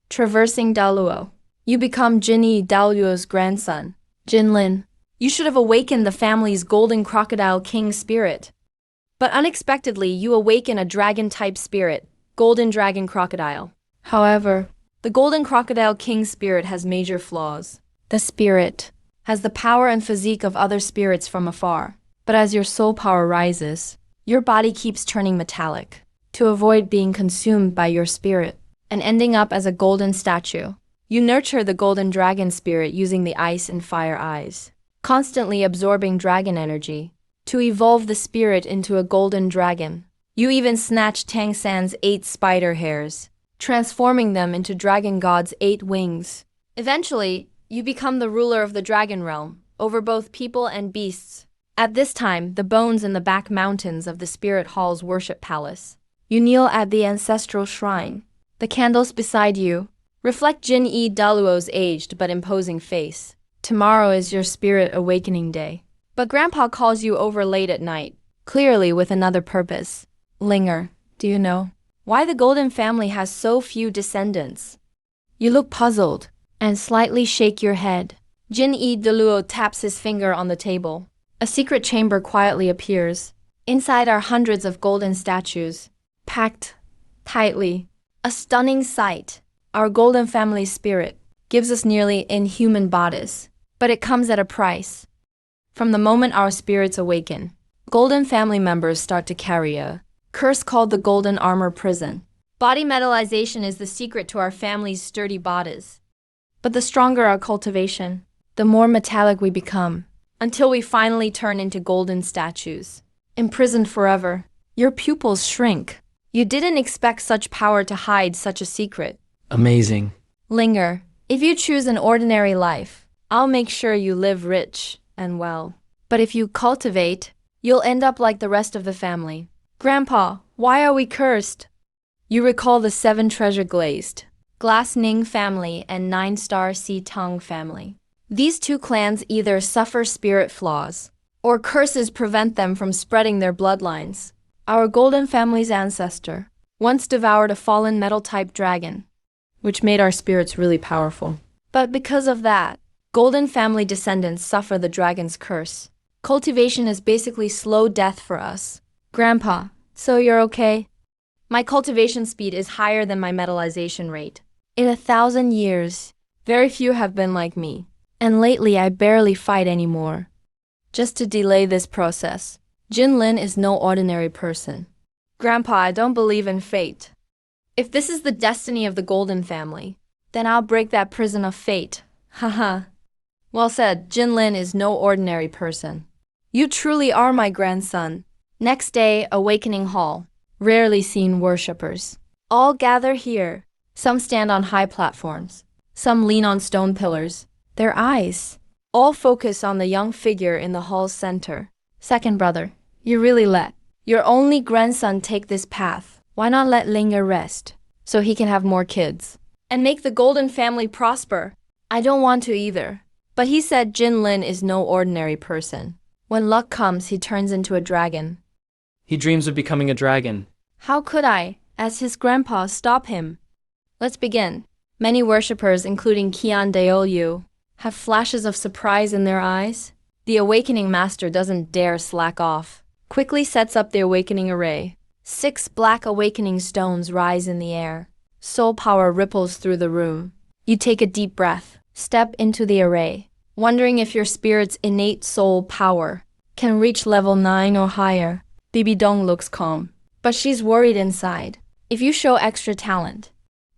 Traversing Douluo. You become Jinyi Daoluo's grandson, Jinlin. You should have awakened the family's golden crocodile king spirit. But unexpectedly, you awaken a dragon-type spirit, golden dragon crocodile. However, the golden crocodile king spirit has major flaws. The spirit has the power and physique of other spirits from afar. But as your soul power rises, your body keeps turning metallic to avoid being consumed by your spirit and ending up as a golden statue. You nurture the golden dragon spirit using the ice and fire eyes, constantly absorbing dragon energy to evolve the spirit into a golden dragon. You even snatch Tang San's 8 spider hairs, transforming them into dragon god's 8 wings. Eventually, you become the ruler of the dragon realm, over both people and beasts. At this time, the bones in the back mountains of the spirit hall's worship palace. You kneel at the ancestral shrine. The candles beside you reflect Jinyi Daoluo's aged but imposing face. Tomorrow is your spirit awakening day. But Grandpa calls you over late at night, clearly with another purpose. Linger, do you know why the golden family has so few descendants? You look puzzled and slightly shake your head. Jinyi Daoluo taps his finger on the table. A secret chamber quietly appears. Inside are hundreds of golden statues, packed tightly. A stunning sight. Our golden family spirit gives us nearly inhuman bodies, but it comes at a price. From the moment our spirits awaken, golden family members start to carry a curse called the golden armor prison. Body metallization is the secret to our family's sturdy bodies. But the stronger our cultivation, the more metallic we become, until we finally turn into golden statues. Imprisoned forever, your pupils shrink. You didn't expect such power to hide such a secret. Amazing. Linger. If you choose an ordinary life, I'll make sure you live rich and well. But if you cultivate, you'll end up like the rest of the family. Grandpa, why are we cursed? You recall the 7 treasure glazed Glass Ning family and 9-star Si Tong family. These 2 clans either suffer spirit flaws, or curses prevent them from spreading their bloodlines. Our golden family's ancestor once devoured a fallen metal-type dragon, which made our spirits really powerful. But because of that, golden family descendants suffer the dragon's curse. Cultivation is basically slow death for us. Grandpa, so you're okay? My cultivation speed is higher than my metallization rate. In 1,000 years, very few have been like me. And lately I barely fight anymore. Just to delay this process, Jinlin is no ordinary person. Grandpa, I don't believe in fate. If this is the destiny of the golden family, then I'll break that prison of fate. Haha. Well said, Jinlin is no ordinary person. You truly are my grandson. Next day, Awakening Hall. Rarely seen worshippers. All gather here. Some stand on high platforms. Some lean on stone pillars. Their eyes all focus on the young figure in the hall's center. Second brother, you really let your only grandson take this path. Why not let Linger rest, so he can have more kids, and make the golden family prosper? I don't want to either. But he said Jinlin is no ordinary person. When luck comes, he turns into a dragon. He dreams of becoming a dragon. How could I, as his grandpa, stop him? Let's begin. Many worshippers, including Qian Daoluo, have flashes of surprise in their eyes. The awakening master doesn't dare slack off. Quickly sets up the awakening array. 6 black awakening stones rise in the air. Soul power ripples through the room. You take a deep breath, step into the array, wondering if your spirit's innate soul power can reach level 9 or higher. Bibi Dong looks calm, but she's worried inside. If you show extra talent,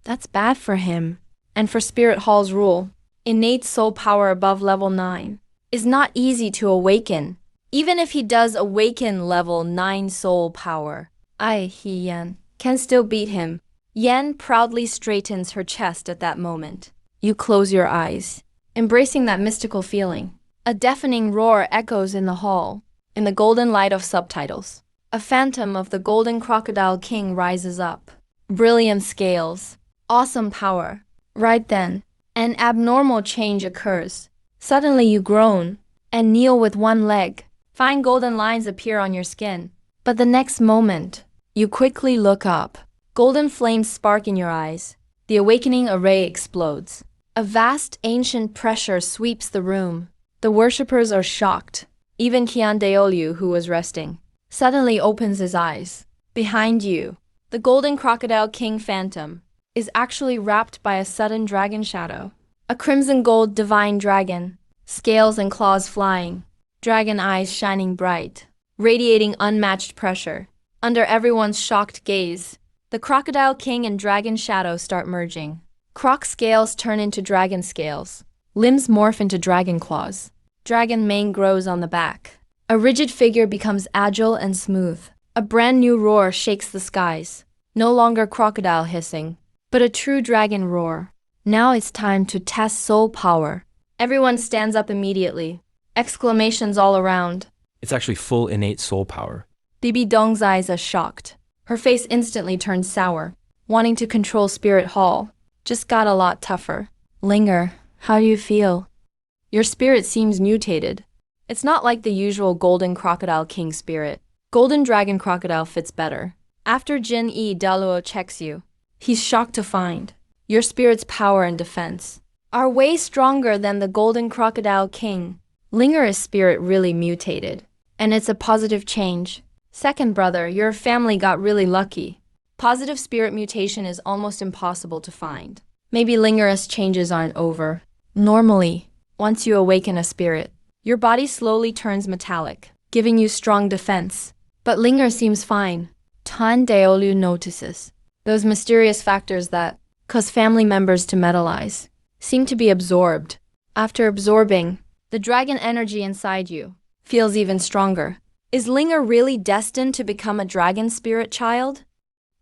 that's bad for him. And for Spirit Hall's rule, innate soul power above level 9 is not easy to awaken. Even if he does awaken level 9 soul power, Yan can still beat him. Yan proudly straightens her chest at that moment. You close your eyes, embracing that mystical feeling. A deafening roar echoes in the hall. In the golden light of subtitles, a phantom of the golden crocodile king rises up. Brilliant scales, awesome power. Right then, an abnormal change occurs. Suddenly you groan and kneel with one leg. Fine golden lines appear on your skin. But the next moment, you quickly look up. Golden flames spark in your eyes. The awakening array explodes. A vast, ancient pressure sweeps the room. The worshippers are shocked. Even Deolu, who was resting, suddenly opens his eyes. Behind you, the golden crocodile king phantom is actually wrapped by a sudden dragon shadow. A crimson gold divine dragon, scales and claws flying, dragon eyes shining bright, radiating unmatched pressure. Under everyone's shocked gaze, the crocodile king and dragon shadow start merging. Croc scales turn into dragon scales. Limbs morph into dragon claws. Dragon mane grows on the back. A rigid figure becomes agile and smooth. A brand new roar shakes the skies. No longer crocodile hissing, but a true dragon roar. Now it's time to test soul power. Everyone stands up immediately. Exclamations all around. It's actually full innate soul power. Bibi Dong's eyes are shocked. Her face instantly turns sour. Wanting to control Spirit Hall just got a lot tougher. Linger, how do you feel? Your spirit seems mutated. It's not like the usual golden crocodile king spirit. Golden dragon crocodile fits better. After Jin Douluo checks you, he's shocked to find your spirit's power and defense are way stronger than the golden crocodile king. Linger's spirit really mutated, and it's a positive change. Second brother, your family got really lucky. Positive spirit mutation is almost impossible to find. Maybe Linger's changes aren't over. Normally, once you awaken a spirit, your body slowly turns metallic, giving you strong defense. But Linger seems fine. Tan Deolu notices those mysterious factors that cause family members to metallize seem to be absorbed. After absorbing, the dragon energy inside you feels even stronger. Is Linger really destined to become a dragon spirit child?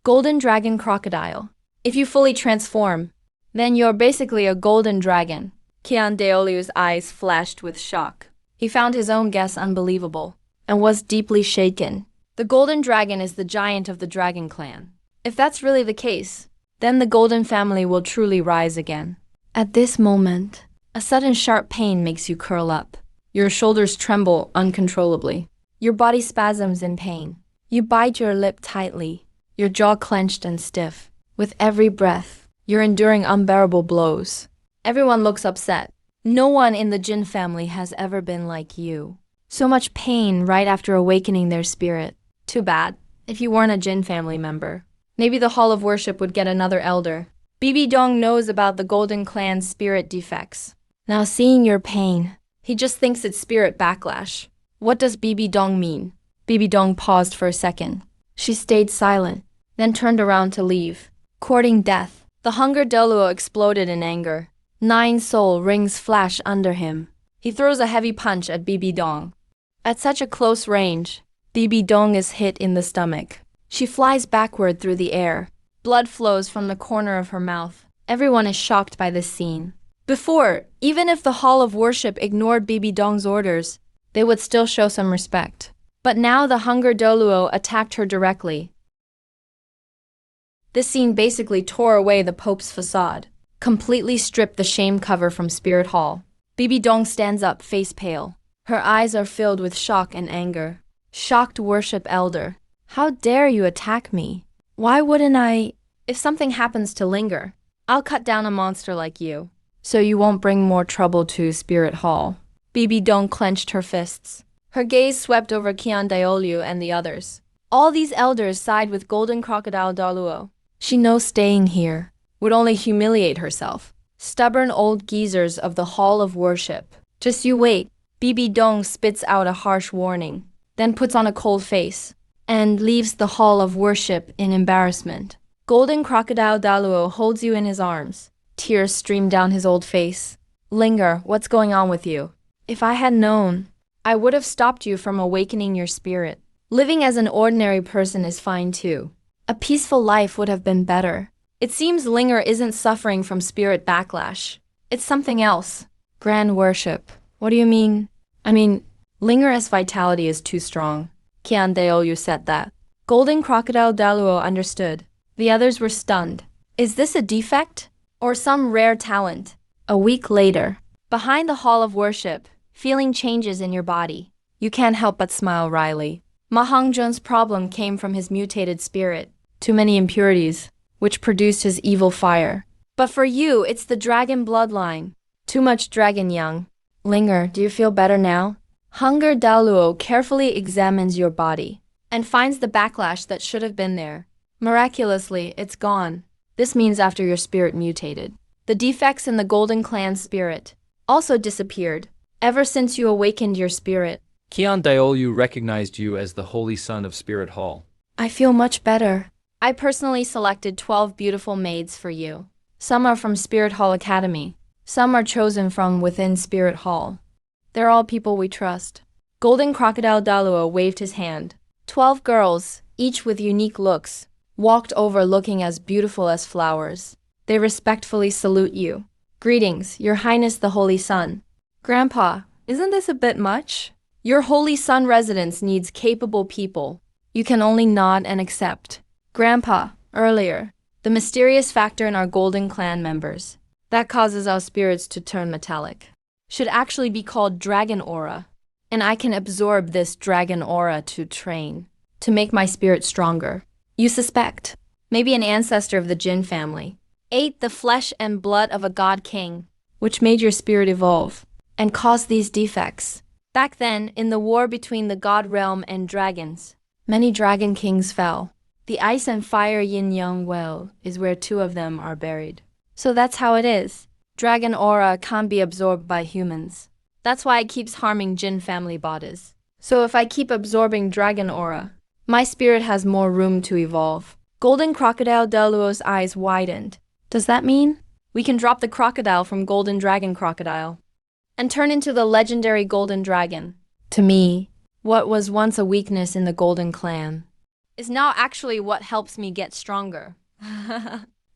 Golden dragon crocodile. If you fully transform, then you're basically a golden dragon. Deolu's eyes flashed with shock. He found his own guess unbelievable and was deeply shaken. The golden dragon is the giant of the dragon clan. If that's really the case, then the golden family will truly rise again. At this moment, a sudden sharp pain makes you curl up. Your shoulders tremble uncontrollably. Your body spasms in pain. You bite your lip tightly, your jaw clenched and stiff. With every breath, you're enduring unbearable blows. Everyone looks upset. No one in the Jin family has ever been like you. So much pain right after awakening their spirit. Too bad. If you weren't a Jin family member, maybe the Hall of Worship would get another elder. Bibi Dong knows about the Golden Clan's spirit defects. Now seeing your pain, he just thinks it's spirit backlash. What does Bibi Dong mean? Bibi Dong paused for a second. She stayed silent, then turned around to leave. Courting death, the hunger Douluo exploded in anger. 9 soul rings flash under him. He throws a heavy punch at Bibi Dong. At such a close range, Bibi Dong is hit in the stomach. She flies backward through the air. Blood flows from the corner of her mouth. Everyone is shocked by this scene. Before, even if the Hall of Worship ignored Bibi Dong's orders, they would still show some respect. But now the hunger Douluo attacked her directly. This scene basically tore away the Pope's facade, completely stripped the shame cover from Spirit Hall. Bibi Dong stands up, face pale. Her eyes are filled with shock and anger. Shocked worship elder. How dare you attack me? Why wouldn't I? If something happens to Linger, I'll cut down a monster like you, so you won't bring more trouble to Spirit Hall. Bibi Dong clenched her fists. Her gaze swept over Deolu and the others. All these elders side with Golden Crocodile Douluo. She knows staying here would only humiliate herself. Stubborn old geezers of the Hall of Worship. Just you wait. Bibi Dong spits out a harsh warning, then puts on a cold face, and leaves the Hall of Worship in embarrassment. Golden Crocodile Douluo holds you in his arms. Tears stream down his old face. Linger, what's going on with you? If I had known, I would have stopped you from awakening your spirit. Living as an ordinary person is fine too. A peaceful life would have been better. It seems Linger isn't suffering from spirit backlash. It's something else. Grand worship. What do you mean? Linger's vitality is too strong. Deolu said that. Golden Crocodile Douluo understood. The others were stunned. Is this a defect? Or some rare talent? A week later, behind the Hall of Worship, feeling changes in your body, you can't help but smile wryly. Ma Hongzhen's problem came from his mutated spirit. Too many impurities, which produced his evil fire. But for you, it's the dragon bloodline. Too much dragon young. Linger, do you feel better now? Hunger Douluo carefully examines your body and finds the backlash that should have been there. Miraculously, it's gone. This means after your spirit mutated. The defects in the Golden Clan's spirit also disappeared ever since you awakened your spirit. Kian Daolu recognized you as the Holy Son of Spirit Hall. I feel much better. I personally selected 12 beautiful maids for you. Some are from Spirit Hall Academy. Some are chosen from within Spirit Hall. They're all people we trust. Golden Crocodile Douluo waved his hand. 12 girls, each with unique looks, walked over looking as beautiful as flowers. They respectfully salute you. Greetings, Your Highness the Holy Sun. Grandpa, isn't this a bit much? Your Holy Sun residence needs capable people. You can only nod and accept. Grandpa, earlier, the mysterious factor in our Golden Clan members that causes our spirits to turn metallic should actually be called dragon aura. And I can absorb this dragon aura to train, to make my spirit stronger. You suspect, maybe an ancestor of the Jin family, ate the flesh and blood of a god king, which made your spirit evolve and caused these defects. Back then, in the war between the god realm and dragons, many dragon kings fell. The ice and fire yin-yang well is where two of them are buried. So that's how it is. Dragon aura can't be absorbed by humans. That's why it keeps harming Jin family bodies. So if I keep absorbing dragon aura, my spirit has more room to evolve. Golden Crocodile Douluo's eyes widened. Does that mean we can drop the crocodile from Golden Dragon Crocodile and turn into the legendary Golden Dragon? To me, what was once a weakness in the Golden Clan is now actually what helps me get stronger.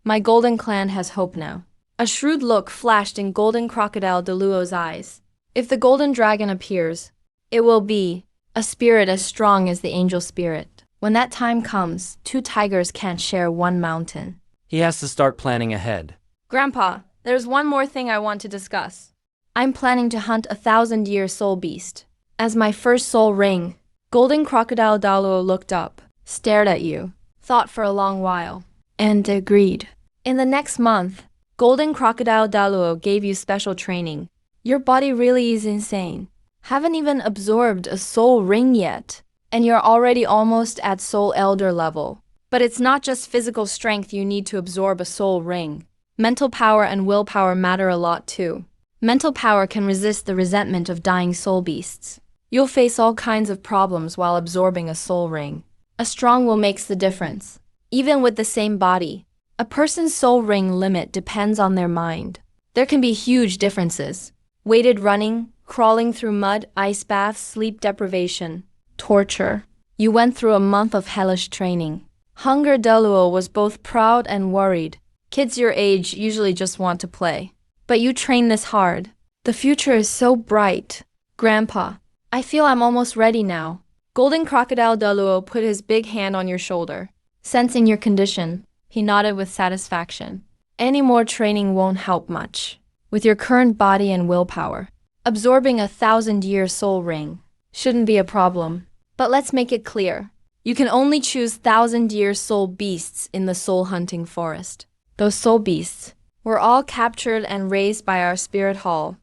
My Golden Clan has hope now. A shrewd look flashed in Golden Crocodile Douluo's eyes. If the Golden Dragon appears, it will be a spirit as strong as the angel spirit. When that time comes, two tigers can't share one mountain. He has to start planning ahead. Grandpa, there's one more thing I want to discuss. I'm planning to hunt a 1,000-year soul beast as my first soul ring. Golden Crocodile Douluo looked up, stared at you, thought for a long while, and agreed. In the next month, Golden Crocodile Douluo gave you special training. Your body really is insane. Haven't even absorbed a soul ring yet, and you're already almost at soul elder level. But it's not just physical strength you need to absorb a soul ring. Mental power and willpower matter a lot too. Mental power can resist the resentment of dying soul beasts. You'll face all kinds of problems while absorbing a soul ring. A strong will makes the difference. Even with the same body, a person's soul ring limit depends on their mind. There can be huge differences. Weighted running, crawling through mud, ice baths, sleep deprivation, torture. You went through a month of hellish training. Hunger Douluo was both proud and worried. Kids your age usually just want to play. But you train this hard. The future is so bright. Grandpa, I feel I'm almost ready now. Golden Crocodile Douluo put his big hand on your shoulder. Sensing your condition, he nodded with satisfaction. Any more training won't help much. With your current body and willpower, absorbing a 1,000-year soul ring shouldn't be a problem. But let's make it clear. You can only choose 1,000-year soul beasts in the soul hunting forest. Those soul beasts were all captured and raised by our spirit hall.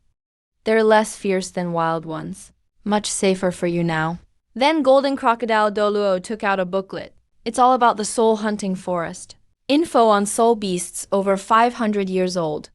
They're less fierce than wild ones. Much safer for you now. Then Golden Crocodile Douluo took out a booklet. It's all about the soul hunting forest. Info on soul beasts over 500 years old.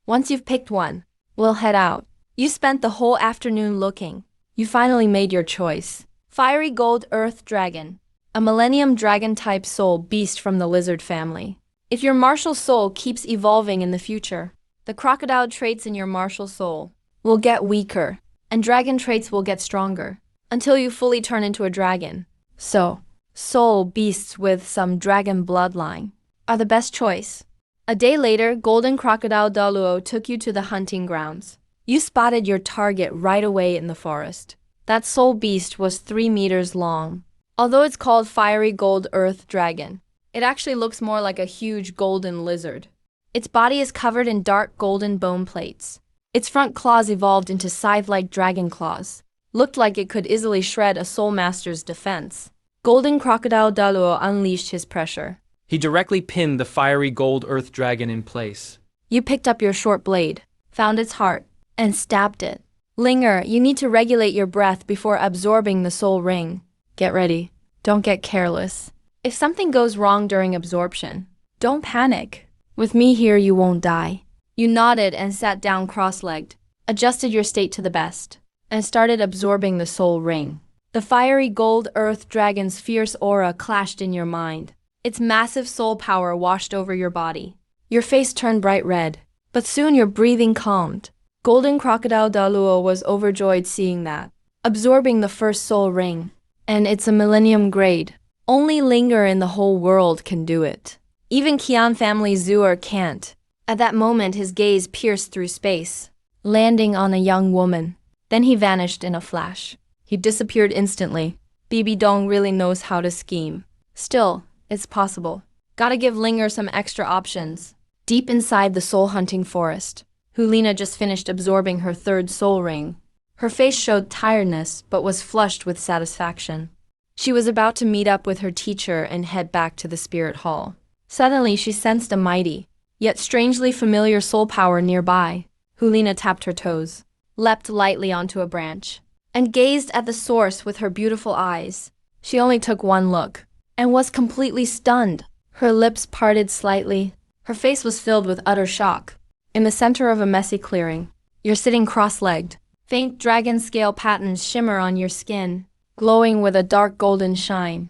Once you've picked one, we'll head out. You spent the whole afternoon looking. You finally made your choice. Fiery Gold Earth Dragon, a Millennium Dragon-type soul beast from the lizard family. If your martial soul keeps evolving in the future, the crocodile traits in your martial soul will get weaker, and dragon traits will get stronger, until you fully turn into a dragon. So, soul beasts with some dragon bloodline are the best choice. A day later, Golden Crocodile Douluo took you to the hunting grounds. You spotted your target right away in the forest. That soul beast was 3 meters long. Although it's called Fiery Gold Earth Dragon, it actually looks more like a huge golden lizard. Its body is covered in dark golden bone plates. Its front claws evolved into scythe-like dragon claws. Looked like it could easily shred a soul master's defense. Golden Crocodile Douluo unleashed his pressure. He directly pinned the fiery gold earth dragon in place. You picked up your short blade, found its heart, and stabbed it. Linger, you need to regulate your breath before absorbing the soul ring. Get ready. Don't get careless. If something goes wrong during absorption, don't panic. With me here, you won't die. You nodded and sat down cross-legged, adjusted your state to the best, and started absorbing the soul ring. The fiery gold earth dragon's fierce aura clashed in your mind. Its massive soul power washed over your body. Your face turned bright red, but soon your breathing calmed. Golden crocodile Douluo was overjoyed seeing that, absorbing the first soul ring. And it's a millennium grade. Only Linger in the whole world can do it. Even Qian family Zuer can't. At that moment, his gaze pierced through space, landing on a young woman. Then he vanished in a flash. He disappeared instantly. Bibi Dong really knows how to scheme. Still, it's possible. Gotta give Linger some extra options. Deep inside the soul-hunting forest, Hulina just finished absorbing her third soul ring. Her face showed tiredness, but was flushed with satisfaction. She was about to meet up with her teacher and head back to the spirit hall. Suddenly, she sensed a mighty, yet strangely familiar soul power nearby. Hulina tapped her toes, leapt lightly onto a branch, and gazed at the source with her beautiful eyes. She only took one look, and was completely stunned. Her lips parted slightly. Her face was filled with utter shock. In the center of a messy clearing, you're sitting cross-legged. Faint dragon scale patterns shimmer on your skin, glowing with a dark golden shine.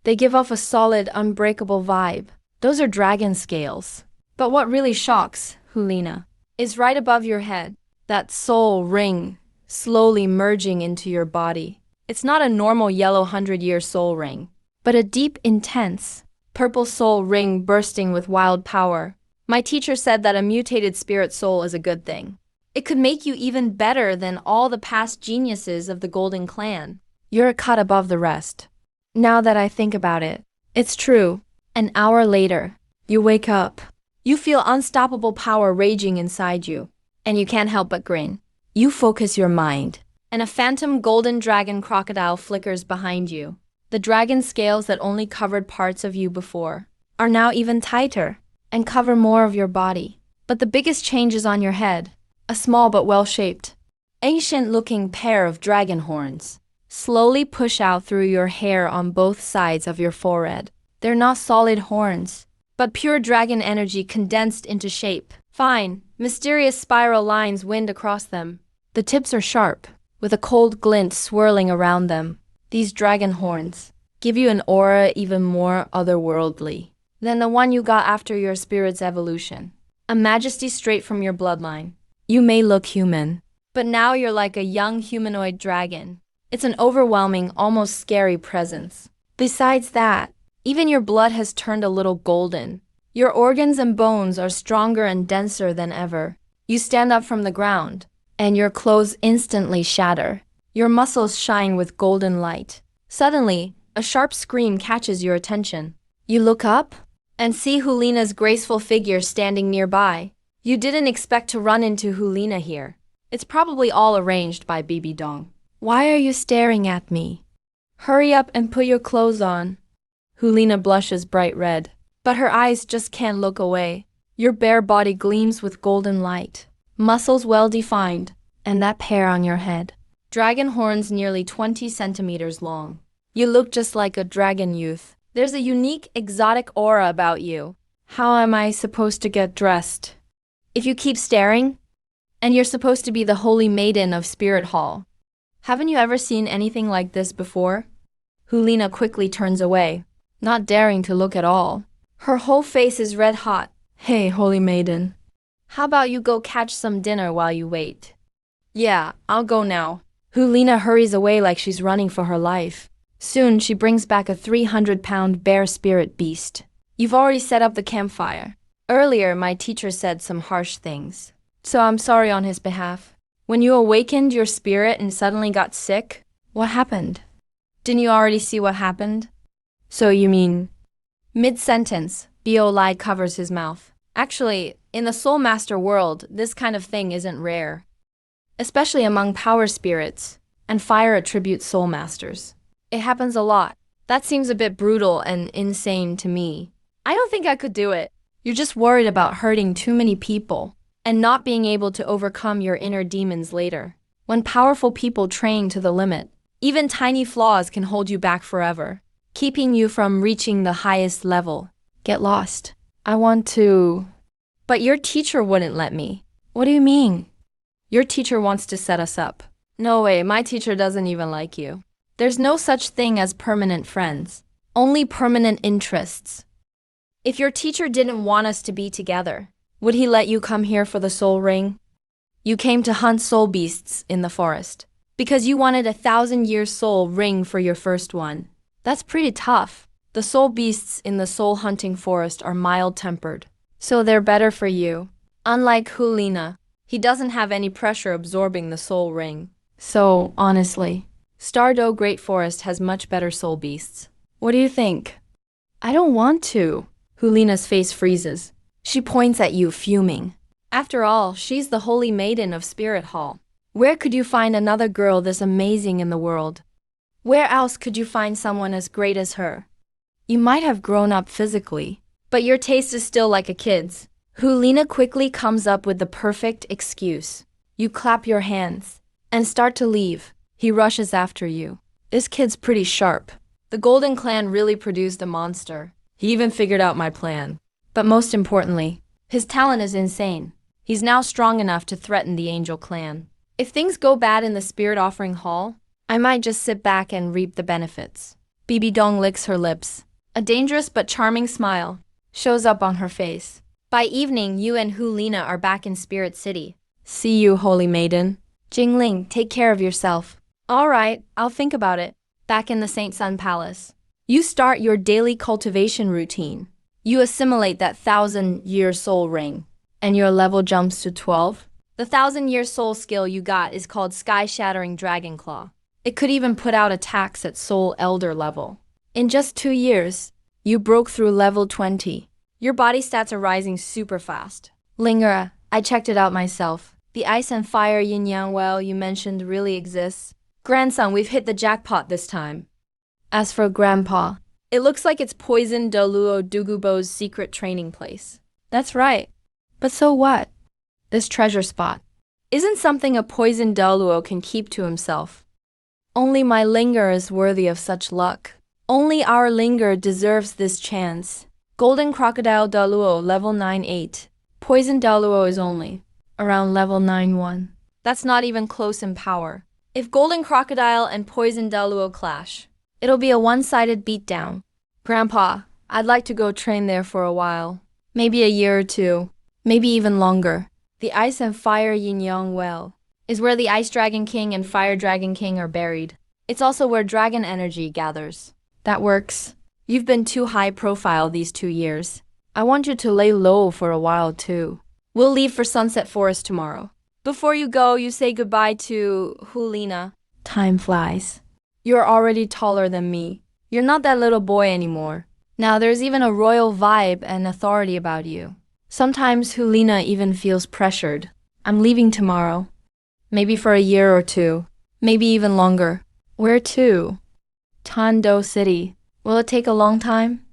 They give off a solid, unbreakable vibe. Those are dragon scales. But what really shocks, Hulina, is right above your head, that soul ring, slowly merging into your body. It's not a normal yellow 100-year soul ring, but a deep, intense, purple soul ring bursting with wild power. My teacher said that a mutated spirit soul is a good thing. It could make you even better than all the past geniuses of the Golden Clan. You're a cut above the rest. Now that I think about it, it's true. An hour later, you wake up. You feel unstoppable power raging inside you, and you can't help but grin. You focus your mind, and a phantom golden dragon crocodile flickers behind you. The dragon scales that only covered parts of you before are now even tighter and cover more of your body. But the biggest change is on your head. A small but well-shaped, ancient-looking pair of dragon horns slowly push out through your hair on both sides of your forehead. They're not solid horns, but pure dragon energy condensed into shape. Fine, mysterious spiral lines wind across them. The tips are sharp, with a cold glint swirling around them. These dragon horns give you an aura even more otherworldly than the one you got after your spirit's evolution. A majesty straight from your bloodline. You may look human, but now you're like a young humanoid dragon. It's an overwhelming, almost scary presence. Besides that, even your blood has turned a little golden. Your organs and bones are stronger and denser than ever. You stand up from the ground, and your clothes instantly shatter. Your muscles shine with golden light. Suddenly, a sharp scream catches your attention. You look up and see Hulina's graceful figure standing nearby. You didn't expect to run into Hulina here. It's probably all arranged by Bibi Dong. Why are you staring at me? Hurry up and put your clothes on. Hulina blushes bright red, but her eyes just can't look away. Your bare body gleams with golden light, muscles well defined, and that pair on your head. Dragon horns nearly 20 centimeters long. You look just like a dragon youth. There's a unique, exotic aura about you. How am I supposed to get dressed? If you keep staring, and you're supposed to be the holy maiden of Spirit Hall. Haven't you ever seen anything like this before? Hulina quickly turns away, not daring to look at all. Her whole face is red hot. Hey, holy maiden. How about you go catch some dinner while you wait? Yeah, I'll go now. Hulina hurries away like she's running for her life. Soon she brings back a 300-pound bear spirit beast. You've already set up the campfire. Earlier, my teacher said some harsh things, so I'm sorry on his behalf. When you awakened your spirit and suddenly got sick, what happened? Didn't you already see what happened? So you mean... Mid-sentence, Bo Lai covers his mouth. Actually, in the Soul Master world, this kind of thing isn't rare, especially among power spirits and fire attribute Soul Masters. It happens a lot. That seems a bit brutal and insane to me. I don't think I could do it. You're just worried about hurting too many people and not being able to overcome your inner demons later. When powerful people train to the limit, even tiny flaws can hold you back forever, keeping you from reaching the highest level. Get lost. I want to. But your teacher wouldn't let me. What do you mean? Your teacher wants to set us up. No way, my teacher doesn't even like you. There's no such thing as permanent friends, only permanent interests. If your teacher didn't want us to be together, would he let you come here for the soul ring? You came to hunt soul beasts in the forest because you wanted 1,000-year soul ring for your first one. That's pretty tough. The soul beasts in the soul hunting forest are mild-tempered, so they're better for you. Unlike Hulina, he doesn't have any pressure absorbing the soul ring. So, honestly, Stardow Great Forest has much better soul beasts. What do you think? I don't want to. Hulina's face freezes. She points at you, fuming. After all, she's the holy maiden of Spirit Hall. Where could you find another girl this amazing in the world? Where else could you find someone as great as her? You might have grown up physically, but your taste is still like a kid's. Hulina quickly comes up with the perfect excuse. You clap your hands and start to leave. He rushes after you. This kid's pretty sharp. The Golden Clan really produced a monster. He even figured out my plan. But most importantly, his talent is insane. He's now strong enough to threaten the Angel Clan. If things go bad in the Spirit Offering Hall, I might just sit back and reap the benefits. Bibi Dong licks her lips. A dangerous but charming smile shows up on her face. By evening, you and Hulina are back in Spirit City. See you, Holy Maiden. Jingling, take care of yourself. All right, I'll think about it. Back in the Saint Sun Palace. You start your daily cultivation routine. You assimilate that 1,000-year soul ring, and your level jumps to 12. The 1,000-year soul skill you got is called Sky-Shattering Dragon Claw. It could even put out attacks at Soul Elder level. In just 2 years, you broke through level 20. Your body stats are rising super fast. Linger, I checked it out myself. The ice and fire yin-yang well you mentioned really exists. Grandson, we've hit the jackpot this time. As for Grandpa, it looks like it's Poison Douluo Dugubo's secret training place. That's right. But so what? This treasure spot isn't something a Poison Douluo can keep to himself. Only my Linger is worthy of such luck. Only our Linger deserves this chance. Golden Crocodile Douluo level 9-8. Poison Douluo is only around level 9-1. That's not even close in power. If Golden Crocodile and Poison Douluo clash, it'll be a one-sided beatdown. Grandpa, I'd like to go train there for a while. Maybe a year or two. Maybe even longer. The Ice and Fire Yin-Yang Well is where the Ice Dragon King and Fire Dragon King are buried. It's also where dragon energy gathers. That works. You've been too high profile these 2 years. I want you to lay low for a while too. We'll leave for Sunset Forest tomorrow. Before you go, you say goodbye to Hulina. Time flies. You're already taller than me. You're not that little boy anymore. Now there's even a royal vibe and authority about you. Sometimes Hulina even feels pressured. I'm leaving tomorrow. Maybe for a year or two. Maybe even longer. Where to? Tondo City. Will it take a long time?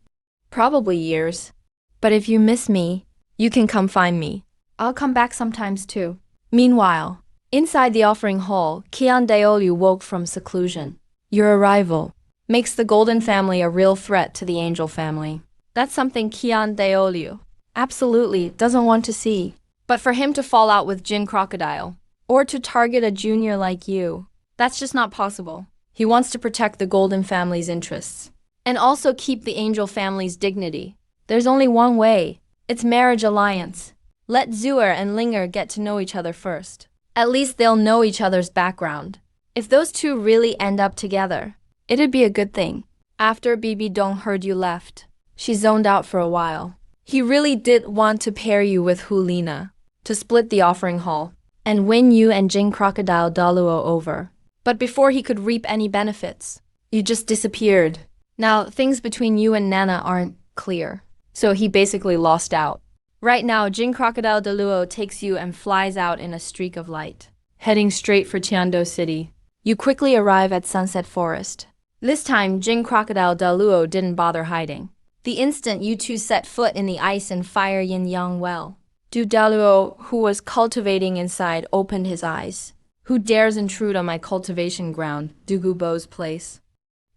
Probably years. But if you miss me, you can come find me. I'll come back sometimes too. Meanwhile, inside the offering hall, Kian Daolu woke from seclusion. Your arrival makes the Golden family a real threat to the Angel family. That's something Kian Daolu absolutely doesn't want to see. But for him to fall out with Jin Crocodile, or to target a junior like you, that's just not possible. He wants to protect the Golden family's interests, and also keep the Angel family's dignity. There's only one way. It's marriage alliance. Let Zuer and Linger get to know each other first. At least they'll know each other's background. If those two really end up together, it'd be a good thing. After Bibi Dong heard you left, she zoned out for a while. He really did want to pair you with Hulina, to split the offering hall, and win you and Jin Crocodile Douluo over. But before he could reap any benefits, you just disappeared. Now, things between you and Nana aren't clear, so he basically lost out. Right now, Jin Crocodile Douluo takes you and flies out in a streak of light, heading straight for Tiando City. You quickly arrive at Sunset Forest. This time, Jin Crocodile Douluo didn't bother hiding. the instant you two set foot in the ice and fire yin-yang well. Douluo, who was cultivating inside, opened his eyes. Who dares intrude on my cultivation ground, Douluo's place?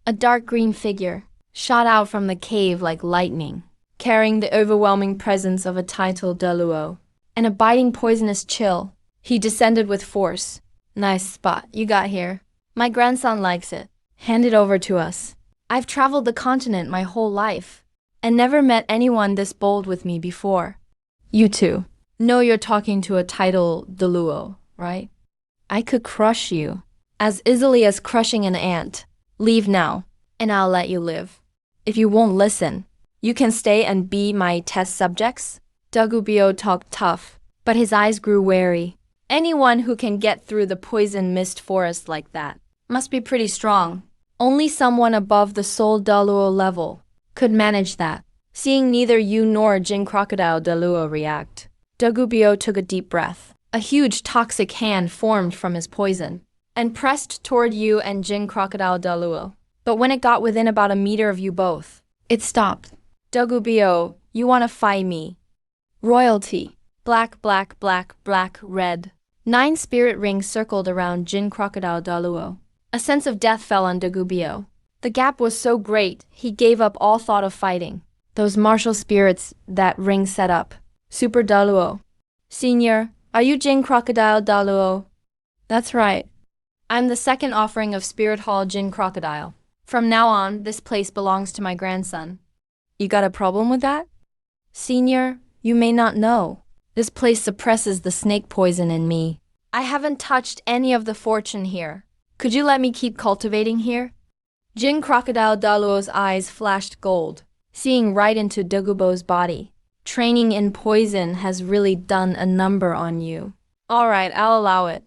A dark green figure shot out from the cave like lightning, carrying the overwhelming presence of a titled Douluo. And a biting poisonous chill. He descended with force. Nice spot you got here. My grandson likes it. Hand it over to us. I've traveled the continent my whole life, and never met anyone this bold with me before. You two know you're talking to a titled Douluo, right? I could crush you, as easily as crushing an ant. Leave now, and I'll let you live. If you won't listen, you can stay and be my test subjects. Douluo talked tough, but his eyes grew wary. Anyone who can get through the poison mist forest like that must be pretty strong. Only someone above the soul Douluo level could manage that. Seeing neither you nor Jin Crocodile Douluo react, Douluo took a deep breath. A huge toxic hand formed from his poison and pressed toward you and Jin Crocodile Douluo. But when it got within about a meter of you both, it stopped. Douluo, you want to fight me? Royalty. Black, black, black, black, red. 9 spirit rings circled around Jin Crocodile Douluo. A sense of death fell on Douluo. The gap was so great, he gave up all thought of fighting. Those martial spirits that ring set up. Super Douluo. Senior, are you Jin Crocodile Douluo? That's right. I'm the second offering of Spirit Hall Jin Crocodile. From now on, this place belongs to my grandson. You got a problem with that? Senior, you may not know. This place suppresses the snake poison in me. I haven't touched any of the fortune here. Could you let me keep cultivating here? Jin Crocodile Douluo's eyes flashed gold, seeing right into Douluo's body. Training in poison has really done a number on you. All right, I'll allow it.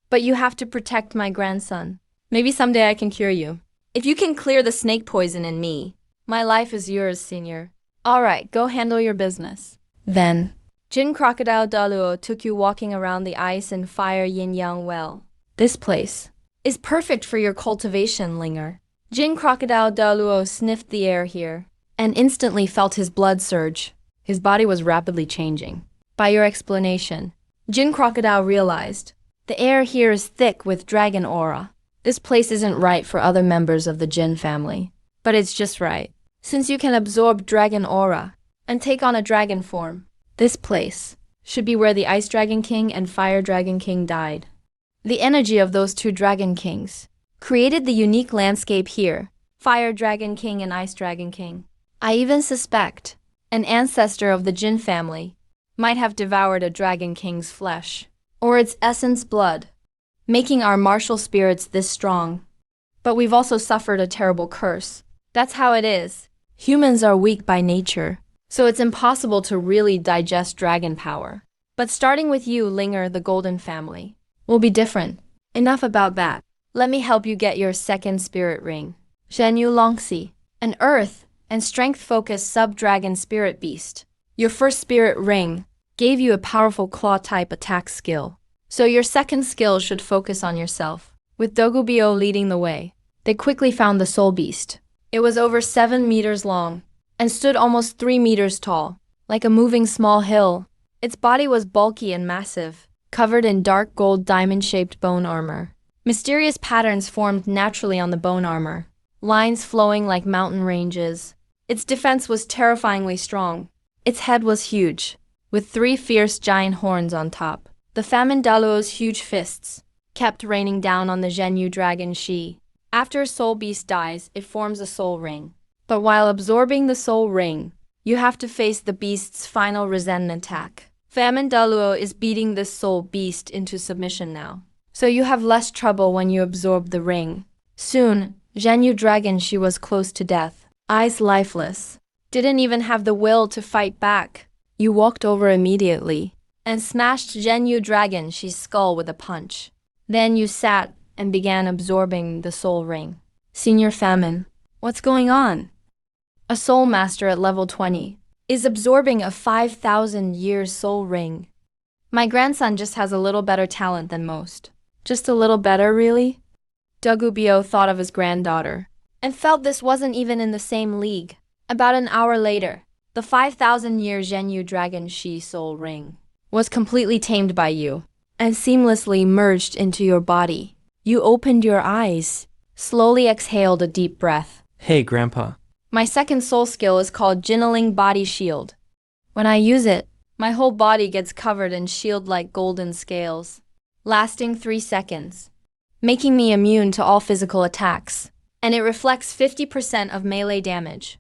But you have to protect my grandson. Maybe someday I can cure you. If you can clear the snake poison in me, my life is yours, Senior. All right, go handle your business. Then, Jin Crocodile Douluo took you walking around the ice and fire yin-yang well. This place is perfect for your cultivation, Linger. Jin Crocodile Douluo sniffed the air here and instantly felt his blood surge. His body was rapidly changing. By your explanation, Jin Crocodile realized the air here is thick with dragon aura. This place isn't right for other members of the Jin family, but it's just right. Since you can absorb dragon aura and take on a dragon form, this place should be where the Ice Dragon King and Fire Dragon King died. The energy of those two Dragon Kings created the unique landscape here, Fire Dragon King and Ice Dragon King. I even suspect an ancestor of the Jin family might have devoured a Dragon King's flesh, or its essence blood, making our martial spirits this strong. But we've also suffered a terrible curse. That's how it is. Humans are weak by nature, so it's impossible to really digest dragon power. But starting with you, Linger, the Golden Family, will be different. Enough about that. Let me help you get your second spirit ring. Zhenyu Longxi, an earth and strength-focused sub-dragon spirit beast. Your first spirit ring gave you a powerful claw-type attack skill, so your second skill should focus on yourself. With Douluo leading the way, they quickly found the soul beast. It was over 7 meters long and stood almost 3 meters tall, like a moving small hill. Its body was bulky and massive, covered in dark gold diamond-shaped bone armor. Mysterious patterns formed naturally on the bone armor, lines flowing like mountain ranges. Its defense was terrifyingly strong. Its head was huge, with 3 fierce giant horns on top. The famine Douluo's huge fists kept raining down on the Zhenyu dragon Shi. After a soul beast dies, it forms a soul ring. But while absorbing the soul ring, you have to face the beast's final resentment attack. Famine Douluo is beating this soul beast into submission now, so you have less trouble when you absorb the ring. Soon, Zhenyu dragon Shi was close to death, eyes lifeless. Didn't even have the will to fight back. You walked over immediately and smashed Zhenyu dragon Shi's skull with a punch. Then you sat and began absorbing the soul ring. Senior Famine, what's going on? A soul master at level 20 is absorbing a 5,000 years soul ring. My grandson just has a little better talent than most. Just a little better, really? Douluo thought of his granddaughter and felt this wasn't even in the same league. About an hour later, the 5,000-year Zhenyu Dragon Shi Soul Ring was completely tamed by you and seamlessly merged into your body. You opened your eyes, slowly exhaled a deep breath. Hey, Grandpa. My second soul skill is called Jinnaling Body Shield. When I use it, my whole body gets covered in shield-like golden scales, lasting 3 seconds, making me immune to all physical attacks, and it reflects 50% of melee damage.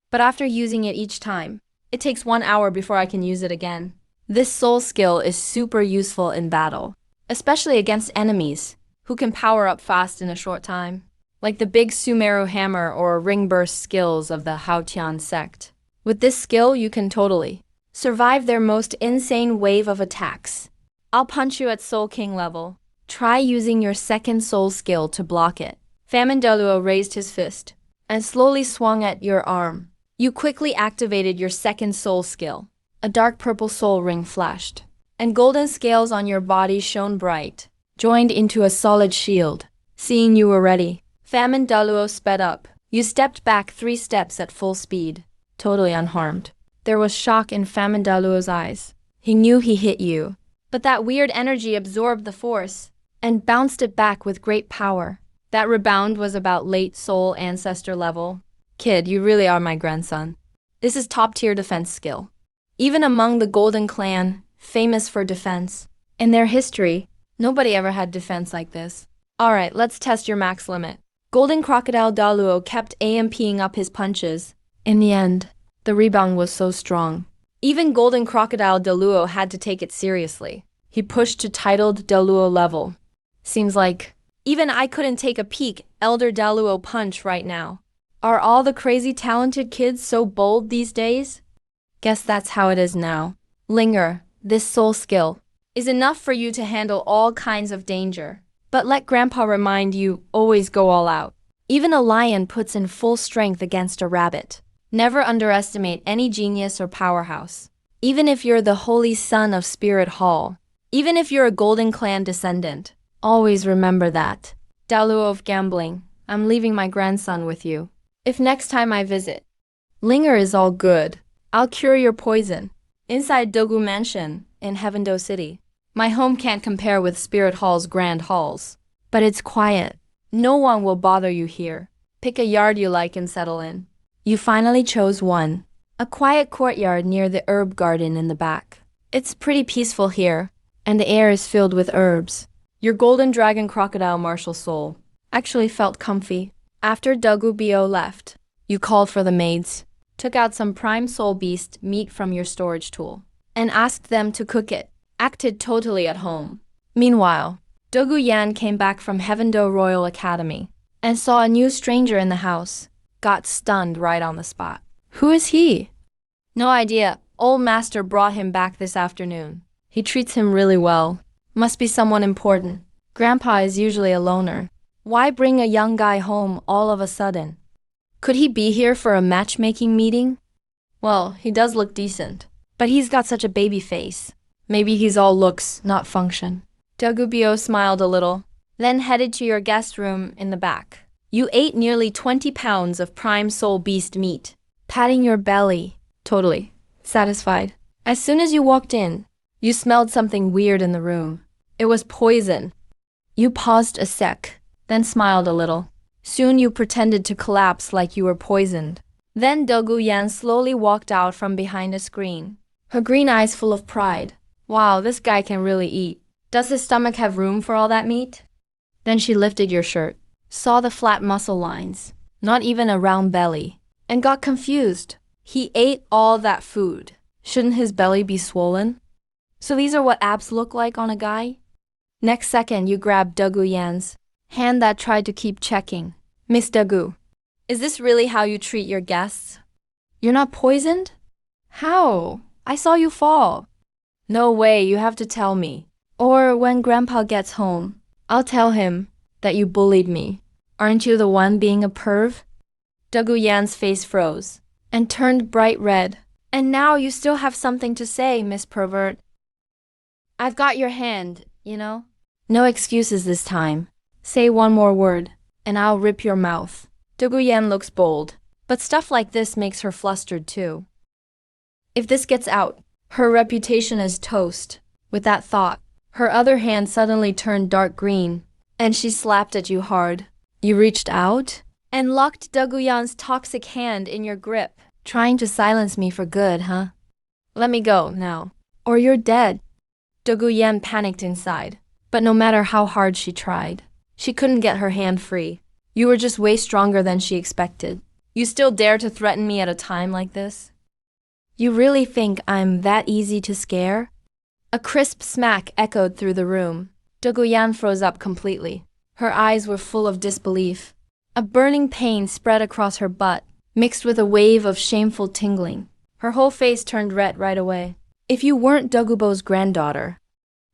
But after using it each time, it takes 1 hour before I can use it again. This soul skill is super useful in battle, especially against enemies who can power up fast in a short time, like the big Sumeru hammer or ring burst skills of the Haotian sect. With this skill, you can totally survive their most insane wave of attacks. I'll punch you at Soul King level. Try using your second soul skill to block it. Famine Douluo raised his fist and slowly swung at your arm. You quickly activated your second soul skill. A dark purple soul ring flashed, and golden scales on your body shone bright, joined into a solid shield. Seeing you were ready, Famine Douluo sped up. You stepped back 3 steps at full speed, totally unharmed. There was shock in Famine Daluo's eyes. He knew he hit you, but that weird energy absorbed the force and bounced it back with great power. That rebound was about late soul ancestor level. Kid, you really are my grandson. This is top-tier defense skill. Even among the Golden Clan, famous for defense, in their history, nobody ever had defense like this. Alright, let's test your max limit. Golden Crocodile Douluo kept AMPing up his punches. In the end, the rebound was so strong. Even Golden Crocodile Douluo had to take it seriously. He pushed to titled Douluo level. Seems like even I couldn't take a peek Elder Douluo punch right now. Are all the crazy talented kids so bold these days? Guess that's how it is now. Linger, this soul skill, is enough for you to handle all kinds of danger. But let Grandpa remind you, always go all out. Even a lion puts in full strength against a rabbit. Never underestimate any genius or powerhouse. Even if you're the holy son of Spirit Hall, even if you're a Golden Clan descendant, always remember that. Douluo of Gambling, I'm leaving my grandson with you. If next time I visit, Linger is all good. I'll cure your poison. Inside Dogu Mansion, in Heavendo City. My home can't compare with Spirit Hall's grand halls. But it's quiet. No one will bother you here. Pick a yard you like and settle in. You finally chose one. A quiet courtyard near the herb garden in the back. It's pretty peaceful here, and the air is filled with herbs. Your golden dragon crocodile martial soul actually felt comfy. After Dogu Bio left, you called for the maids, took out some prime soul beast meat from your storage tool, and asked them to cook it. Acted totally at home. Meanwhile, Dogu Yan came back from Heavendo Royal Academy and saw a new stranger in the house. Got stunned right on the spot. Who is he? No idea. Old master brought him back this afternoon. He treats him really well. Must be someone important. Grandpa is usually a loner. Why bring a young guy home all of a sudden? Could he be here for a matchmaking meeting? Well, he does look decent, but he's got such a baby face. Maybe he's all looks, not function. Dogubio smiled a little, then headed to your guest room in the back. You ate nearly 20 pounds of prime soul beast meat, patting your belly, totally satisfied. As soon as you walked in, you smelled something weird in the room. It was poison. You paused a sec, then smiled a little. Soon you pretended to collapse like you were poisoned. Then Dogu Yan slowly walked out from behind a screen, her green eyes full of pride. Wow, this guy can really eat. Does his stomach have room for all that meat? Then she lifted your shirt, saw the flat muscle lines, not even a round belly, and got confused. He ate all that food. Shouldn't his belly be swollen? So these are what abs look like on a guy? Next second, you grabbed Dogu Yan's hand that tried to keep checking. Miss Dogu, is this really how you treat your guests? You're not poisoned? How? I saw you fall. No way, you have to tell me. Or when Grandpa gets home, I'll tell him that you bullied me. Aren't you the one being a perv? Dogu Yan's face froze and turned bright red. And now you still have something to say, Miss Pervert. I've got your hand, you know? No excuses this time. Say one more word, and I'll rip your mouth. Dogu Yan looks bold, But stuff like this makes her flustered too. If this gets out, her reputation is toast. With that thought, her other hand suddenly turned dark green, and she slapped at you hard. You reached out and locked Douluo's toxic hand in your grip, trying to silence me for good, huh? Let me go now, or you're dead. Douluo panicked inside, but no matter how hard she tried, she couldn't get her hand free. You were just way stronger than she expected. You still dare to threaten me at a time like this? You really think I'm that easy to scare? A crisp smack echoed through the room. Douluo froze up completely. Her eyes were full of disbelief. A burning pain spread across her butt, mixed with a wave of shameful tingling. Her whole face turned red right away. If you weren't Douluo's granddaughter,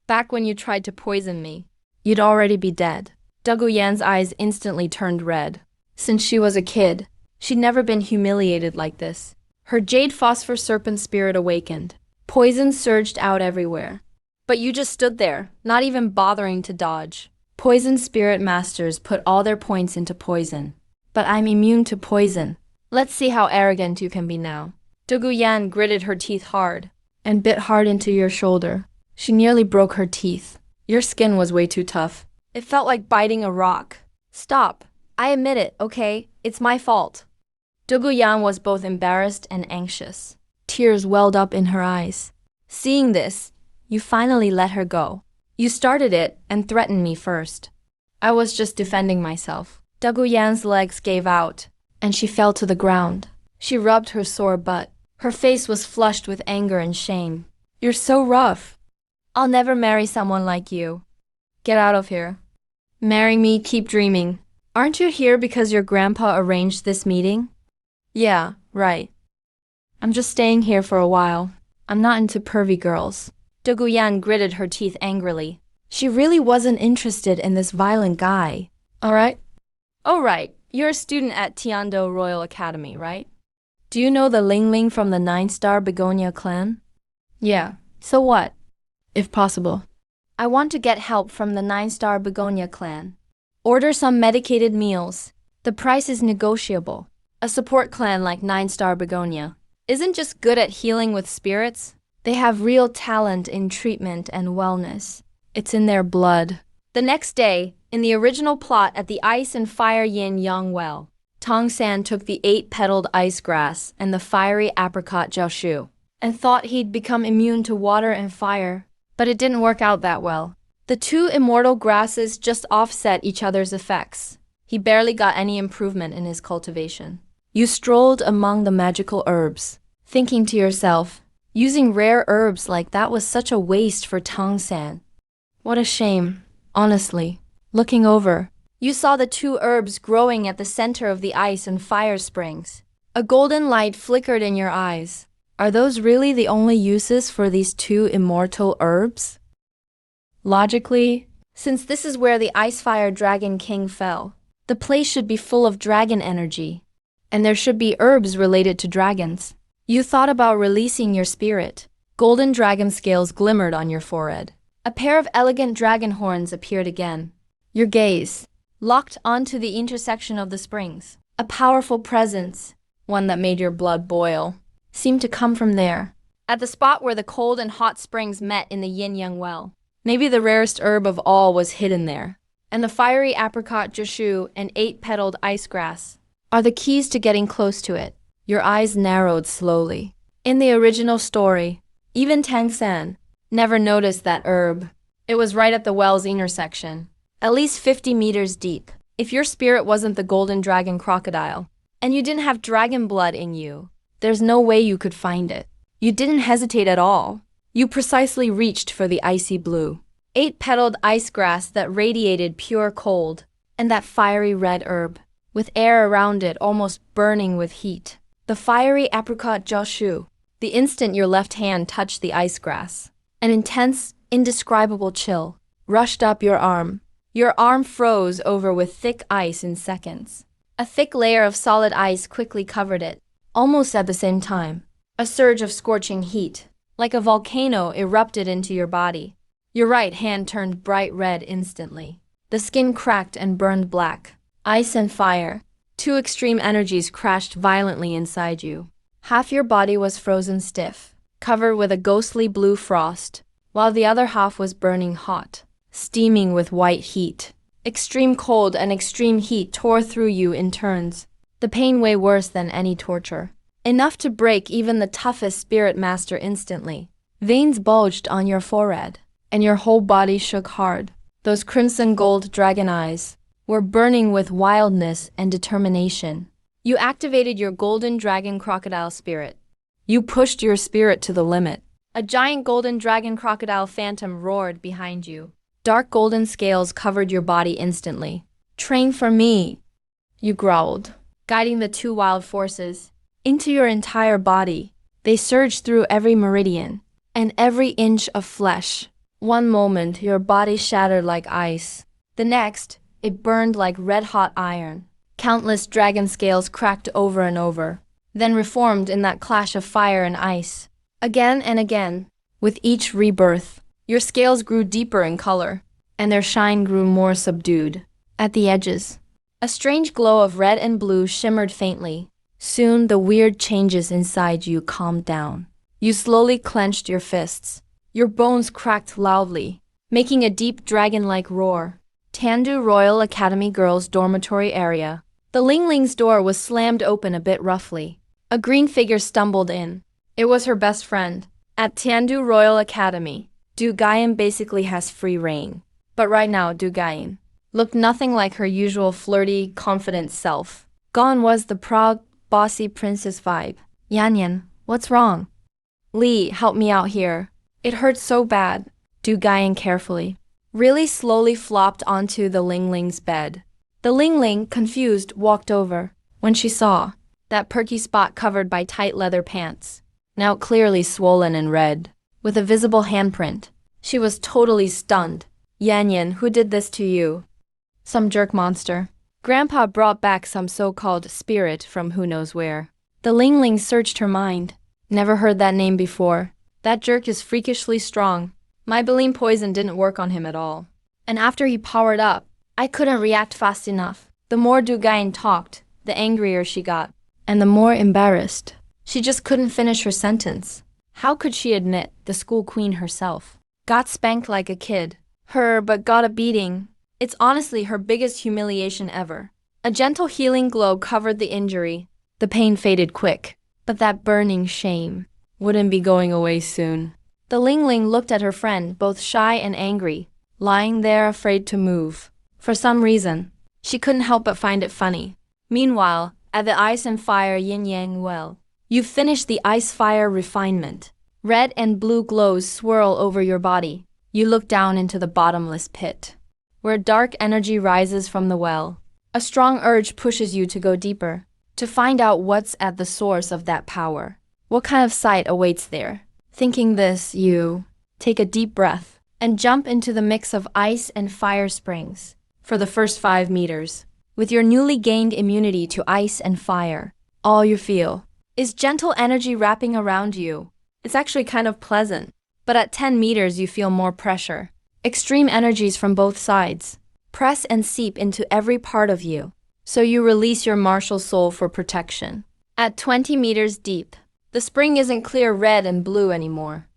back when you tried to poison me, you'd already be dead. Douluo's eyes instantly turned red. Since she was a kid, she'd never been humiliated like this. Her jade phosphor serpent spirit awakened. Poison surged out everywhere. But you just stood there, not even bothering to dodge. Poison spirit masters put all their points into poison. But I'm immune to poison. Let's see how arrogant you can be now. Douluo gritted her teeth hard and bit hard into your shoulder. She nearly broke her teeth. Your skin was way too tough. It felt like biting a rock. Stop. I admit it, okay? It's my fault. Douluo was both embarrassed and anxious. Tears welled up in her eyes. Seeing this, you finally let her go. You started it and threatened me first. I was just defending myself. Douluo's legs gave out, and she fell to the ground. She rubbed her sore butt. Her face was flushed with anger and shame. You're so rough. I'll never marry someone like you. Get out of here. Marry me, keep dreaming. Aren't you here because your grandpa arranged this meeting? Yeah, right. I'm just staying here for a while. I'm not into pervy girls. Douluo gritted her teeth angrily. She really wasn't interested in this violent guy. All right? You're a student at Tiando Royal Academy, right? Do you know the Ling Ling from the 9-star Begonia clan? Yeah. So what? If possible, I want to get help from the 9-star Begonia clan. Order some medicated meals. The price is negotiable. A support clan like 9-star Begonia isn't just good at healing with spirits. They have real talent in treatment and wellness. It's in their blood. The next day, in the original plot at the Ice and Fire Yin Yang Well, Tong San took the 8-petaled ice grass and the fiery apricot jiaoshu and thought he'd become immune to water and fire, but it didn't work out that well. The two immortal grasses just offset each other's effects. He barely got any improvement in his cultivation. You strolled among the magical herbs, thinking to yourself, using rare herbs like that was such a waste for Tong San. What a shame, honestly. Looking over, you saw the two herbs growing at the center of the ice and fire springs. A golden light flickered in your eyes. Are those really the only uses for these two immortal herbs? Logically, since this is where the Ice-Fire Dragon King fell, the place should be full of dragon energy, and there should be herbs related to dragons. You thought about releasing your spirit. Golden dragon scales glimmered on your forehead. A pair of elegant dragon horns appeared again. Your gaze locked onto the intersection of the springs. A powerful presence, one that made your blood boil, seemed to come from there, at the spot where the cold and hot springs met in the yin-yang well. Maybe the rarest herb of all was hidden there, and the fiery apricot jiaoshu and 8-petaled ice grass are the keys to getting close to it. Your eyes narrowed slowly. In the original story, even Tang San never noticed that herb. It was right at the well's intersection, at least 50 meters deep. If your spirit wasn't the golden dragon crocodile, and you didn't have dragon blood in you, there's no way you could find it. You didn't hesitate at all. You precisely reached for the icy blue, 8-petaled ice grass that radiated pure cold, and that fiery red herb, with air around it almost burning with heat. The fiery apricot jiaoshu. The instant your left hand touched the ice grass, an intense, indescribable chill rushed up your arm. Your arm froze over with thick ice in seconds. A thick layer of solid ice quickly covered it. Almost at the same time, a surge of scorching heat, like a volcano, erupted into your body. Your right hand turned bright red instantly. The skin cracked and burned black. Ice and fire. Two extreme energies crashed violently inside you. Half your body was frozen stiff, covered with a ghostly blue frost, while the other half was burning hot, steaming with white heat. Extreme cold and extreme heat tore through you in turns, the pain way worse than any torture. Enough to break even the toughest spirit master instantly. Veins bulged on your forehead, and your whole body shook hard. Those crimson gold dragon eyes were burning with wildness and determination. You activated your golden dragon crocodile spirit. You pushed your spirit to the limit. A giant golden dragon crocodile phantom roared behind you. Dark golden scales covered your body instantly. "Train for me," you growled, guiding the two wild forces into your entire body. They surged through every meridian and every inch of flesh. One moment, your body shattered like ice. The next, it burned like red-hot iron. Countless dragon scales cracked over and over, then reformed in that clash of fire and ice. Again and again, with each rebirth, your scales grew deeper in color, and their shine grew more subdued. At the edges, a strange glow of red and blue shimmered faintly. Soon, the weird changes inside you calmed down. You slowly clenched your fists. Your bones cracked loudly, making a deep dragon-like roar. Tandu Royal Academy Girls' dormitory area. The Lingling's door was slammed open a bit roughly. A green figure stumbled in. It was her best friend. At Tandu Royal Academy, Du Gayan basically has free reign. But right now, Du Gayan looked nothing like her usual flirty, confident self. Gone was the proud, bossy princess vibe. "Yan Yan, what's wrong?" "Lee, help me out here. It hurts so bad." Du Gayan carefully, really slowly flopped onto the Lingling's bed. The Lingling, confused, walked over. When she saw that perky spot covered by tight leather pants, now clearly swollen and red, with a visible handprint, she was totally stunned. "Yan Yan, who did this to you?" "Some jerk monster. Grandpa brought back some so-called spirit from who knows where." The Lingling searched her mind. "Never heard that name before. That jerk is freakishly strong. My Baleen poison didn't work on him at all. And after he powered up, I couldn't react fast enough." The more Du Gayan talked, the angrier she got, and the more embarrassed. She just couldn't finish her sentence. How could she admit the school queen herself got spanked like a kid? But got a beating. It's honestly her biggest humiliation ever. A gentle healing glow covered the injury. The pain faded quick, but that burning shame wouldn't be going away soon. The Lingling looked at her friend, both shy and angry, lying there afraid to move. For some reason, she couldn't help but find it funny. Meanwhile, at the Ice and Fire Yin-Yang well, you finished the ice-fire refinement. Red and blue glows swirl over your body. You look down into the bottomless pit, where dark energy rises from the well. A strong urge pushes you to go deeper, to find out what's at the source of that power. What kind of sight awaits there? Thinking this, you take a deep breath and jump into the mix of ice and fire springs. For the first 5 meters, with your newly gained immunity to ice and fire, all you feel is gentle energy wrapping around you. It's actually kind of pleasant, but at 10 meters you feel more pressure. Extreme energies from both sides press and seep into every part of you, so you release your martial soul for protection. At 20 meters deep, the spring isn't clear red and blue anymore.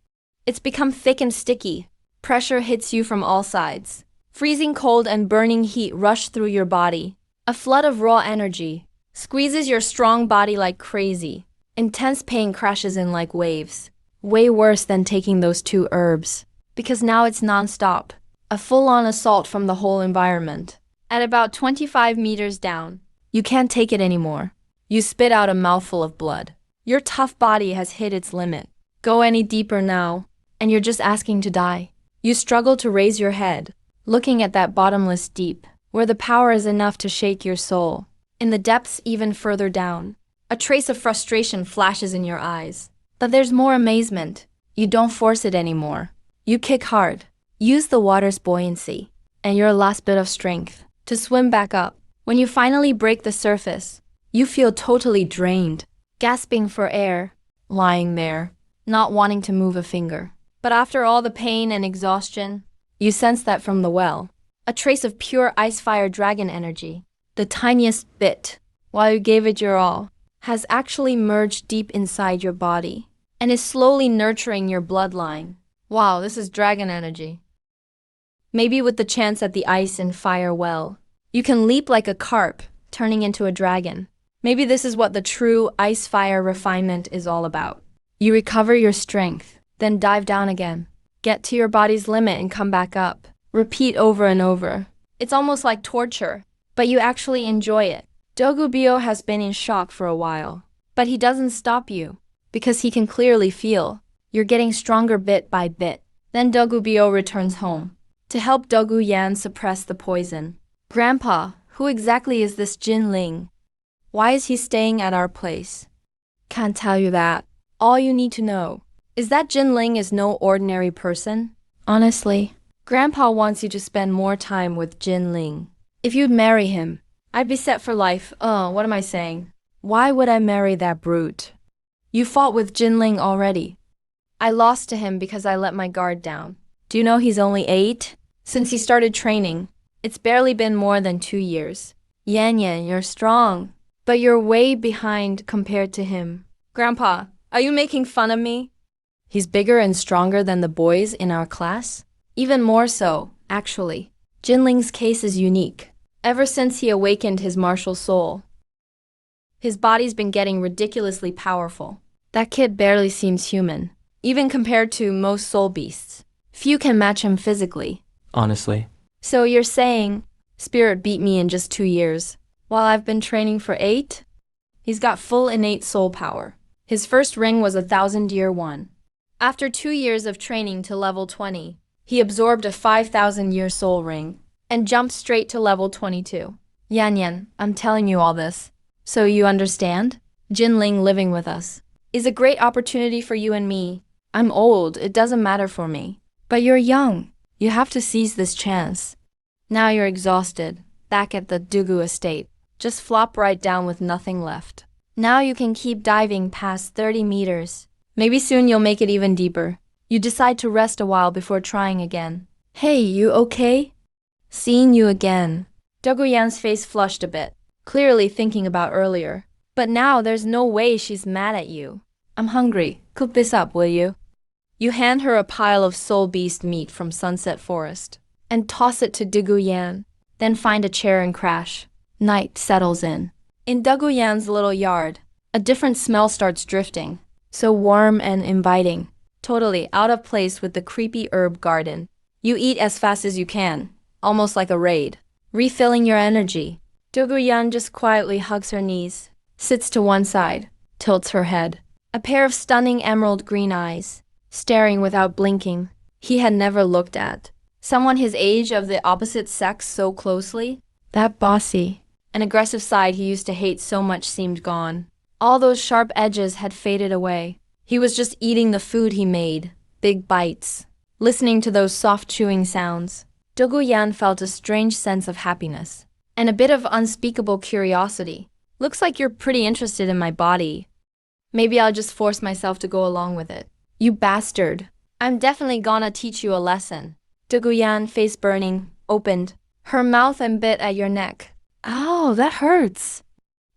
It's become thick and sticky. Pressure hits you from all sides. Freezing cold and burning heat rush through your body. A flood of raw energy squeezes your strong body like crazy. Intense pain crashes in like waves. Way worse than taking those 2 herbs. Because now it's non-stop. A full-on assault from the whole environment. At about 25 meters down, you can't take it anymore. You spit out a mouthful of blood. Your tough body has hit its limit. Go any deeper now, and you're just asking to die. You struggle to raise your head, looking at that bottomless deep, where the power is enough to shake your soul. In the depths even further down, a trace of frustration flashes in your eyes. But there's more amazement. You don't force it anymore. You kick hard. Use the water's buoyancy, and your last bit of strength, to swim back up. When you finally break the surface, you feel totally drained, gasping for air, lying there, not wanting to move a finger. But after all the pain and exhaustion, you sense that from the well, a trace of pure ice-fire dragon energy, the tiniest bit, while you gave it your all, has actually merged deep inside your body and is slowly nurturing your bloodline. Wow, this is dragon energy. Maybe with the chance at the ice and fire well, you can leap like a carp, turning into a dragon. Maybe this is what the true ice-fire refinement is all about. You recover your strength, then dive down again. Get to your body's limit and come back up. Repeat over and over. It's almost like torture, but you actually enjoy it. Douluo has been in shock for a while, but he doesn't stop you, because he can clearly feel you're getting stronger bit by bit. Then Douluo returns home to help Douluo suppress the poison. Grandpa, who exactly is this Jinling? Why is he staying at our place? Can't tell you that. All you need to know is that Jinling is no ordinary person. Honestly, Grandpa wants you to spend more time with Jinling. If you'd marry him, I'd be set for life. What am I saying? Why would I marry that brute? You fought with Jinling already. I lost to him because I let my guard down. Do you know he's only 8? Since he started training, it's barely been more than 2 years. Yan, you're strong, but you're way behind compared to him. Grandpa, are you making fun of me? He's bigger and stronger than the boys in our class? Even more so, actually. Jinling's case is unique. Ever since he awakened his martial soul, his body's been getting ridiculously powerful. That kid barely seems human, even compared to most soul beasts. Few can match him physically. Honestly. So you're saying Spirit beat me in just 2 years, while I've been training for 8? He's got full innate soul power. His first ring was a 1,000-year one. After 2 years of training to level 20, he absorbed a 5,000-year soul ring and jumped straight to level 22. Yan, I'm telling you all this, so you understand? Jinling living with us is a great opportunity for you and me. I'm old, it doesn't matter for me. But you're young. You have to seize this chance. Now you're exhausted, back at the Douluo estate. Just flop right down with nothing left. Now you can keep diving past 30 meters. Maybe soon you'll make it even deeper. You decide to rest a while before trying again. Hey, you okay? Seeing you again. Douluo's face flushed a bit, clearly thinking about earlier. But now there's no way she's mad at you. I'm hungry. Cook this up, will you? You hand her a pile of soul beast meat from Sunset Forest and toss it to Douluo. Then find a chair and crash. Night settles in. In Douluo's little yard, a different smell starts drifting. So warm and inviting. Totally out of place with the creepy herb garden. You eat as fast as you can, almost like a raid, refilling your energy. Douluo just quietly hugs her knees, sits to one side, tilts her head. A pair of stunning emerald green eyes, staring without blinking. He had never looked at someone his age of the opposite sex so closely. That bossy and aggressive side he used to hate so much seemed gone. All those sharp edges had faded away. He was just eating the food he made, big bites, listening to those soft chewing sounds. Douluo felt a strange sense of happiness and a bit of unspeakable curiosity. Looks like you're pretty interested in my body. Maybe I'll just force myself to go along with it. You bastard. I'm definitely gonna teach you a lesson. Douluo, face burning, opened her mouth and bit at your neck. Ow, that hurts.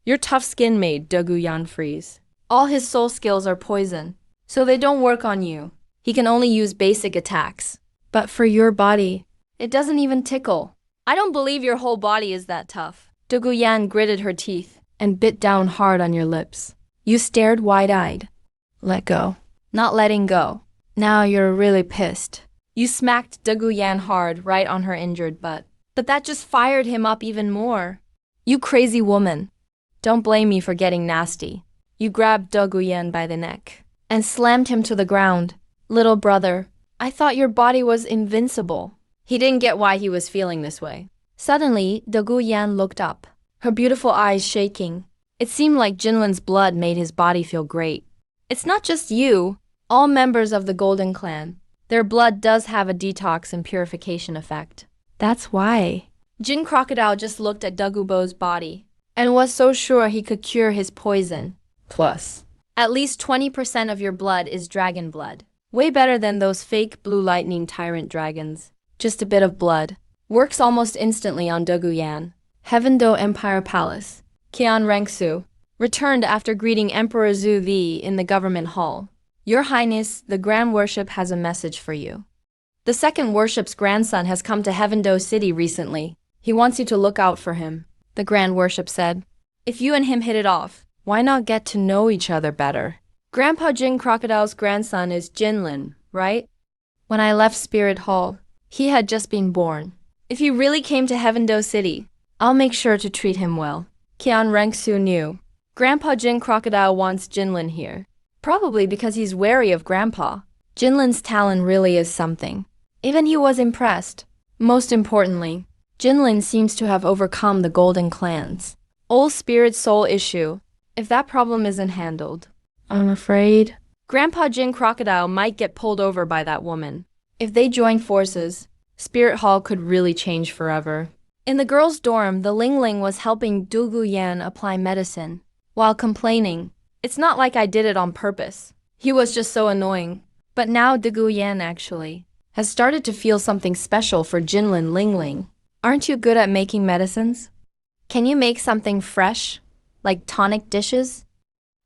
Your tough skin made Douluo freeze. All his soul skills are poison, so they don't work on you. He can only use basic attacks. But for your body, it doesn't even tickle. I don't believe your whole body is that tough. Douluo gritted her teeth and bit down hard on your lips. You stared wide-eyed. Let go. Not letting go. Now you're really pissed. You smacked Douluo hard right on her injured butt. But that just fired him up even more. You crazy woman. Don't blame me for getting nasty. You grabbed Douluo by the neck and slammed him to the ground. Little brother, I thought your body was invincible. He didn't get why he was feeling this way. Suddenly, Douluo looked up, her beautiful eyes shaking. It seemed like Jinlin's blood made his body feel great. It's not just you. All members of the Golden Clan. Their blood does have a detox and purification effect. That's why. Jin Crocodile just looked at Douluo's body and was so sure he could cure his poison. Plus, at least 20% of your blood is dragon blood. Way better than those fake blue lightning tyrant dragons. Just a bit of blood. Works almost instantly on Douluo. Heaven Do Empire Palace. Qian Rengsu returned after greeting Emperor Zhu Di in the government hall. Your Highness, the Grand Worship has a message for you. The second worship's grandson has come to Heavendo City recently. He wants you to look out for him, the Grand Worship said. If you and him hit it off, why not get to know each other better? Grandpa Jin Crocodile's grandson is Jinlin, right? When I left Spirit Hall, he had just been born. If he really came to Heavendo City, I'll make sure to treat him well. Qian Rengsu knew. Grandpa Jin Crocodile wants Jinlin here. Probably because he's wary of Grandpa. Jinlin's talent really is something. Even he was impressed. Most importantly, Jinlin seems to have overcome the Golden Clans. Old Spirit Soul issue. If that problem isn't handled, I'm afraid Grandpa Jin Crocodile might get pulled over by that woman. If they join forces, Spirit Hall could really change forever. In the girls' dorm, the Ling Ling was helping Douluo Yan apply medicine, while complaining, "It's not like I did it on purpose. He was just so annoying." But now Douluo Yan actually has started to feel something special for Jinlin Ling Ling. Aren't you good at making medicines? Can you make something fresh, like tonic dishes?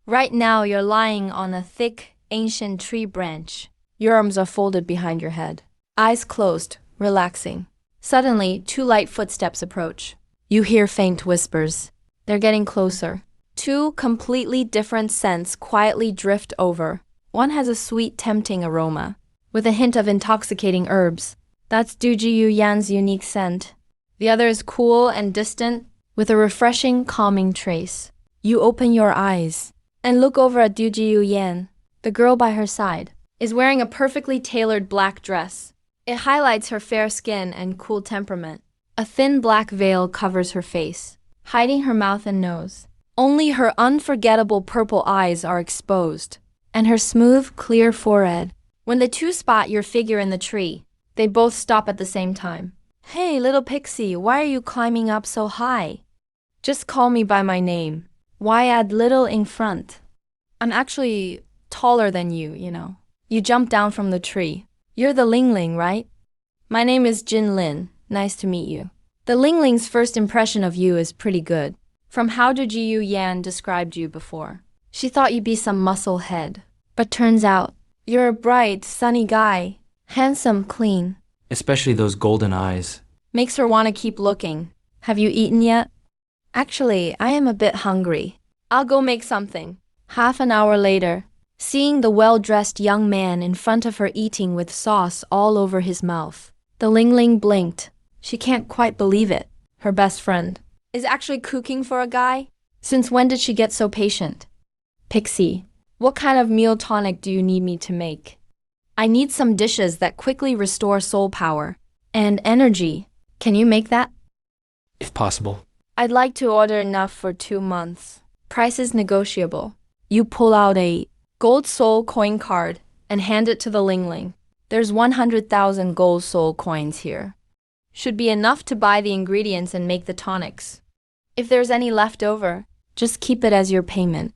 Right now you're lying on a thick, ancient tree branch. Your arms are folded behind your head. Eyes closed, relaxing. Suddenly, two light footsteps approach. You hear faint whispers. They're getting closer. Two completely different scents quietly drift over. One has a sweet, tempting aroma, with a hint of intoxicating herbs. That's Dujiyu Yan's unique scent. The other is cool and distant, with a refreshing, calming trace. You open your eyes and look over at Dujiyu Yan. The girl by her side is wearing a perfectly tailored black dress. It highlights her fair skin and cool temperament. A thin black veil covers her face, hiding her mouth and nose. Only her unforgettable purple eyes are exposed, and her smooth, clear forehead. When the two spot your figure in the tree, they both stop at the same time. Hey, little pixie, why are you climbing up so high? Just call me by my name. Why add little in front? I'm actually taller than you, you know. You jumped down from the tree. You're the Ling Ling, right? My name is Jin Lin. Nice to meet you. The Ling Ling's first impression of you is pretty good. From how Dujiyu Yan described you before. She thought you'd be some muscle head. But turns out, you're a bright, sunny guy. Handsome, clean. Especially those golden eyes. Makes her want to keep looking. Have you eaten yet? Actually, I am a bit hungry. I'll go make something. Half an hour later, seeing the well-dressed young man in front of her eating with sauce all over his mouth, the Ling Ling blinked. She can't quite believe it. Her best friend is actually cooking for a guy? Since when did she get so patient? Pixie, what kind of meal tonic do you need me to make? I need some dishes that quickly restore soul power and energy. Can you make that? If possible. I'd like to order enough for 2 months. Price is negotiable. You pull out a gold soul coin card and hand it to the Ling Ling. There's 100,000 gold soul coins here. Should be enough to buy the ingredients and make the tonics. If there's any left over, just keep it as your payment.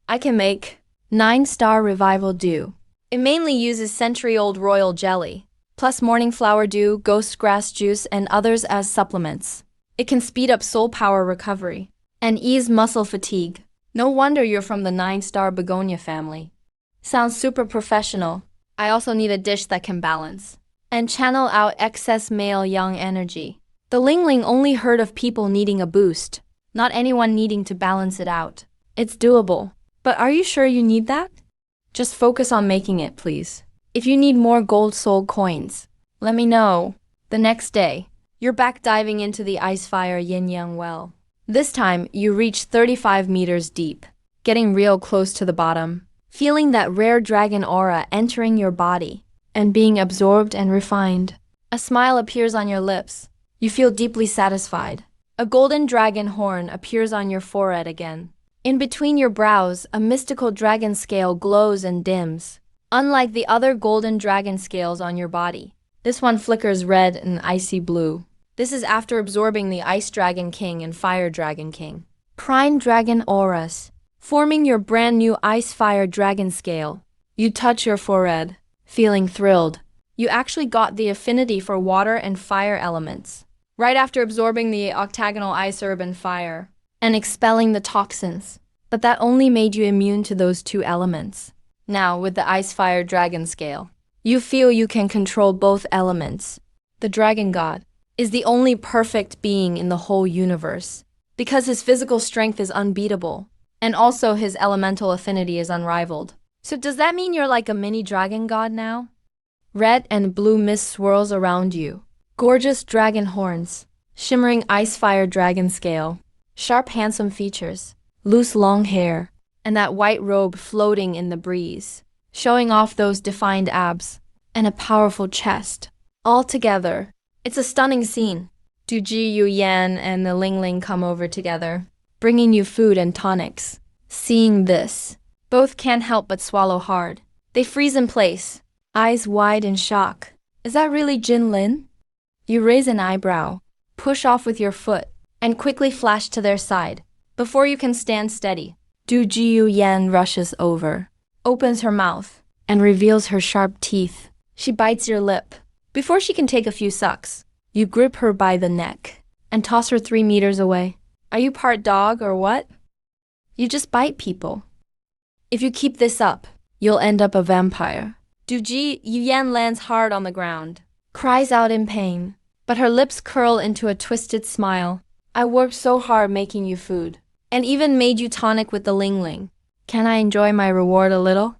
I can make 9-star revival dew. It mainly uses century-old royal jelly, plus morning flower dew, ghost grass juice, and others as supplements. It can speed up soul power recovery and ease muscle fatigue. No wonder you're from the 9-star begonia family. Sounds super professional. I also need a dish that can balance and channel out excess male yang energy. The Ling Ling only heard of people needing a boost, not anyone needing to balance it out. It's doable. But are you sure you need that? Just focus on making it, please. If you need more gold soul coins, let me know. The next day, you're back diving into the ice fire yin-yang well. This time, you reach 35 meters deep, getting real close to the bottom, feeling that rare dragon aura entering your body and being absorbed and refined. A smile appears on your lips. You feel deeply satisfied. A golden dragon horn appears on your forehead again. In between your brows, a mystical dragon scale glows and dims. Unlike the other golden dragon scales on your body, this one flickers red and icy blue. This is after absorbing the Ice Dragon King and Fire Dragon King. Prime Dragon Auras, forming your brand new Ice Fire Dragon scale. You touch your forehead, feeling thrilled. You actually got the affinity for water and fire elements. right after absorbing the octagonal ice herb and fire, and expelling the toxins. But that only made you immune to those two elements. Now, with the ice-fire dragon scale, you feel you can control both elements. The dragon god is the only perfect being in the whole universe, because his physical strength is unbeatable, and also his elemental affinity is unrivaled. So does that mean you're like a mini dragon god now? Red and blue mist swirls around you. Gorgeous dragon horns, shimmering ice-fire dragon scale, sharp handsome features, loose long hair, and that white robe floating in the breeze, showing off those defined abs, and a powerful chest. All together, it's a stunning scene. Du Ji Yu Yan and the Ling Ling come over together, bringing you food and tonics. Seeing this, both can't help but swallow hard. They freeze in place, eyes wide in shock. Is that really Jin Lin? You raise an eyebrow, push off with your foot, and quickly flash to their side. Before you can stand steady, Du Jiu Yan rushes over, opens her mouth, and reveals her sharp teeth. She bites your lip. Before she can take a few sucks, you grip her by the neck and toss her 3 meters away. Are you part dog or what? You just bite people. If you keep this up, you'll end up a vampire. Du Ji Yuyan lands hard on the ground, cries out in pain, but her lips curl into a twisted smile. I worked so hard making you food, and even made you tonic with the Ling Ling. Can I enjoy my reward a little?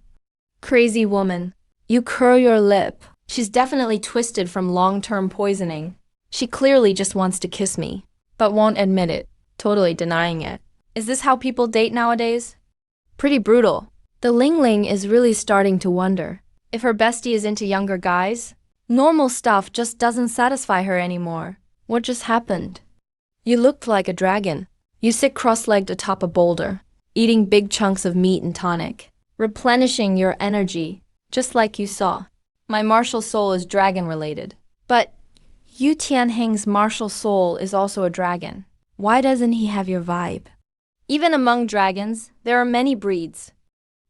Crazy woman. You curl your lip. She's definitely twisted from long-term poisoning. She clearly just wants to kiss me, but won't admit it, totally denying it. Is this how people date nowadays? Pretty brutal. The Ling Ling is really starting to wonder if her bestie is into younger guys. Normal stuff just doesn't satisfy her anymore. What just happened? You looked like a dragon. You sit cross-legged atop a boulder, eating big chunks of meat and tonic, replenishing your energy, just like you saw. My martial soul is dragon-related. But Yu Tianheng's martial soul is also a dragon. Why doesn't he have your vibe? Even among dragons, there are many breeds.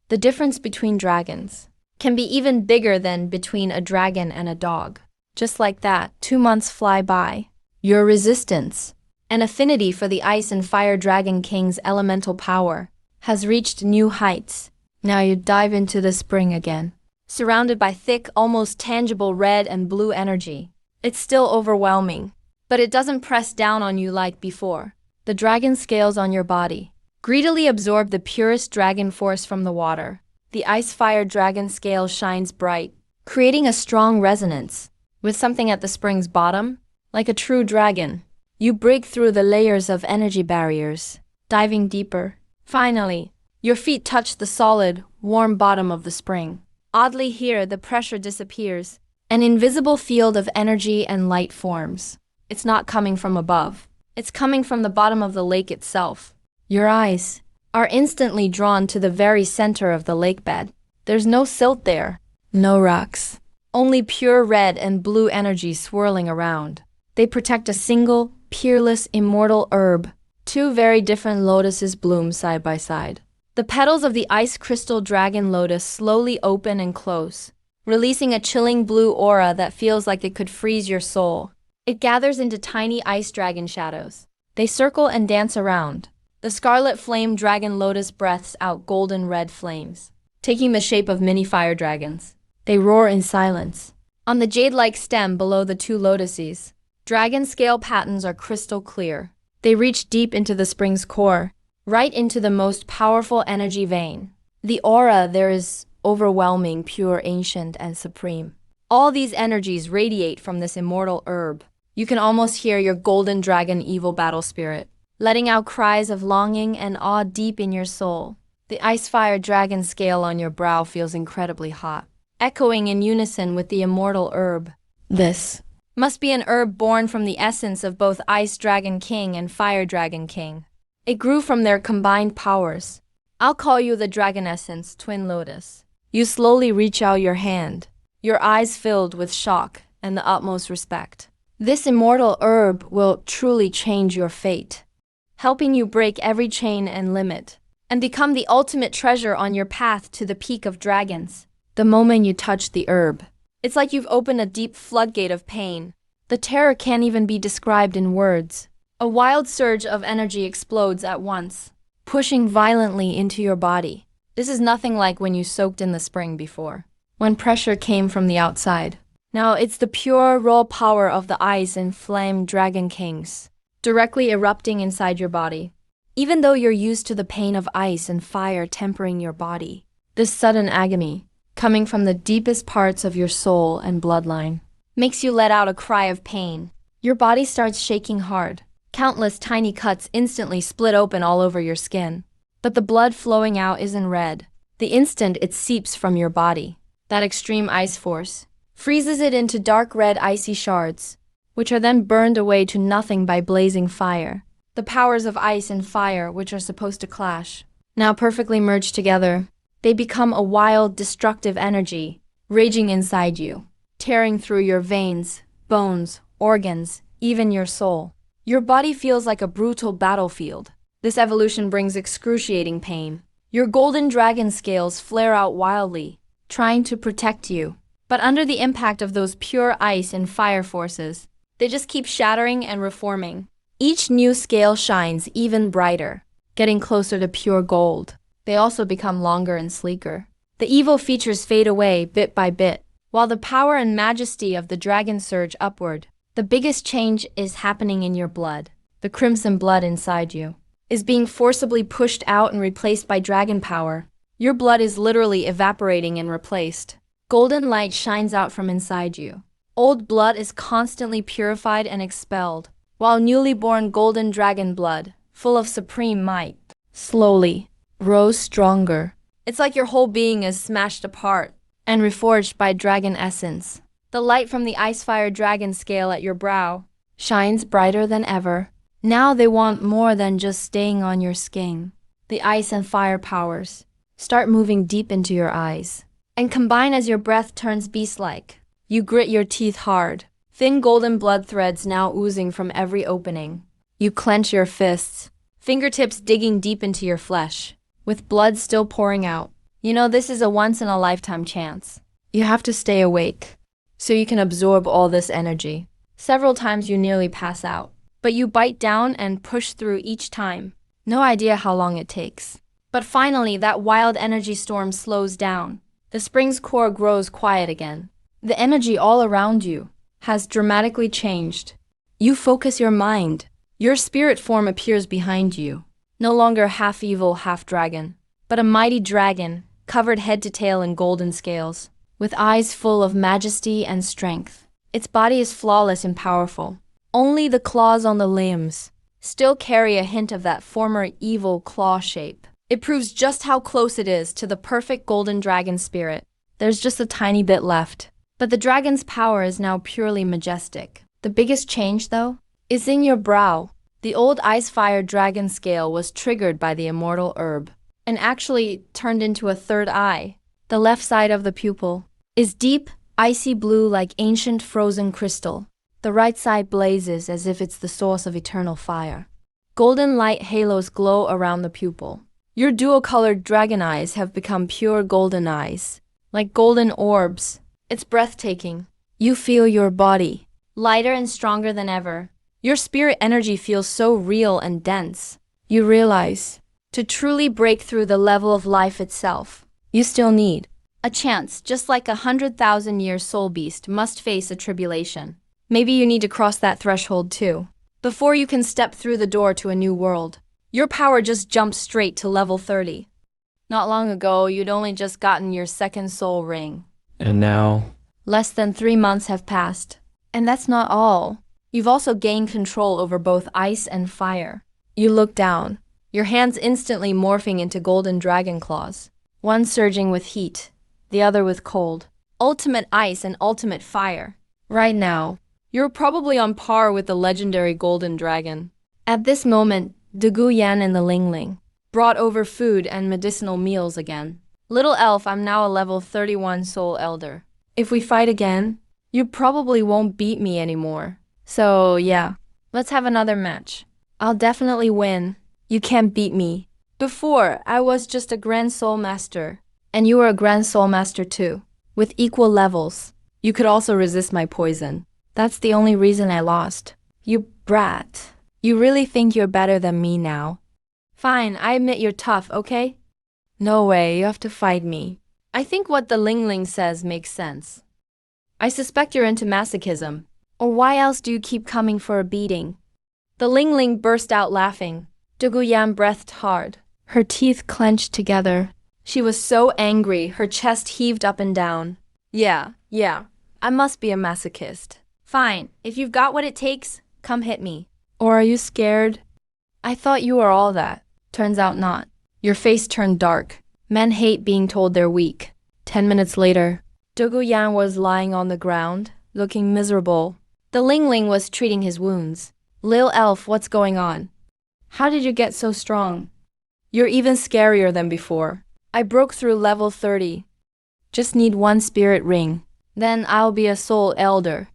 The difference between dragons can be even bigger than between a dragon and a dog. Just like that, 2 months fly by. Your resistance and affinity for the Ice and Fire Dragon King's elemental power has reached new heights. Now you dive into the spring again, surrounded by thick, almost tangible red and blue energy. It's still overwhelming, but it doesn't press down on you like before. The dragon scales on your body greedily absorb the purest dragon force from the water. The ice-fire dragon scale shines bright, creating a strong resonance with something at the spring's bottom, like a true dragon. You break through the layers of energy barriers, diving deeper. Finally, your feet touch the solid, warm bottom of the spring. Oddly here, the pressure disappears. An invisible field of energy and light forms. It's not coming from above. It's coming from the bottom of the lake itself. Your eyes are instantly drawn to the very center of the lake bed. There's no silt there, no rocks, only pure red and blue energy swirling around. They protect a single, peerless, immortal herb. 2 very different lotuses bloom side by side. The petals of the ice crystal dragon lotus slowly open and close, releasing a chilling blue aura that feels like it could freeze your soul. It gathers into tiny ice dragon shadows. They circle and dance around. The scarlet flame dragon lotus breathes out golden red flames, taking the shape of mini fire dragons. They roar in silence. On the jade-like stem below the 2 lotuses, dragon scale patterns are crystal clear. They reach deep into the spring's core, right into the most powerful energy vein. The aura there is overwhelming, pure, ancient, and supreme. All these energies radiate from this immortal herb. You can almost hear your golden dragon evil battle spirit, letting out cries of longing and awe deep in your soul. The ice-fire dragon scale on your brow feels incredibly hot, echoing in unison with the immortal herb. This must be an herb born from the essence of both Ice Dragon King and Fire Dragon King. It grew from their combined powers. I'll call you the Dragon Essence Twin Lotus. You slowly reach out your hand, your eyes filled with shock and the utmost respect. This immortal herb will truly change your fate, helping you break every chain and limit, and become the ultimate treasure on your path to the peak of dragons. The moment you touch the herb, it's like you've opened a deep floodgate of pain. The terror can't even be described in words. A wild surge of energy explodes at once, pushing violently into your body. This is nothing like when you soaked in the spring before, when pressure came from the outside. Now it's the pure, raw power of the ice and flame dragon kings, directly erupting inside your body. Even though you're used to the pain of ice and fire tempering your body, this sudden agony, coming from the deepest parts of your soul and bloodline, makes you let out a cry of pain. Your body starts shaking hard. Countless tiny cuts instantly split open all over your skin. But the blood flowing out isn't red. The instant it seeps from your body, that extreme ice force freezes it into dark red icy shards, which are then burned away to nothing by blazing fire. The powers of ice and fire, which are supposed to clash, now perfectly merged together, they become a wild, destructive energy, raging inside you, tearing through your veins, bones, organs, even your soul. Your body feels like a brutal battlefield. This evolution brings excruciating pain. Your golden dragon scales flare out wildly, trying to protect you. But under the impact of those pure ice and fire forces, they just keep shattering and reforming. Each new scale shines even brighter, getting closer to pure gold. They also become longer and sleeker. The evil features fade away bit by bit, while the power and majesty of the dragon surge upward. The biggest change is happening in your blood. The crimson blood inside you is being forcibly pushed out and replaced by dragon power. Your blood is literally evaporating and replaced. Golden light shines out from inside you. Old blood is constantly purified and expelled, while newly born golden dragon blood, full of supreme might, slowly grows stronger. It's like your whole being is smashed apart and reforged by dragon essence. The light from the ice-fire dragon scale at your brow shines brighter than ever. Now they want more than just staying on your skin. The ice and fire powers start moving deep into your eyes and combine as your breath turns beast-like. You grit your teeth hard, thin golden blood threads now oozing from every opening. You clench your fists, fingertips digging deep into your flesh, with blood still pouring out. You know this is a once-in-a-lifetime chance. You have to stay awake, so you can absorb all this energy. Several times you nearly pass out, but you bite down and push through each time. No idea how long it takes. But finally, that wild energy storm slows down. The spring's core grows quiet again. The energy all around you has dramatically changed. You focus your mind. Your spirit form appears behind you. No longer half evil, half dragon, but a mighty dragon, covered head to tail in golden scales, with eyes full of majesty and strength. Its body is flawless and powerful. Only the claws on the limbs still carry a hint of that former evil claw shape. It proves just how close it is to the perfect golden dragon spirit. There's just a tiny bit left. But the dragon's power is now purely majestic. The biggest change, though, is in your brow. The old ice-fire dragon scale was triggered by the immortal herb, and actually turned into a third eye. The left side of the pupil is deep, icy blue like ancient frozen crystal. The right side blazes as if it's the source of eternal fire. Golden light halos glow around the pupil. Your dual-colored dragon eyes have become pure golden eyes, like golden orbs. It's breathtaking. You feel your body, lighter and stronger than ever. Your spirit energy feels so real and dense. You realize, to truly break through the level of life itself, you still need a chance, just like 100,000-year soul beast must face a tribulation. Maybe you need to cross that threshold too, before you can step through the door to a new world. Your power just jumped straight to level 30. Not long ago, you'd only just gotten your second soul ring. And now, Less than 3 months have passed. And that's not all. You've also gained control over both ice and fire. You look down, your hands instantly morphing into golden dragon claws. One surging with heat, the other with cold. Ultimate ice and ultimate fire. Right now, you're probably on par with the legendary golden dragon. At this moment, the Guyan and the Ling Ling brought over food and medicinal meals again. Little elf, I'm now a level 31 soul elder. If we fight again, you probably won't beat me anymore. So yeah, let's have another match. I'll definitely win. You can't beat me. Before, I was just a Grand Soul Master, and you were a Grand Soul Master too, with equal levels. You could also resist my poison. That's the only reason I lost. You brat. You really think you're better than me now? Fine, I admit you're tough, okay? No way, you have to fight me. I think what the Ling Ling says makes sense. I suspect you're into masochism. Or why else do you keep coming for a beating? The Ling Ling burst out laughing. Duguyan breathed hard. Her teeth clenched together. She was so angry, her chest heaved up and down. Yeah, I must be a masochist. Fine, if you've got what it takes, come hit me. Or are you scared? I thought you were all that. Turns out not. Your face turned dark. Men hate being told they're weak. 10 minutes later, Duguyan was lying on the ground, looking miserable. The Ling Ling was treating his wounds. Lil Elf, what's going on? How did you get so strong? You're even scarier than before. I broke through level 30. Just need one spirit ring. Then I'll be a soul elder.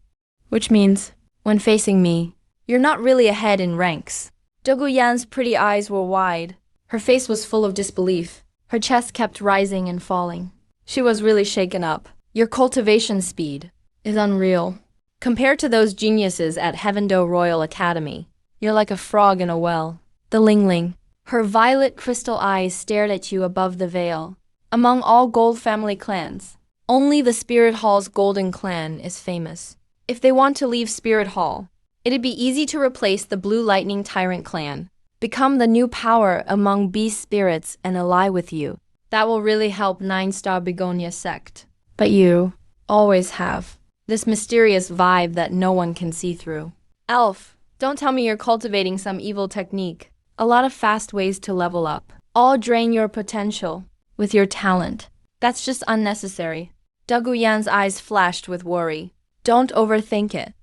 Which means, when facing me, you're not really ahead in ranks. Doguyan's pretty eyes were wide. Her face was full of disbelief. Her chest kept rising and falling. She was really shaken up. Your cultivation speed is unreal. Compared to those geniuses at Heavendo Royal Academy, you're like a frog in a well. The Ling Ling, her violet crystal eyes stared at you above the veil. Among all gold family clans, only the Spirit Hall's golden clan is famous. If they want to leave Spirit Hall, it'd be easy to replace the Blue Lightning Tyrant clan, become the new power among beast spirits and ally with you. That will really help 9-star Begonia sect. But you always have this mysterious vibe that no one can see through. Elf, don't tell me you're cultivating some evil technique. A lot of fast ways to level up. All drain your potential with your talent. That's just unnecessary. Duguyan's eyes flashed with worry. Don't overthink it.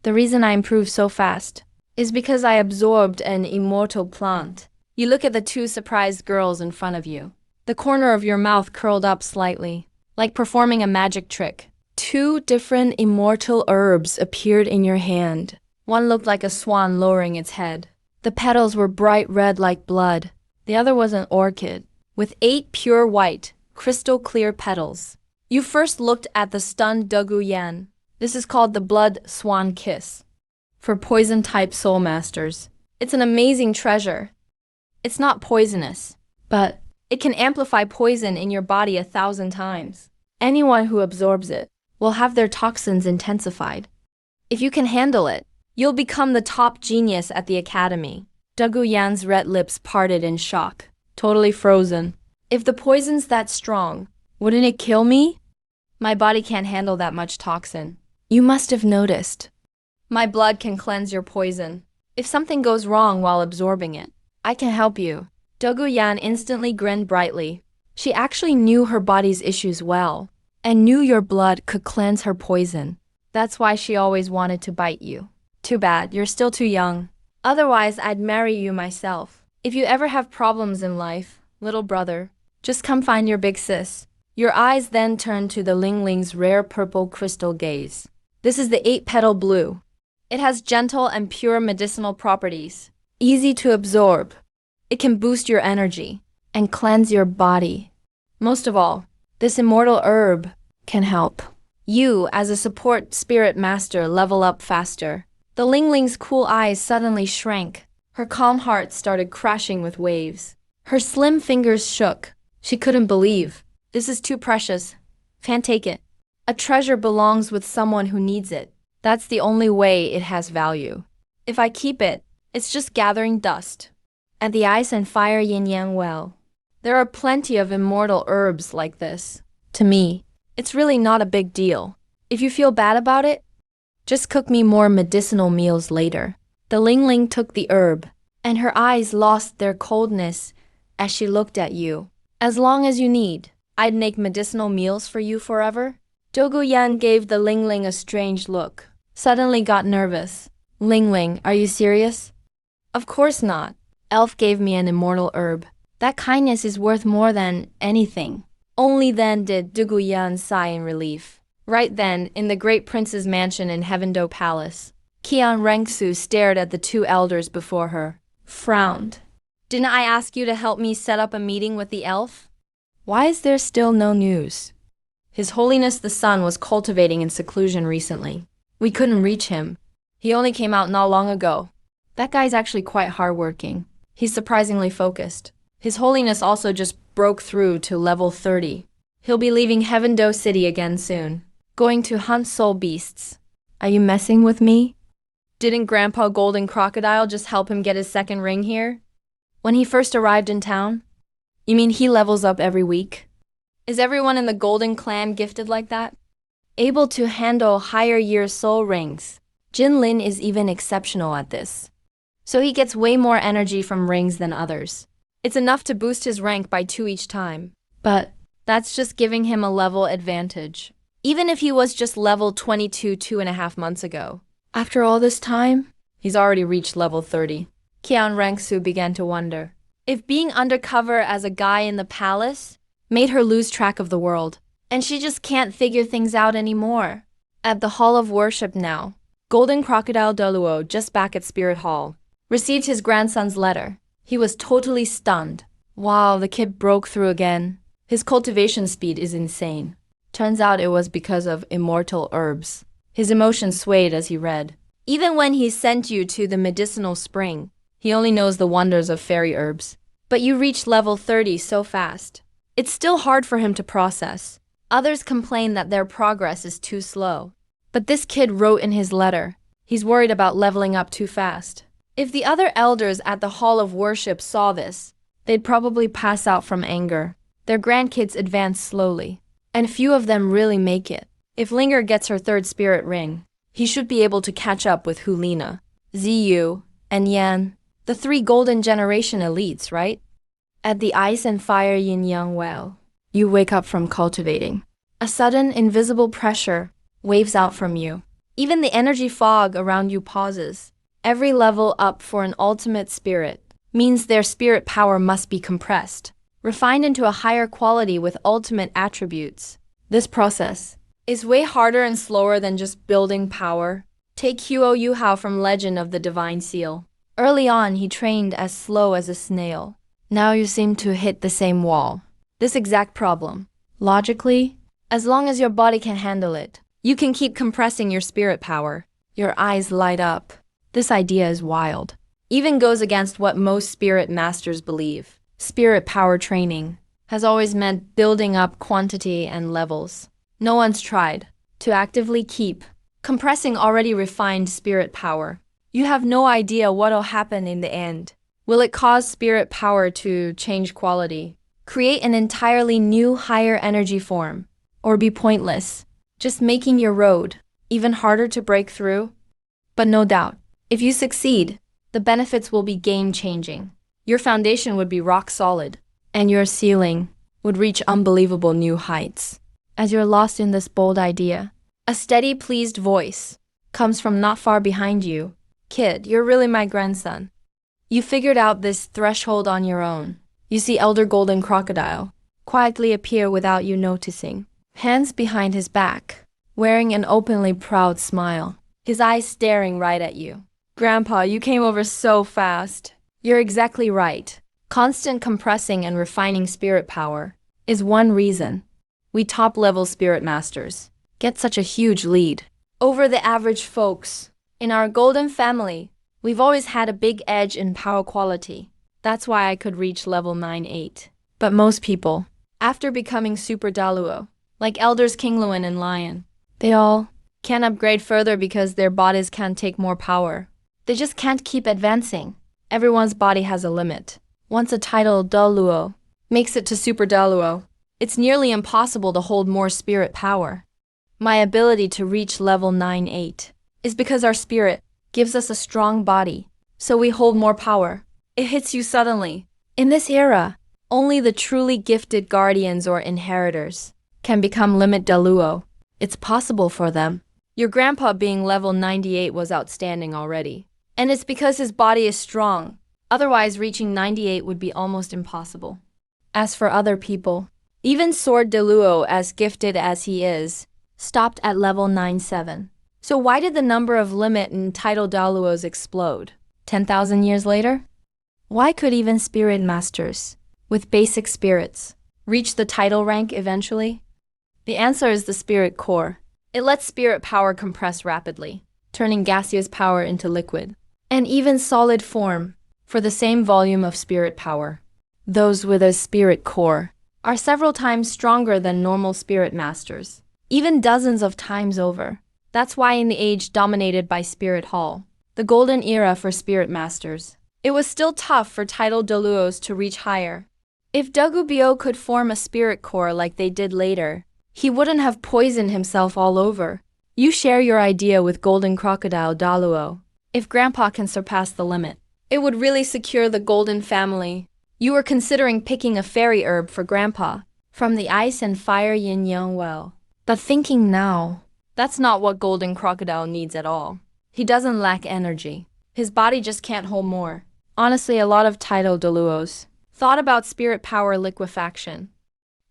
The reason I improved so fast is because I absorbed an immortal plant. You look at the two surprised girls in front of you. The corner of your mouth curled up slightly, like performing a magic trick. 2 different immortal herbs appeared in your hand. One looked like a swan lowering its head. The petals were bright red like blood. The other was an orchid, with 8 pure white, crystal clear petals. You first looked at the stunned Duguyan. This is called the Blood Swan Kiss. For poison-type soul masters, it's an amazing treasure. It's not poisonous, but it can amplify poison in your body 1,000 times. Anyone who absorbs it will have their toxins intensified. If you can handle it, you'll become the top genius at the academy. Duguyan's red lips parted in shock, totally frozen. If the poison's that strong, wouldn't it kill me? My body can't handle that much toxin. You must have noticed. My blood can cleanse your poison. If something goes wrong while absorbing it, I can help you. Duguyan instantly grinned brightly. She actually knew her body's issues well, and knew your blood could cleanse her poison. That's why she always wanted to bite you. Too bad, you're still too young. Otherwise, I'd marry you myself. If you ever have problems in life, little brother, just come find your big sis. Your eyes then turned to the Ling Ling's rare purple crystal gaze. This is the 8-petal blue. It has gentle and pure medicinal properties. Easy to absorb. It can boost your energy and cleanse your body. Most of all, this immortal herb can help you as a support spirit master level up faster. The Ling Ling's cool eyes suddenly shrank. Her calm heart started crashing with waves. Her slim fingers shook. She couldn't believe. This is too precious. Can't take it. A treasure belongs with someone who needs it. That's the only way it has value. If I keep it, it's just gathering dust. At the Ice and Fire Yin-Yang Well, there are plenty of immortal herbs like this. To me, it's really not a big deal. If you feel bad about it, just cook me more medicinal meals later. The Ling Ling took the herb, and her eyes lost their coldness as she looked at you. As long as you need, I'd make medicinal meals for you forever. Doguyan gave the Ling Ling a strange look. Suddenly got nervous. Ling Ling, are you serious? Of course not. Elf gave me an immortal herb. That kindness is worth more than anything. Only then did Duguyan sigh in relief. Right then, in the great prince's mansion in Heavendo Palace, Qian Rengsu stared at the 2 elders before her, frowned. Didn't I ask you to help me set up a meeting with the elf? Why is there still no news? His Holiness the Sun was cultivating in seclusion recently. We couldn't reach him. He only came out not long ago. That guy's actually quite hardworking. He's surprisingly focused. His holiness also just broke through to level 30. He'll be leaving Heaven Do City again soon, going to hunt soul beasts. Are you messing with me? Didn't Grandpa Golden Crocodile just help him get his second ring here? When he first arrived in town? You mean he levels up every week? Is everyone in the Golden Clan gifted like that? Able to handle higher year soul rings. Jinlin is even exceptional at this. So he gets way more energy from rings than others. It's enough to boost his rank by 2 each time. But that's just giving him a level advantage. Even if he was just level 22 2.5 months ago. After all this time, he's already reached level 30. Qian Rangsu began to wonder if being undercover as a guy in the palace made her lose track of the world, and she just can't figure things out anymore. At the Hall of Worship now, Golden Crocodile Douluo, just back at Spirit Hall, received his grandson's letter. He was totally stunned. Wow, the kid broke through again. His cultivation speed is insane. Turns out it was because of immortal herbs. His emotions swayed as he read. Even when he sent you to the medicinal spring, he only knows the wonders of fairy herbs. But you reached level 30 so fast. It's still hard for him to process. Others complain that their progress is too slow. But this kid wrote in his letter, he's worried about leveling up too fast. If the other elders at the Hall of Worship saw this, they'd probably pass out from anger. Their grandkids advance slowly, and few of them really make it. If Linger gets her 3rd spirit ring, he should be able to catch up with Hulina, Ziyu, and Yan, the 3 golden generation elites, right? At the Ice and Fire Yin-Yang Well, you wake up from cultivating. A sudden, invisible pressure waves out from you. Even the energy fog around you pauses. Every level up for an ultimate spirit means their spirit power must be compressed, refined into a higher quality with ultimate attributes. This process is way harder and slower than just building power. Take Huo Yuhao from Legend of the Divine Seal. Early on, he trained as slow as a snail. Now you seem to hit the same wall. This exact problem. Logically, as long as your body can handle it, you can keep compressing your spirit power. Your eyes light up. This idea is wild. Even goes against what most spirit masters believe. Spirit power training has always meant building up quantity and levels. No one's tried to actively keep compressing already refined spirit power. You have no idea what'll happen in the end. Will it cause spirit power to change quality, create an entirely new higher energy form, or be pointless, just making your road even harder to break through? But no doubt, if you succeed, the benefits will be game-changing. Your foundation would be rock solid, and your ceiling would reach unbelievable new heights. As you're lost in this bold idea, a steady, pleased voice comes from not far behind you. Kid, you're really my grandson. You figured out this threshold on your own. You see Elder Golden Crocodile quietly appear without you noticing, hands behind his back, wearing an openly proud smile, his eyes staring right at you. Grandpa, you came over so fast. You're exactly right. Constant compressing and refining spirit power is one reason we top-level spirit masters get such a huge lead over the average folks. In our golden family, we've always had a big edge in power quality. That's why I could reach level 9-8. But most people, after becoming Super Douluo, like Elders King Lewin and Lion, they all can't upgrade further because their bodies can't take more power. They just can't keep advancing. Everyone's body has a limit. Once a title Douluo makes it to Super Douluo, it's nearly impossible to hold more spirit power. My ability to reach level 9-8 is because our spirit gives us a strong body, so we hold more power. It hits you suddenly. In this era, only the truly gifted guardians or inheritors can become Limit Douluo. It's possible for them. Your grandpa being level 98 was outstanding already. And it's because his body is strong. Otherwise, reaching 98 would be almost impossible. As for other people, even Sword Douluo, as gifted as he is, stopped at level 9-7. So why did the number of limit and title Douluos explode? 10,000 years later? Why could even spirit masters, with basic spirits, reach the title rank eventually? The answer is the spirit core. It lets spirit power compress rapidly, turning gaseous power into liquid, and even solid form for the same volume of spirit power. Those with a spirit core are several times stronger than normal spirit masters, even dozens of times over. That's why in the age dominated by Spirit Hall, the golden era for spirit masters, it was still tough for titled Douluos to reach higher. If Dagubio could form a spirit core like they did later, he wouldn't have poisoned himself all over. You share your idea with Golden Crocodile Douluo. If Grandpa can surpass the limit, it would really secure the golden family. You were considering picking a fairy herb for Grandpa from the ice and fire yin-yang well. But thinking now, that's not what Golden Crocodile needs at all. He doesn't lack energy. His body just can't hold more. Honestly, a lot of title Douluos thought about spirit power liquefaction,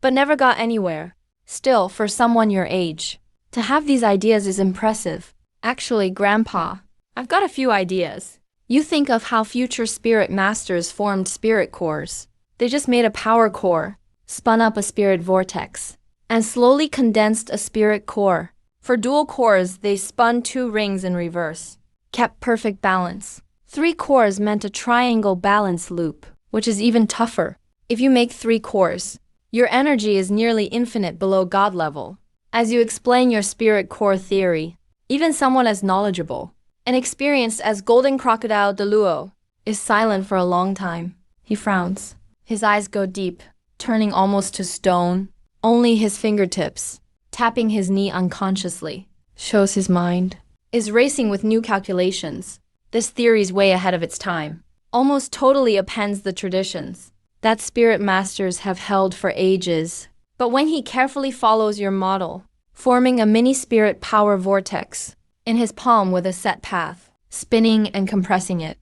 but never got anywhere. Still, for someone your age, to have these ideas is impressive. Actually, Grandpa, I've got a few ideas. You think of how future spirit masters formed spirit cores. They just made a power core, spun up a spirit vortex, and slowly condensed a spirit core. For dual cores, they spun 2 rings in reverse, kept perfect balance. 3 cores meant a triangle balance loop, which is even tougher. If you make 3 cores, your energy is nearly infinite below God level. As you explain your spirit core theory, even someone as knowledgeable and experienced as Golden Crocodile Douluo is silent for a long time. He frowns. His eyes go deep, turning almost to stone. Only his fingertips, tapping his knee unconsciously, shows his mind is racing with new calculations. This theory's way ahead of its time. Almost totally appends the traditions that spirit masters have held for ages. But when he carefully follows your model, forming a mini spirit power vortex in his palm with a set path, spinning and compressing it,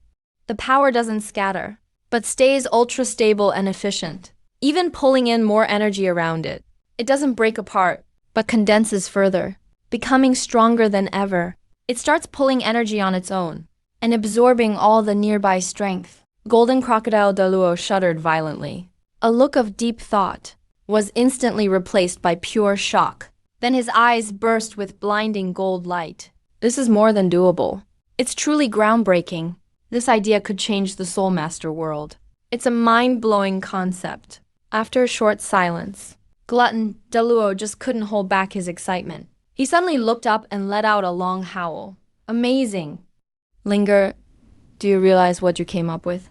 the power doesn't scatter, but stays ultra stable and efficient, even pulling in more energy around it. It doesn't break apart, but condenses further, becoming stronger than ever. It starts pulling energy on its own and absorbing all the nearby strength. Golden Crocodile Douluo shuddered violently. A look of deep thought was instantly replaced by pure shock. Then his eyes burst with blinding gold light. This is more than doable. It's truly groundbreaking. This idea could change the Soul Master world. It's a mind-blowing concept. After a short silence, glutton Douluo just couldn't hold back his excitement. He suddenly looked up and let out a long howl. Amazing. Linger, do you realize what you came up with?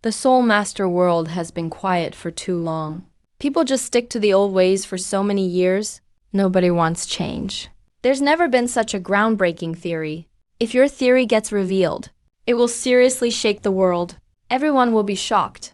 The Soul Master world has been quiet for too long. People just stick to the old ways for so many years. Nobody wants change. There's never been such a groundbreaking theory. If your theory gets revealed, it will seriously shake the world. Everyone will be shocked.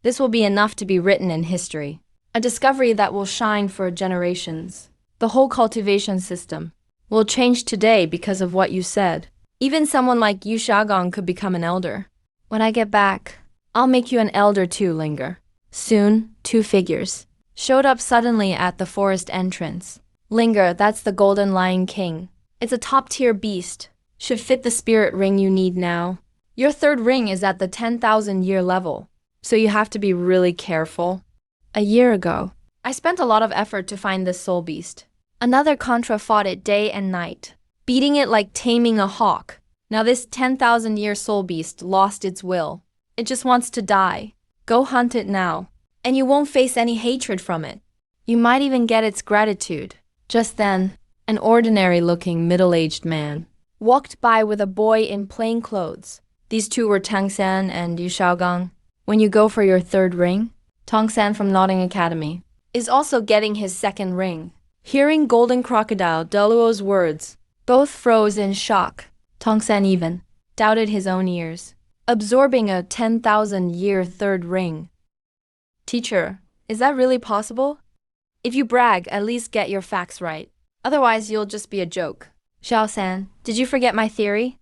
This will be enough to be written in history. A discovery that will shine for generations. The whole cultivation system will change today because of what you said. Even someone like Yu Xiaogong could become an elder. When I get back, I'll make you an elder too, Linger. Soon, 2 figures showed up suddenly at the forest entrance. Linger, that's the Golden Lion King. It's a top-tier beast. Should fit the spirit ring you need now. Your 3rd ring is at the 10,000-year level, so you have to be really careful. A year ago, I spent a lot of effort to find this soul beast. Another Contra fought it day and night, beating it like taming a hawk. Now this 10,000-year soul beast lost its will. It just wants to die. Go hunt it now, and you won't face any hatred from it. You might even get its gratitude. Just then, an ordinary-looking middle-aged man walked by with a boy in plain clothes. These 2 were Tangsan and Yu Xiaogong. When you go for your 3rd ring, Tangsan from Notting Academy is also getting his 2nd ring. Hearing Golden Crocodile Douluo's words, both froze in shock. Tangsan even doubted his own ears. Absorbing a 10,000-year 3rd ring. Teacher, is that really possible? If you brag, at least get your facts right. Otherwise, you'll just be a joke. Xiao-san, did you forget my theory?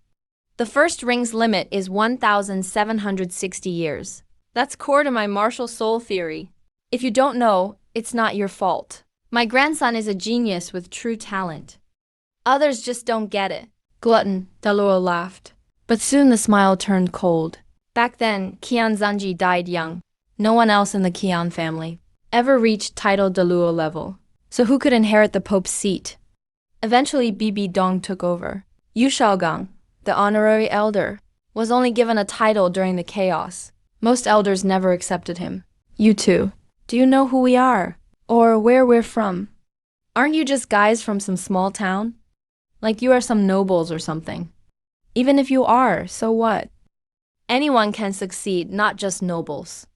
The 1st ring's limit is 1,760 years. That's core to my martial soul theory. If you don't know, it's not your fault. My grandson is a genius with true talent. Others just don't get it. Glutton, Douluo laughed. But soon the smile turned cold. Back then, Qian Zanji died young. No one else in the Qian family ever reached title Douluo level. So who could inherit the Pope's seat? Eventually, Bibi Dong took over. Yu Shaogang, the honorary elder, was only given a title during the chaos. Most elders never accepted him. You two, do you know who we are? Or where we're from? Aren't you just guys from some small town? Like you are some nobles or something. Even if you are, so what? Anyone can succeed, not just nobles.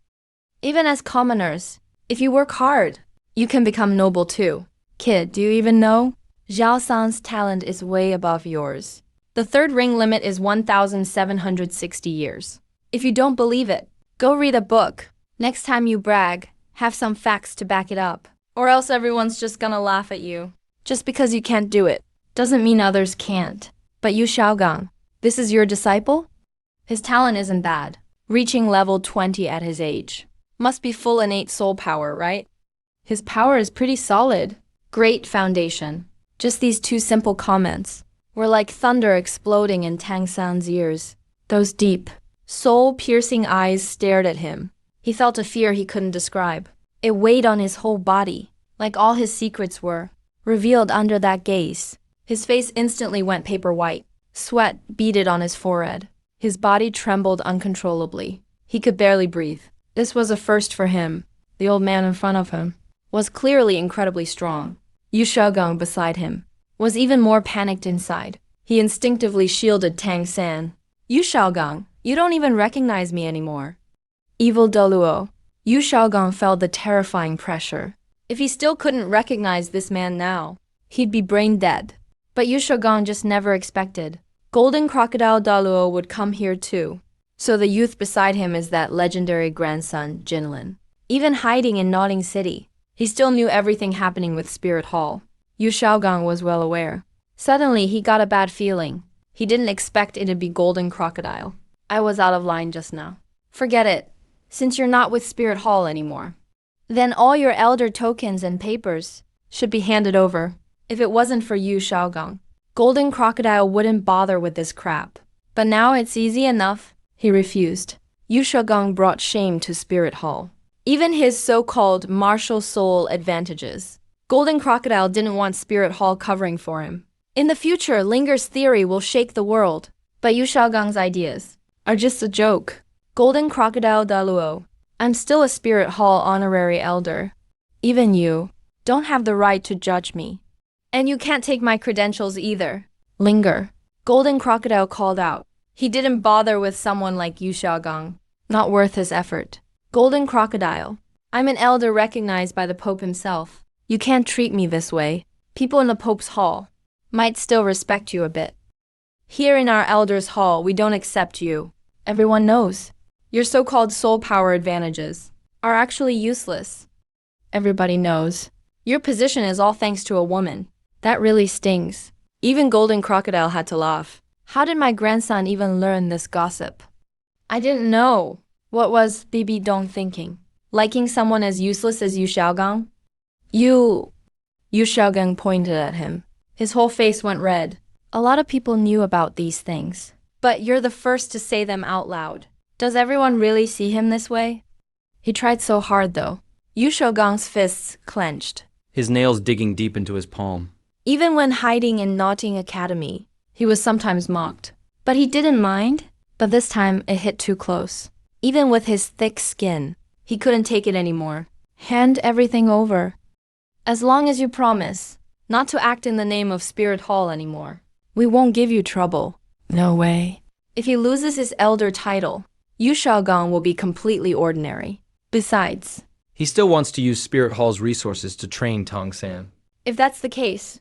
Even as commoners, if you work hard, you can become noble too. Kid, do you even know? Zhao San's talent is way above yours. The third ring limit is 1,760 years. If you don't believe it, go read a book. Next time you brag, have some facts to back it up. Or else everyone's just gonna laugh at you. Just because you can't do it, doesn't mean others can't. But Yu Shaogang, this is your disciple? His talent isn't bad. Reaching level 20 at his age. Must be full innate soul power, right? His power is pretty solid. Great foundation. Just these two simple comments were like thunder exploding in Tang San's ears. Those deep, soul-piercing eyes stared at him. He felt a fear he couldn't describe. It weighed on his whole body, like all his secrets were revealed under that gaze. His face instantly went paper white. Sweat beaded on his forehead. His body trembled uncontrollably. He could barely breathe. This was a first for him. The old man in front of him was clearly incredibly strong. Yu Shaogang beside him was even more panicked inside. He instinctively shielded Tang San. Yu Shaogang, you don't even recognize me anymore. Evil Douluo. Yu Shaogang felt the terrifying pressure. If he still couldn't recognize this man now, he'd be brain dead. But Yu Shaogang just never expected. Golden Crocodile Douluo would come here too. So the youth beside him is that legendary grandson, Jinlin. Even hiding in Nodding City, he still knew everything happening with Spirit Hall. Yu Shaogang was well aware. Suddenly, he got a bad feeling. He didn't expect it to be Golden Crocodile. I was out of line just now. Forget it, since you're not with Spirit Hall anymore. Then all your elder tokens and papers should be handed over. If it wasn't for Yu Shaogang, Golden Crocodile wouldn't bother with this crap. But now it's easy enough. He refused. Yu Shaogang brought shame to Spirit Hall. Even his so-called martial soul advantages. Golden Crocodile didn't want Spirit Hall covering for him. In the future, Linger's theory will shake the world. But Yu Shaogang's ideas are just a joke. Golden Crocodile Douluo, I'm still a Spirit Hall honorary elder. Even you don't have the right to judge me. And you can't take my credentials either. Linger. Golden Crocodile called out. He didn't bother with someone like Yu Shaogang. Not worth his effort. Golden Crocodile, I'm an elder recognized by the Pope himself. You can't treat me this way. People in the Pope's hall might still respect you a bit. Here in our elders' hall, we don't accept you. Everyone knows. Your so-called soul power advantages are actually useless. Everybody knows. Your position is all thanks to a woman. That really stings. Even Golden Crocodile had to laugh. How did my grandson even learn this gossip? I didn't know. What was Bibi Dong thinking? Liking someone as useless as Yu Shaogang? Yu Shaogang pointed at him. His whole face went red. A lot of people knew about these things. But you're the first to say them out loud. Does everyone really see him this way? He tried so hard though. Yu Shaogang's fists clenched. His nails digging deep into his palm. Even when hiding in Notting Academy, he was sometimes mocked. But he didn't mind. But this time it hit too close. Even with his thick skin, he couldn't take it anymore. Hand everything over. As long as you promise not to act in the name of Spirit Hall anymore, we won't give you trouble. No way. If he loses his elder title, Yu Shaogang will be completely ordinary. Besides, He still wants to use Spirit Hall's resources to train Tang San. if that's the case,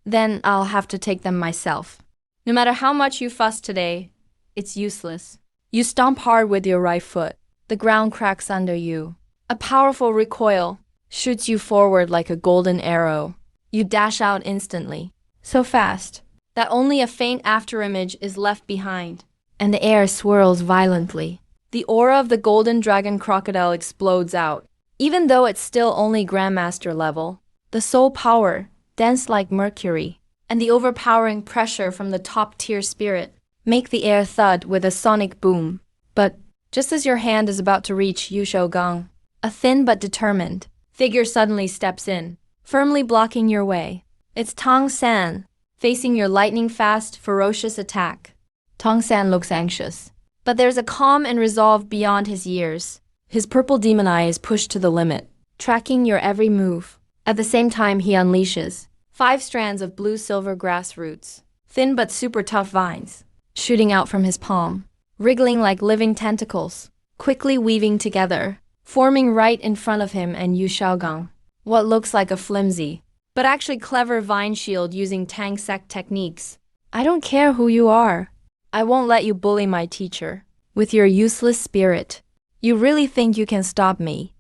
then I'll have to take them myself. No matter how much you fuss today, it's useless. You stomp hard with your right foot. The ground cracks under you. A powerful recoil shoots you forward like a golden arrow. You dash out instantly, so fast that only a faint afterimage is left behind, and the air swirls violently. The aura of the golden dragon crocodile explodes out. Even though it's still only Grandmaster level, the soul power, dense like mercury, and the overpowering pressure from the top-tier spirit make the air thud with a sonic boom. But just as your hand is about to reach Yu Shaogang, a thin but determined figure suddenly steps in, firmly blocking your way. It's Tang San, facing your lightning-fast, ferocious attack. Tongsan looks anxious. But there's a calm and resolve beyond his years. His purple demon eye is pushed to the limit, tracking your every move. At the same time, he unleashes 5 strands of blue-silver grass roots, thin but super tough vines, shooting out from his palm, wriggling like living tentacles, quickly weaving together, forming right in front of him and Yu Xiaogang. What looks like a flimsy, but actually clever vine shield using Tang Sect techniques. I don't care who you are. I won't let you bully my teacher. With your useless spirit. You really think you can stop me?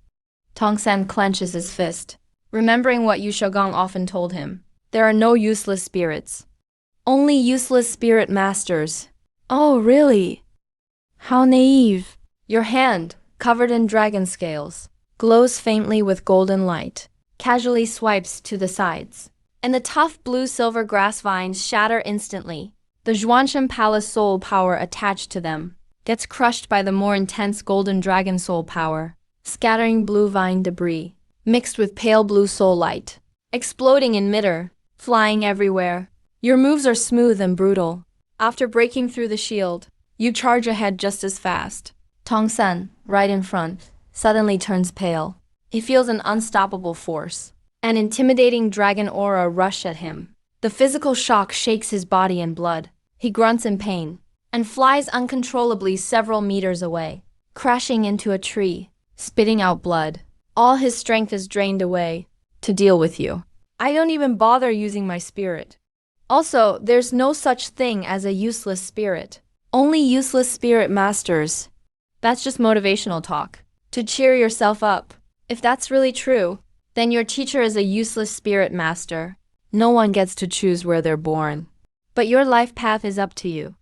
Tongsan clenches his fist, remembering what Yu Xiaogang often told him. There are no useless spirits. Only useless spirit masters. Oh, really? How naive. Your hand, covered in dragon scales, glows faintly with golden light, casually swipes to the sides, and the tough blue-silver grass vines shatter instantly. The Zhuanshan Palace soul power attached to them gets crushed by the more intense golden dragon soul power, scattering blue vine debris, mixed with pale blue soul light, exploding in midair, flying everywhere. Your moves are smooth and brutal. After breaking through the shield, you charge ahead just as fast. Tongsan, right in front, suddenly turns pale. He feels an unstoppable force. An intimidating dragon aura rush at him. The physical shock shakes his body and blood. He grunts in pain and flies uncontrollably several meters away, crashing into a tree, spitting out blood. All his strength is drained away to deal with you. I don't even bother using my spirit. Also, there's no such thing as a useless spirit. Only useless spirit masters. That's just motivational talk, to cheer yourself up. If that's really true, then your teacher is a useless spirit master. No one gets to choose where they're born. But your life path is up to you.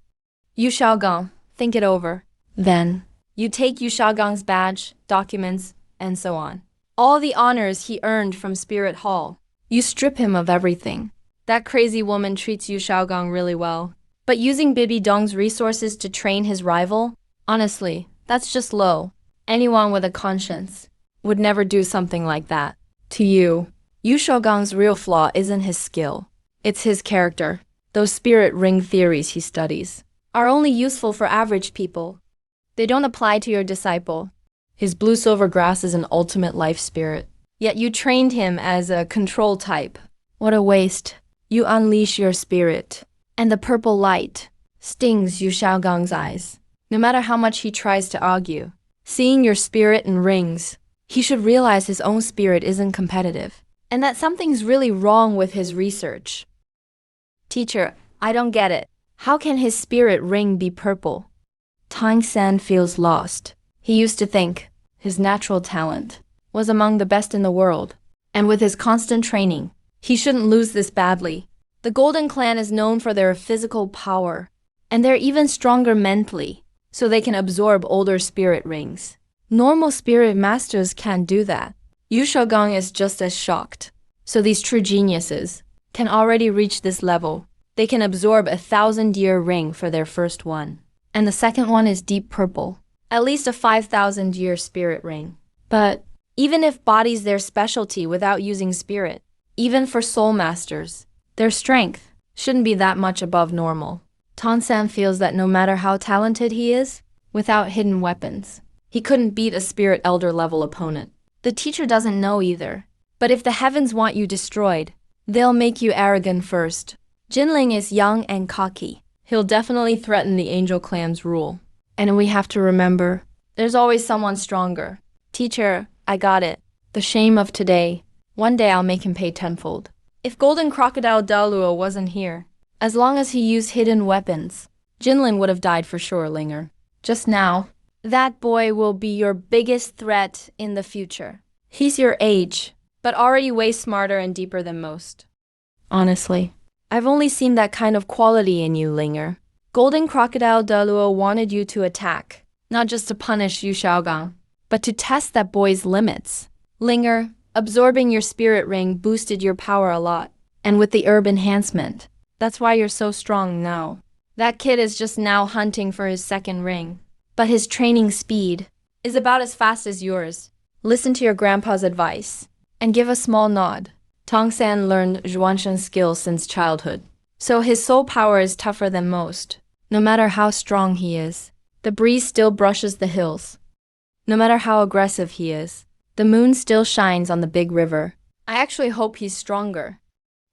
Yu Xiaogang, think it over. Then, you take Yu Xiaogang's badge, documents, and so on. All the honors he earned from Spirit Hall. You strip him of everything. That crazy woman treats Yu Xiaogang really well. But using Bibi Dong's resources to train his rival? Honestly, that's just low. Anyone with a conscience would never do something like that. To you, Yu Xiaogang's real flaw isn't his skill. It's his character. Those spirit ring theories he studies are only useful for average people. They don't apply to your disciple. His blue-silver grass is an ultimate life spirit. Yet you trained him as a control type. What a waste. You unleash your spirit, and the purple light stings Yu Xiaogang's eyes. No matter how much he tries to argue, seeing your spirit in rings, he should realize his own spirit isn't competitive, and that something's really wrong with his research. Teacher, I don't get it. How can his spirit ring be purple? Tongsan feels lost. He used to think his natural talent was among the best in the world, and with his constant training, he shouldn't lose this badly. The Golden Clan is known for their physical power, and they're even stronger mentally, so they can absorb older spirit rings. Normal spirit masters can't do that. Yu Xiaogang is just as shocked. So these true geniuses can already reach this level. They can absorb 1,000-year ring for their first one. And the second one is deep purple. At least a 5,000-year spirit ring. But even if body's their specialty without using spirit, even for soul masters, their strength shouldn't be that much above normal. Tongsan feels that no matter how talented he is, without hidden weapons, he couldn't beat a spirit elder level opponent. The teacher doesn't know either. But if the heavens want you destroyed, they'll make you arrogant first. Jinling is young and cocky. He'll definitely threaten the angel clan's rule. And we have to remember, there's always someone stronger. Teacher, I got it. The shame of today. One day I'll make him pay tenfold. If Golden Crocodile Douluo wasn't here, as long as he used hidden weapons, Jinlin would have died for sure, Linger. Just now, that boy will be your biggest threat in the future. He's your age, but already way smarter and deeper than most. Honestly, I've only seen that kind of quality in you, Linger. Golden Crocodile Douluo wanted you to attack, not just to punish Yu Xiaogang, but to test that boy's limits. Linger, absorbing your spirit ring boosted your power a lot, and with the herb enhancement, that's why you're so strong now. That kid is just now hunting for his second ring, but his training speed is about as fast as yours. Listen to your grandpa's advice, and give a small nod. Tongsan learned Zhuanshan skills since childhood. So his soul power is tougher than most. No matter how strong he is, the breeze still brushes the hills. No matter how aggressive he is, the moon still shines on the big river. I actually hope he's stronger.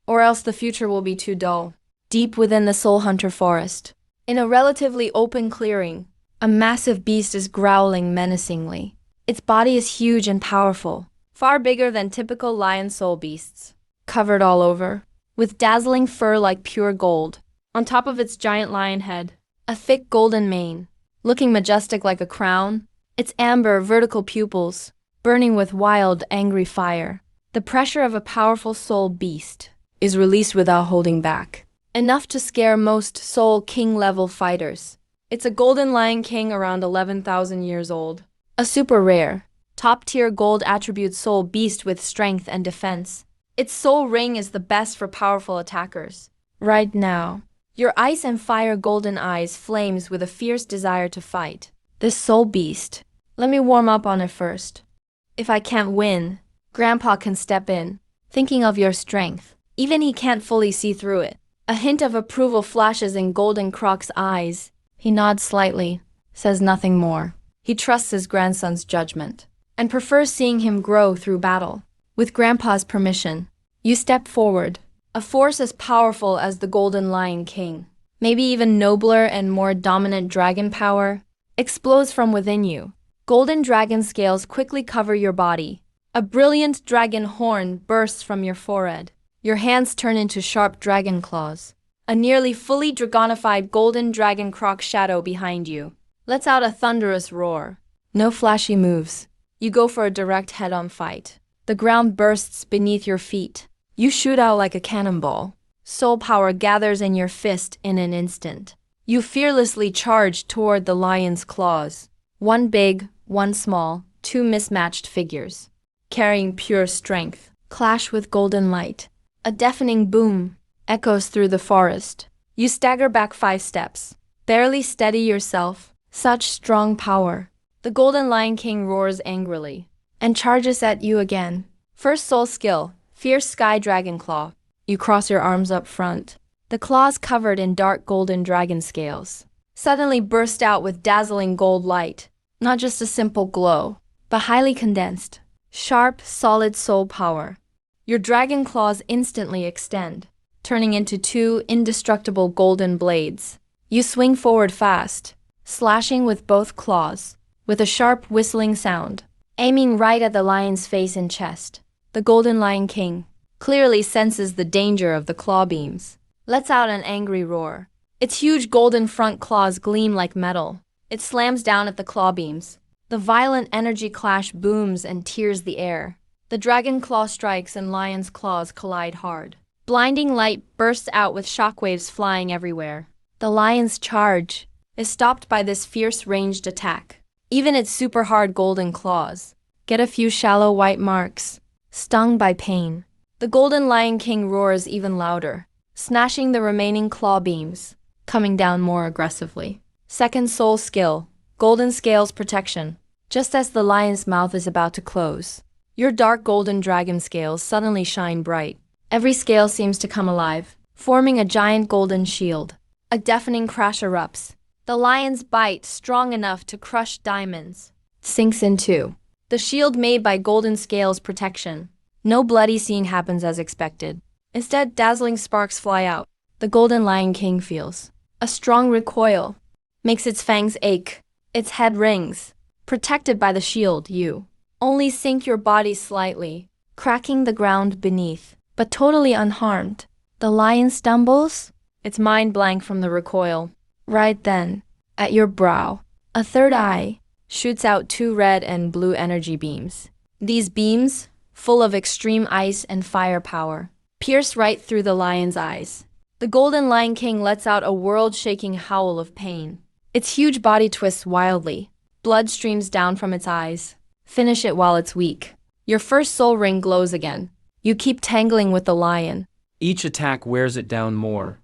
Or else the future will be too dull. Deep within the Soul Hunter forest, in a relatively open clearing, a massive beast is growling menacingly. Its body is huge and powerful, far bigger than typical lion soul beasts. Covered all over, with dazzling fur like pure gold. On top of its giant lion head, a thick golden mane, looking majestic like a crown, its amber vertical pupils, burning with wild, angry fire. The pressure of a powerful soul beast is released without holding back. Enough to scare most Soul King-level fighters. It's a golden lion king around 11,000 years old. A super rare, top-tier gold attribute soul beast with strength and defense. Its soul ring is the best for powerful attackers. Right now, your ice and fire golden eyes flames with a fierce desire to fight. This soul beast, let me warm up on it first. If I can't win, Grandpa can step in, thinking of your strength. Even he can't fully see through it. A hint of approval flashes in Golden Croc's eyes. He nods slightly, says nothing more. He trusts his grandson's judgment, and prefers seeing him grow through battle. With Grandpa's permission, you step forward. A force as powerful as the Golden Lion King, maybe even nobler and more dominant dragon power, explodes from within you. Golden dragon scales quickly cover your body. A brilliant dragon horn bursts from your forehead. Your hands turn into sharp dragon claws. A nearly fully dragonified golden dragon croc shadow behind you lets out a thunderous roar. No flashy moves. You go for a direct head-on fight. The ground bursts beneath your feet. You shoot out like a cannonball. Soul power gathers in your fist in an instant. You fearlessly charge toward the lion's claws. One big, one small, two mismatched figures, carrying pure strength, clash with golden light. A deafening boom echoes through the forest. You stagger back 5 steps, barely steady yourself. Such strong power. The Golden Lion King roars angrily and charges at you again. First soul skill, Fierce Sky Dragon Claw. You cross your arms up front. The claws covered in dark golden dragon scales suddenly burst out with dazzling gold light. Not just a simple glow, but highly condensed, sharp, solid soul power. Your dragon claws instantly extend, turning into 2 indestructible golden blades. You swing forward fast, slashing with both claws, with a sharp whistling sound, aiming right at the lion's face and chest. The Golden Lion King clearly senses the danger of the claw beams, lets out an angry roar. Its huge golden front claws gleam like metal. It slams down at the claw beams. The violent energy clash booms and tears the air. The dragon claw strikes and lion's claws collide hard. Blinding light bursts out with shockwaves flying everywhere. The lion's charge is stopped by this fierce ranged attack. Even its super hard golden claws get a few shallow white marks, stung by pain. The Golden Lion King roars even louder, snatching the remaining claw beams, coming down more aggressively. Second soul skill, Golden Scales Protection. Just as the lion's mouth is about to close, your dark golden dragon scales suddenly shine bright. Every scale seems to come alive, forming a giant golden shield. A deafening crash erupts. The lion's bite, strong enough to crush diamonds, sinks in 2. The shield made by Golden Scales Protection. No bloody scene happens as expected. Instead, dazzling sparks fly out. The Golden Lion King feels a strong recoil, makes its fangs ache, its head rings. Protected by the shield, you only sink your body slightly, cracking the ground beneath, but totally unharmed. The lion stumbles, its mind blank from the recoil. Right then, at your brow, a third eye shoots out 2 red and blue energy beams. These beams, full of extreme ice and fire power, pierce right through the lion's eyes. The Golden Lion King lets out a world-shaking howl of pain. Its huge body twists wildly. Blood streams down from its eyes. Finish it while it's weak. Your first soul ring glows again. You keep tangling with the lion. Each attack wears it down more.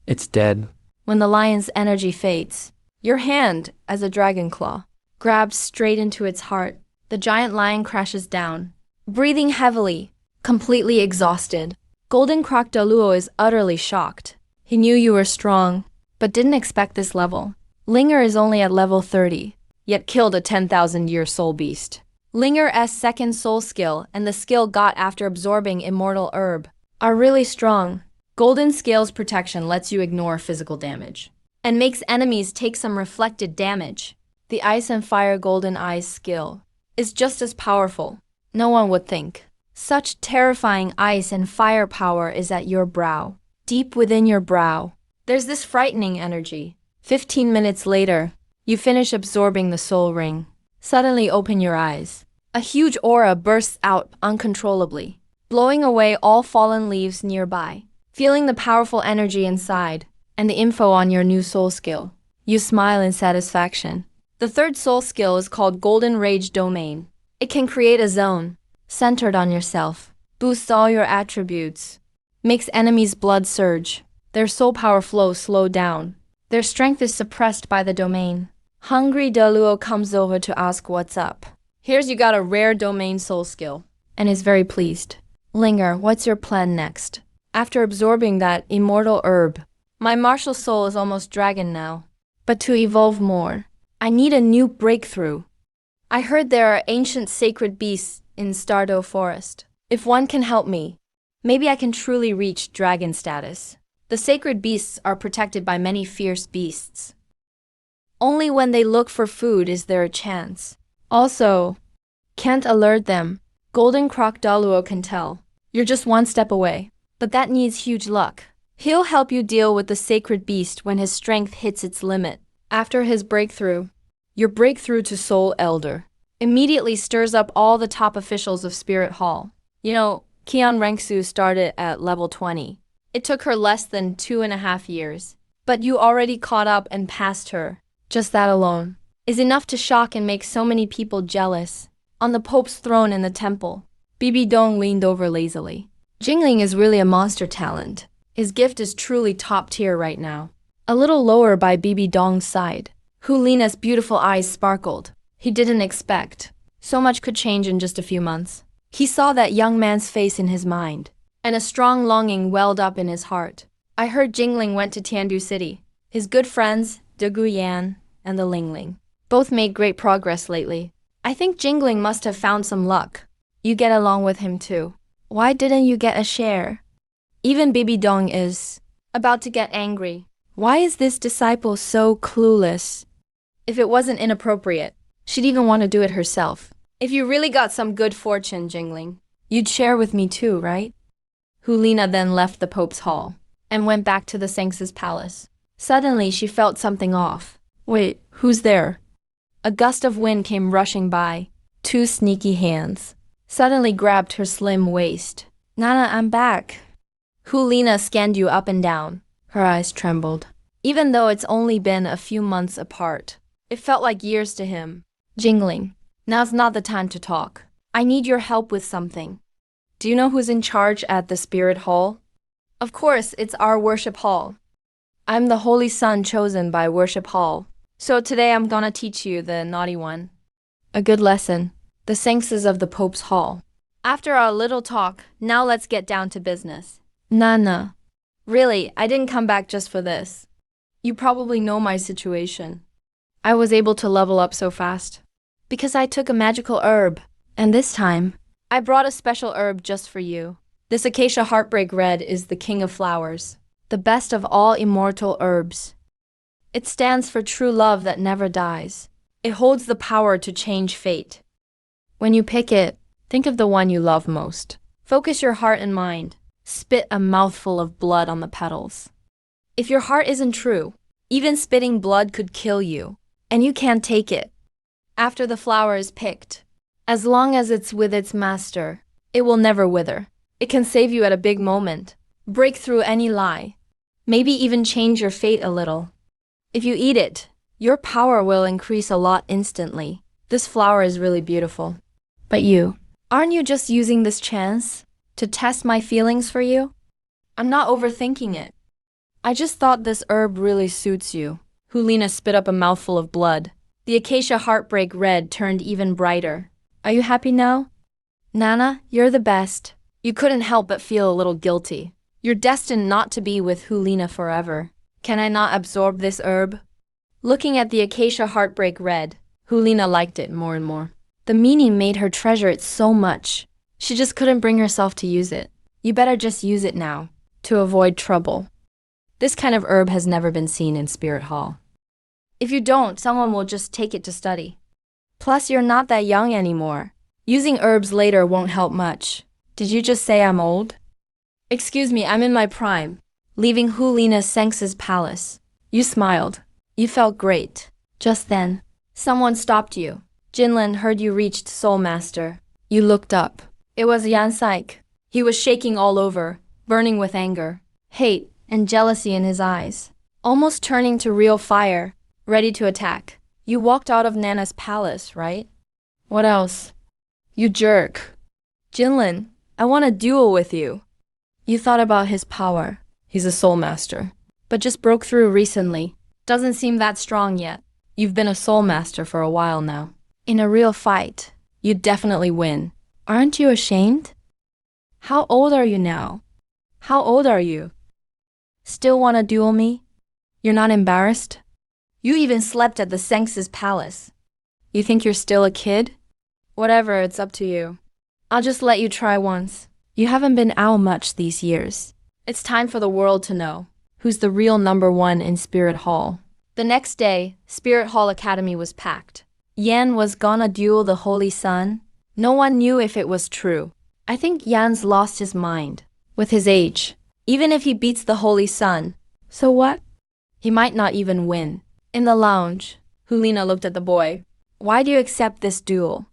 It's dead. When the lion's energy fades, your hand, as a dragon claw, grabs straight into its heart. The giant lion crashes down, breathing heavily, completely exhausted. Golden Croc Douluo is utterly shocked. He knew you were strong, but didn't expect this level. Linger is only at level 30, yet killed a 10,000-year soul beast. Linger's second soul skill and the skill got after absorbing immortal herb are really strong. Golden Scales protection lets you ignore physical damage and makes enemies take some reflected damage. The Ice and Fire Golden Eyes skill is just as powerful. No one would think. Such terrifying ice and fire power is at your brow. Deep within your brow, there's this frightening energy. 15 minutes later, you finish absorbing the soul ring. Suddenly open your eyes. A huge aura bursts out uncontrollably, blowing away all fallen leaves nearby. Feeling the powerful energy inside and the info on your new soul skill, you smile in satisfaction. The third soul skill is called Golden Rage Domain. It can create a zone centered on yourself, boosts all your attributes, makes enemies' blood surge, their soul power flow slow down, their strength is suppressed by the domain. Hungry Douluo comes over to ask what's up. Here's you got a rare domain soul skill, and is very pleased. Linger, what's your plan next? After absorbing that immortal herb, my martial soul is almost dragon now. But to evolve more, I need a new breakthrough. I heard there are ancient sacred beasts in Stardew Forest. If one can help me, maybe I can truly reach dragon status. The sacred beasts are protected by many fierce beasts. Only when they look for food is there a chance. Also, can't alert them. Golden Croc Douluo can tell. You're just one step away. But that needs huge luck. He'll help you deal with the sacred beast when his strength hits its limit. After his breakthrough, your breakthrough to Soul Elder immediately stirs up all the top officials of Spirit Hall. You know, Kian Renksu started at level 20. It took her less than 2.5 years. But you already caught up and passed her. Just that alone is enough to shock and make so many people jealous. On the Pope's throne in the temple, Bibi Dong leaned over lazily. Jingling is really a monster talent. His gift is truly top tier right now. A little lower by Bibi Dong's side. Hu Lina's beautiful eyes sparkled. He didn't expect so much could change in just a few months. He saw that young man's face in his mind, and a strong longing welled up in his heart. I heard Jingling went to Tiandu City. His good friends, De Guyan and the Lingling, both made great progress lately. I think Jingling must have found some luck. You get along with him too. Why didn't you get a share? Even Bibi Dong is about to get angry. Why is this disciple so clueless? If it wasn't inappropriate, she'd even want to do it herself. If you really got some good fortune, Jingling, you'd share with me too, right? Hulina then left the Pope's hall and went back to the Seng's palace. Suddenly, she felt something off. Wait, who's there? A gust of wind came rushing by. Two sneaky hands suddenly grabbed her slim waist. Nana, I'm back. Hulina scanned you up and down. Her eyes trembled. Even though it's only been a few months apart, it felt like years to him. Jingling, now's not the time to talk. I need your help with something. Do you know who's in charge at the Spirit Hall? Of course, it's our worship hall. I'm the Holy Son chosen by worship hall. So today I'm gonna teach you the naughty one. A good lesson. The Sengses of the Pope's hall. After our little talk, now let's get down to business. Nana. Really, I didn't come back just for this. You probably know my situation. I was able to level up so fast because I took a magical herb. And this time, I brought a special herb just for you. This Acacia Heartbreak Red is the king of flowers, the best of all immortal herbs. It stands for true love that never dies. It holds the power to change fate. When you pick it, think of the one you love most. Focus your heart and mind. Spit a mouthful of blood on the petals. If your heart isn't true, even spitting blood could kill you, and you can't take it. After the flower is picked, as long as it's with its master, it will never wither. It can save you at a big moment, break through any lie, maybe even change your fate a little. If you eat it, your power will increase a lot instantly. This flower is really beautiful. But aren't you just using this chance to test my feelings for you? I'm not overthinking it. I just thought this herb really suits you. Hulina spit up a mouthful of blood. The Acacia Heartbreak Red turned even brighter. Are you happy now? Nana, you're the best. You couldn't help but feel a little guilty. You're destined not to be with Hulina forever. Can I not absorb this herb? Looking at the acacia heartbreak red, Hulina liked it more and more. The meaning made her treasure it so much. She just couldn't bring herself to use it. You better just use it now, to avoid trouble. This kind of herb has never been seen in Spirit Hall. If you don't, someone will just take it to study. Plus, you're not that young anymore. Using herbs later won't help much. Did you just say I'm old? Excuse me, I'm in my prime. Leaving Hulina Senx's palace. You smiled. You felt great. Just then, someone stopped you. Jinlin heard you reached Soul Master. You looked up. It was Yan Saik. He was shaking all over, burning with anger, hate, and jealousy in his eyes, almost turning to real fire, ready to attack. You walked out of Nana's palace, right? What else? You jerk. Jinlin, I want a duel with you. You thought about his power. He's a soul master, but just broke through recently. Doesn't seem that strong yet. You've been a soul master for a while now. In a real fight, you'd definitely win. Aren't you ashamed? How old are you now? How old are you? Still want to duel me? You're not embarrassed? You even slept at the Senx's palace. You think you're still a kid? Whatever, it's up to you. I'll just let you try once. You haven't been out much these years. It's time for the world to know who's the real #1 in Spirit Hall. The next day, Spirit Hall Academy was packed. Yan was gonna duel the Holy Sun. No one knew if it was true. I think Yan's lost his mind. With his age, even if he beats the Holy Sun, so what? He might not even win. In the lounge, Hulina looked at the boy. Why do you accept this duel?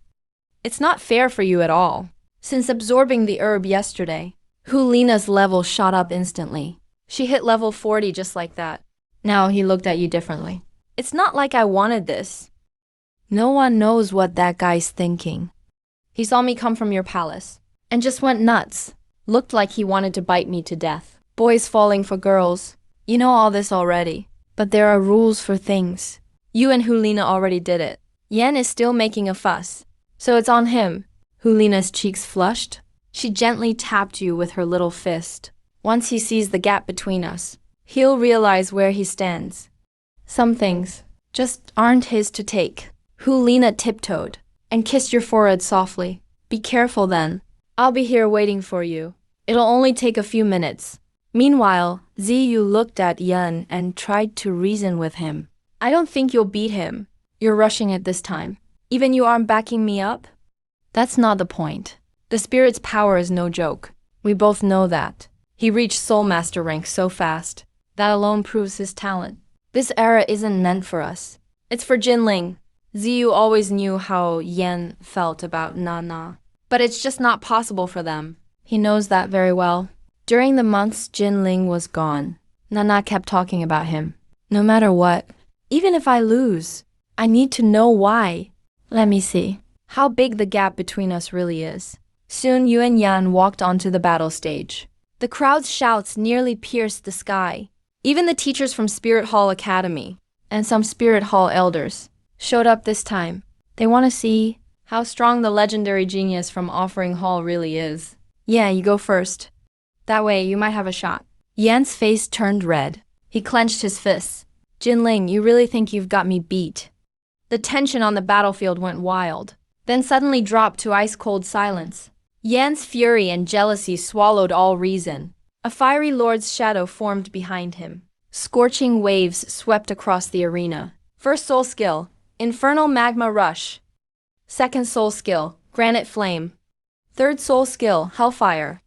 It's not fair for you at all. Since absorbing the herb yesterday, Hulina's level shot up instantly. She hit level 40 just like that. Now he looked at you differently. It's not like I wanted this. No one knows what that guy's thinking. He saw me come from your palace and just went nuts. Looked like he wanted to bite me to death. Boys falling for girls. You know all this already. But there are rules for things. You and Hulina already did it. Yan is still making a fuss. So it's on him. Hulina's cheeks flushed. She gently tapped you with her little fist. Once he sees the gap between us, he'll realize where he stands. Some things just aren't his to take. Hulina tiptoed and kissed your forehead softly. Be careful then. I'll be here waiting for you. It'll only take a few minutes. Meanwhile, Ziyu looked at Yan and tried to reason with him. I don't think you'll beat him. You're rushing it this time. Even you aren't backing me up? That's not the point. The spirit's power is no joke. We both know that. He reached Soul Master rank so fast. That alone proves his talent. This era isn't meant for us. It's for Jinling. Ziyu always knew how Yan felt about Nana. But it's just not possible for them. He knows that very well. During the months Jinling was gone, Nana kept talking about him. No matter what, even if I lose, I need to know why. Let me see how big the gap between us really is. Soon you and Yan walked onto the battle stage. The crowd's shouts nearly pierced the sky. Even the teachers from Spirit Hall Academy and some Spirit Hall elders showed up this time. They want to see how strong the legendary genius from Offering Hall really is. Yeah, you go first. That way, you might have a shot. Yan's face turned red. He clenched his fists. Jinling, you really think you've got me beat? The tension on the battlefield went wild, then suddenly dropped to ice-cold silence. Yan's fury and jealousy swallowed all reason. A fiery lord's shadow formed behind him. Scorching waves swept across the arena. First soul skill, Infernal Magma Rush. Second soul skill, Granite Flame. Third soul skill, Hellfire.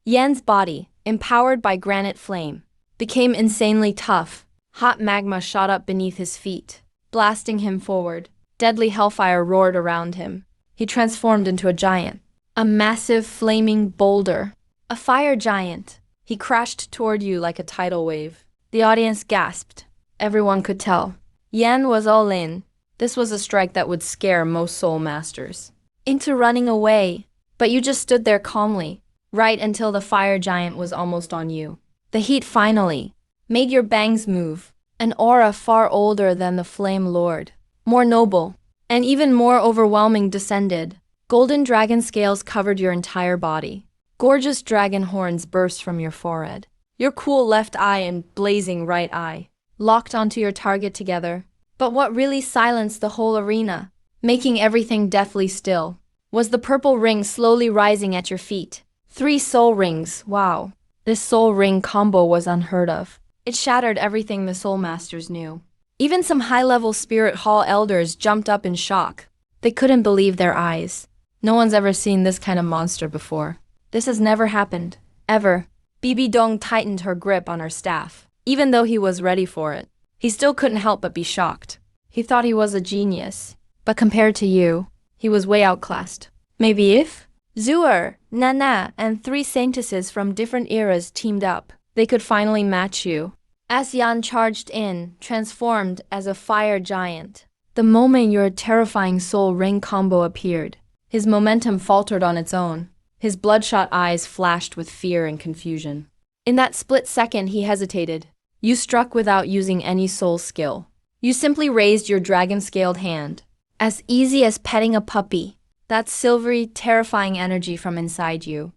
Yan's body, empowered by Granite Flame, became insanely tough. Hot magma shot up beneath his feet, blasting him forward. Deadly hellfire roared around him. He transformed into a giant. A massive flaming boulder. A fire giant. He crashed toward you like a tidal wave. The audience gasped. Everyone could tell. Yan was all in. This was a strike that would scare most soul masters into running away. But you just stood there calmly, right until the fire giant was almost on you. The heat finally made your bangs move. An aura far older than the Flame Lord, more noble, and even more overwhelming descended. Golden dragon scales covered your entire body. Gorgeous dragon horns burst from your forehead. Your cool left eye and blazing right eye locked onto your target together. But what really silenced the whole arena, making everything deathly still, was the purple ring slowly rising at your feet. 3 soul rings, wow. This soul ring combo was unheard of. It shattered everything the soul masters knew. Even some high-level spirit hall elders jumped up in shock. They couldn't believe their eyes. No one's ever seen this kind of monster before. This has never happened. Ever. Bibi Dong tightened her grip on her staff. Even though he was ready for it, he still couldn't help but be shocked. He thought he was a genius. But compared to you, he was way outclassed. Maybe if Zuer, Nana, and 3 saintesses from different eras teamed up, they could finally match you. As Yan charged in, transformed as a fire giant. The moment your terrifying soul ring combo appeared, his momentum faltered on its own. His bloodshot eyes flashed with fear and confusion. In that split second he hesitated. You struck without using any soul skill. You simply raised your dragon-scaled hand. As easy as petting a puppy. That silvery, terrifying energy from inside you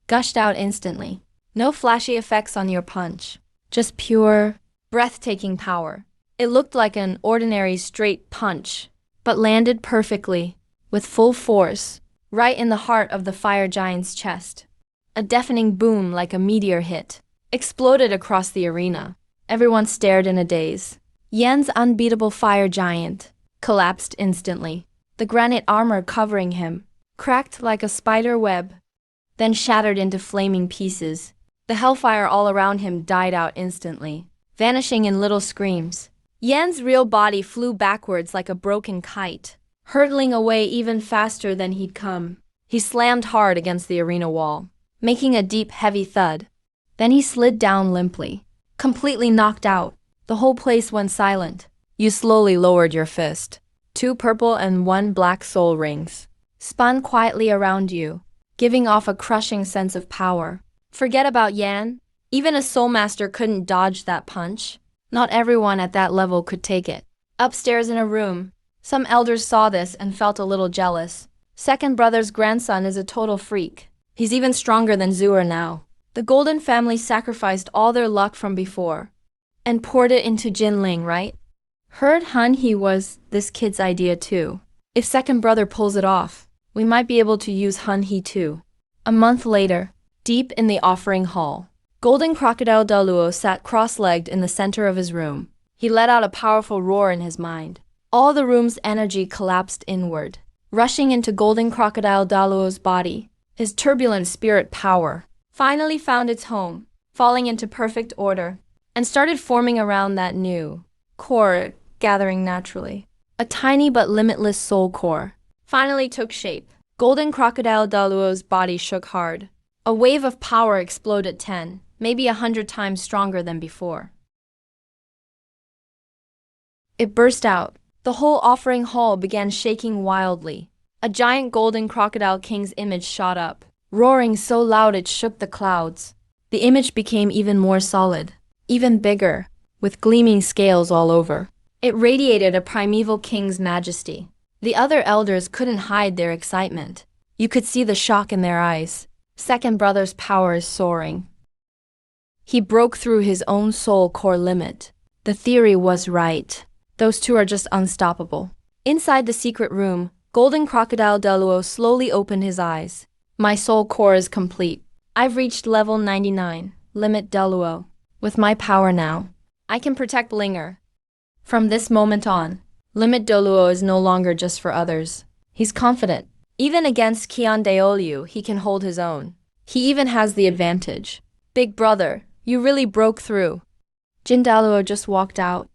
gushed out instantly. No flashy effects on your punch. Just pure, breathtaking power. It looked like an ordinary straight punch, but landed perfectly, with full force, right in the heart of the fire giant's chest. A deafening boom like a meteor hit exploded across the arena. Everyone stared in a daze. Yan's unbeatable fire giant collapsed instantly. The granite armor covering him cracked like a spider web, then shattered into flaming pieces. The hellfire all around him died out instantly, vanishing in little screams. Yan's real body flew backwards like a broken kite, hurtling away even faster than he'd come. He slammed hard against the arena wall, making a deep, heavy thud. Then he slid down limply, completely knocked out. The whole place went silent. You slowly lowered your fist. 2 purple and 1 black soul rings spun quietly around you, giving off a crushing sense of power. Forget about Yan. Even a soul master couldn't dodge that punch. Not everyone at that level could take it. Upstairs in a room, some elders saw this and felt a little jealous. Second brother's grandson is a total freak. He's even stronger than Zuer now. The Golden family sacrificed all their luck from before and poured it into Jinling, right? Heard Han He was this kid's idea too. If second brother pulls it off, we might be able to use Han He too. A month later, deep in the offering hall, Golden Crocodile Douluo sat cross-legged in the center of his room. He let out a powerful roar in his mind. All the room's energy collapsed inward, rushing into Golden Crocodile Douluo's body. His turbulent spirit power finally found its home, falling into perfect order, and started forming around that new core gathering naturally. A tiny but limitless soul core finally took shape. Golden Crocodile Douluo's body shook hard. A wave of power exploded 10, maybe 100 times stronger than before. It burst out. The whole offering hall began shaking wildly. A giant golden crocodile king's image shot up, roaring so loud it shook the clouds. The image became even more solid, even bigger, with gleaming scales all over. It radiated a primeval king's majesty. The other elders couldn't hide their excitement. You could see the shock in their eyes. Second brother's power is soaring. He broke through his own soul core limit. The theory was right. Those two are just unstoppable. Inside the secret room, Golden Crocodile Douluo slowly opened his eyes. My soul core is complete. I've reached level 99, limit Douluo. With my power now, I can protect Linger. From this moment on, limit Douluo is no longer just for others. He's confident. Even against Qian Daoliu, he can hold his own. He even has the advantage. Big brother, you really broke through. Jin Daluo just walked out.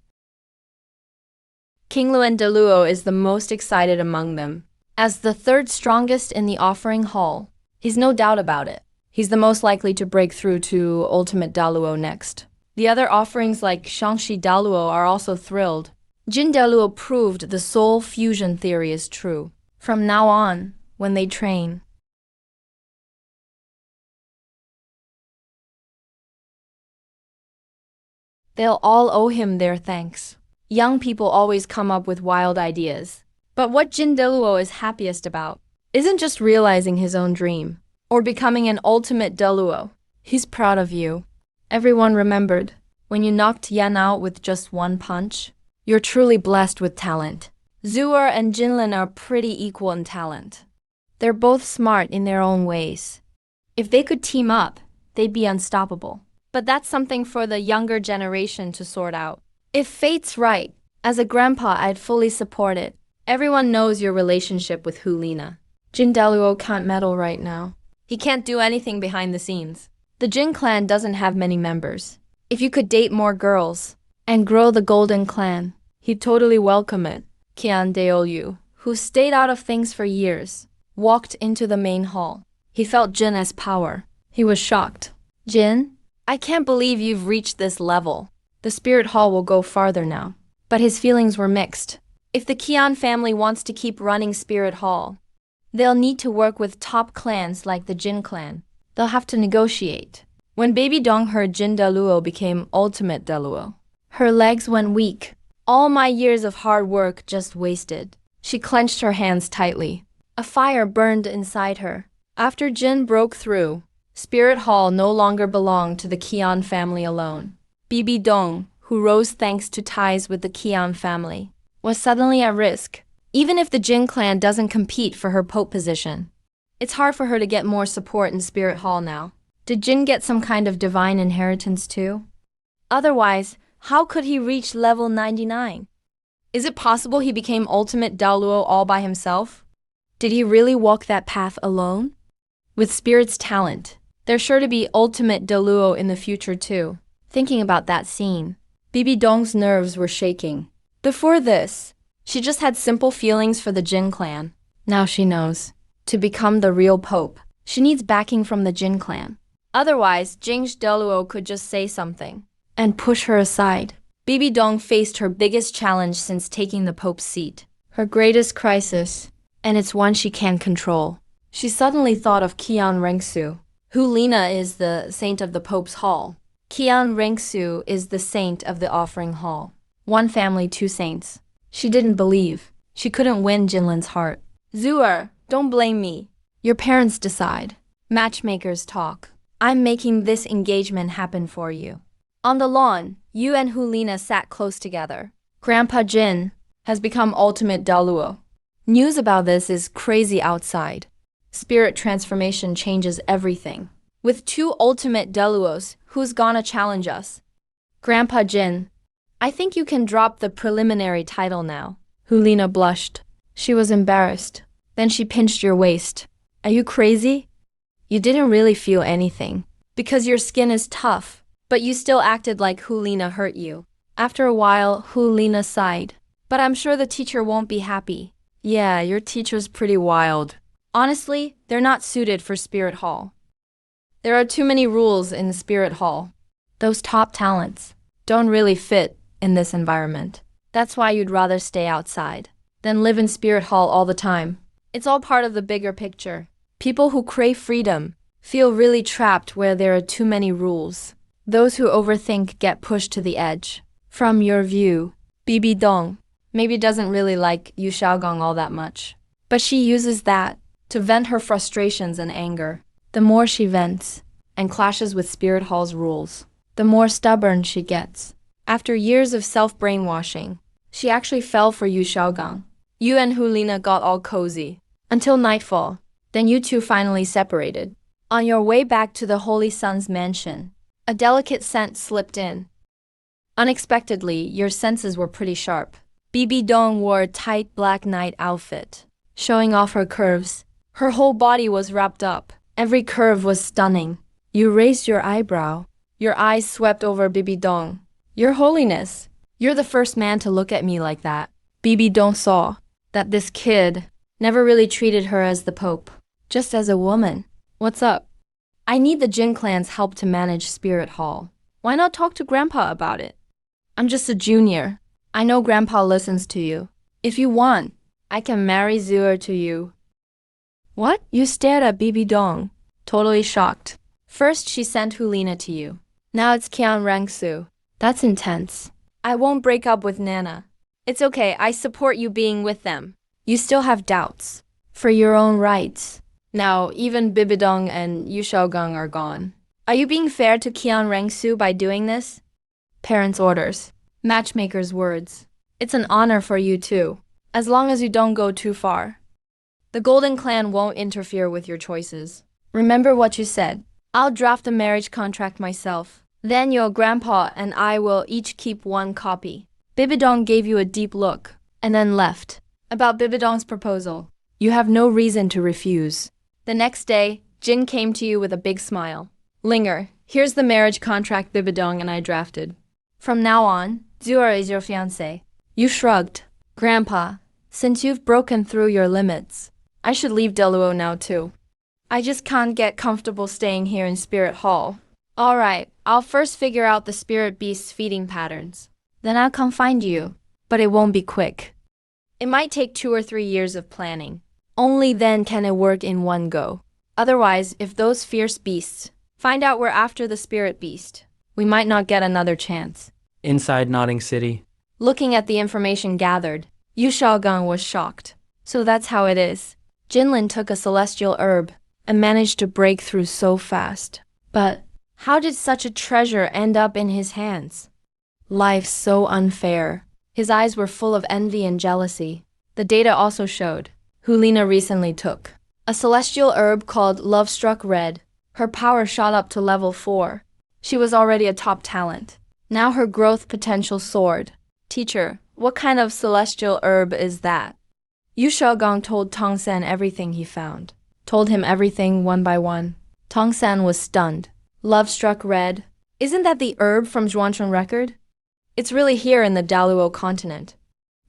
King Luen Douluo is the most excited among them. As the third strongest in the offering hall, he's no doubt about it. He's the most likely to break through to Ultimate Douluo next. The other offerings like Shangshi Douluo are also thrilled. Jin Daluo proved the soul fusion theory is true. From now on, when they train, they'll all owe him their thanks. Young people always come up with wild ideas. But what Jin Daluo is happiest about isn't just realizing his own dream. or becoming an ultimate Douluo. He's proud of you. Everyone remembered when you knocked Yan out with just one punch. You're truly blessed with talent. Zuer and Jinlin are pretty equal in talent. They're both smart in their own ways. If they could team up, they'd be unstoppable. But that's something for the younger generation to sort out. If fate's right, as a grandpa, I'd fully support it. Everyone knows your relationship with Hulina. Jin Daluo can't meddle right now. He can't do anything behind the scenes. The Jin clan doesn't have many members. If you could date more girls and grow the Golden Clan, he'd totally welcome it. Qian Daolu, who stayed out of things for years, walked into the main hall. He felt Jin as power. He was shocked. Jin, I can't believe you've reached this level. The spirit hall will go farther now. But his feelings were mixed. If the Qian family wants to keep running spirit hall, they'll need to work with top clans like the Jin clan. They'll have to negotiate. When baby Dong heard Jin Daluo became ultimate Daluo, her legs went weak. All my years of hard work just wasted. She clenched her hands tightly. A fire burned inside her. After Jin broke through, Spirit Hall no longer belonged to the Qian family alone. Bibi Dong, who rose thanks to ties with the Qian family, was suddenly at risk. Even if the Jin clan doesn't compete for her pope position, it's hard for her to get more support in Spirit Hall now. Did Jin get some kind of divine inheritance too? Otherwise, how could he reach level 99? Is it possible he became ultimate Daluo all by himself? Did he really walk that path alone? With Spirit's talent, there's sure to be ultimate Douluo in the future too. Thinking about that scene, Bibi Dong's nerves were shaking. Before this, she just had simple feelings for the Jin clan. Now she knows. To become the real pope, she needs backing from the Jin clan. Otherwise, Jing's Douluo could just say something and push her aside. Bibi Dong faced her biggest challenge since taking the pope's seat. Her greatest crisis, and it's one she can't control. She suddenly thought of Qian Rengsu. Hulina is the saint of the Pope's Hall. Qian Rengsu is the saint of the Offering Hall. One family, two saints. She didn't believe. She couldn't win Jinlin's heart. Zuer, don't blame me. Your parents decide. Matchmakers talk. I'm making this engagement happen for you. On the lawn, you and Hulina sat close together. Grandpa Jin has become ultimate Daluo. News about this is crazy outside. Spirit transformation changes everything. With two ultimate Daluos, who's gonna challenge us? Grandpa Jin, I think you can drop the preliminary title now. Hulina blushed. She was embarrassed. Then she pinched your waist. Are you crazy? You didn't really feel anything. Because your skin is tough. But you still acted like Hulina hurt you. After a while, Hulina sighed. But I'm sure the teacher won't be happy. Yeah, your teacher's pretty wild. Honestly, they're not suited for Spirit Hall. There are too many rules in Spirit Hall. Those top talents don't really fit in this environment. That's why you'd rather stay outside than live in Spirit Hall all the time. It's all part of the bigger picture. People who crave freedom feel really trapped where there are too many rules. Those who overthink get pushed to the edge. From your view, Bibi Dong maybe doesn't really like Yu Xiaogong all that much. But she uses that to vent her frustrations and anger. The more she vents and clashes with Spirit Hall's rules, the more stubborn she gets. After years of self-brainwashing, she actually fell for Yu Xiaogong. You and Hulina got all cozy until nightfall. Then you two finally separated. On your way back to the Holy Sun's mansion, a delicate scent slipped in. Unexpectedly, your senses were pretty sharp. Bibi Dong wore a tight black night outfit, showing off her curves. Her whole body was wrapped up. Every curve was stunning. You raised your eyebrow. Your eyes swept over Bibi Dong. Your Holiness, you're the first man to look at me like that. Bibi Dong saw that this kid never really treated her as the Pope, just as a woman. What's up? I need the Jin clan's help to manage Spirit Hall. Why not talk to Grandpa about it? I'm just a junior. I know Grandpa listens to you. If you want, I can marry Zuer to you. What? You stared at Bibi Dong, totally shocked. First she sent Hulina to you. Now it's Qian Rengsu. That's intense. I won't break up with Nana. It's okay, I support you being with them. You still have doubts. For your own rights. Now, even Bibidong and Yushaogang are gone. Are you being fair to Qian Rengsu by doing this? Parents' orders. Matchmaker's words. It's an honor for you too, as long as you don't go too far. The Golden Clan won't interfere with your choices. Remember what you said. I'll draft a marriage contract myself. Then your grandpa and I will each keep one copy. Bibidong gave you a deep look, and then left. About Bibidong's proposal, you have no reason to refuse. The next day, Jin came to you with a big smile. Linger, here's the marriage contract Bibidong and I drafted. From now on, Zura is your fiancé. You shrugged. Grandpa, since you've broken through your limits, I should leave Douluo now too. I just can't get comfortable staying here in Spirit Hall. Alright, I'll first figure out the spirit beast's feeding patterns. Then I'll come find you, but it won't be quick. It might take 2 or 3 years of planning. Only then can it work in one go. Otherwise, if those fierce beasts find out we're after the spirit beast, we might not get another chance. Inside Nodding City. Looking at the information gathered, Yu Shaogang was shocked. So that's how it is. Jinlin took a celestial herb and managed to break through so fast. But how did such a treasure end up in his hands? Life's so unfair. His eyes were full of envy and jealousy. The data also showed who Lina recently took a celestial herb called Love-Struck Red. Her power shot up to level 4. She was already a top talent. Now her growth potential soared. Teacher, what kind of celestial herb is that? Yu Shaogang told Tong San everything he found. Told him everything one by one. Tong San was stunned. Love-Struck Red. Isn't that the herb from Zhuangcheng record? It's really here in the Douluo continent.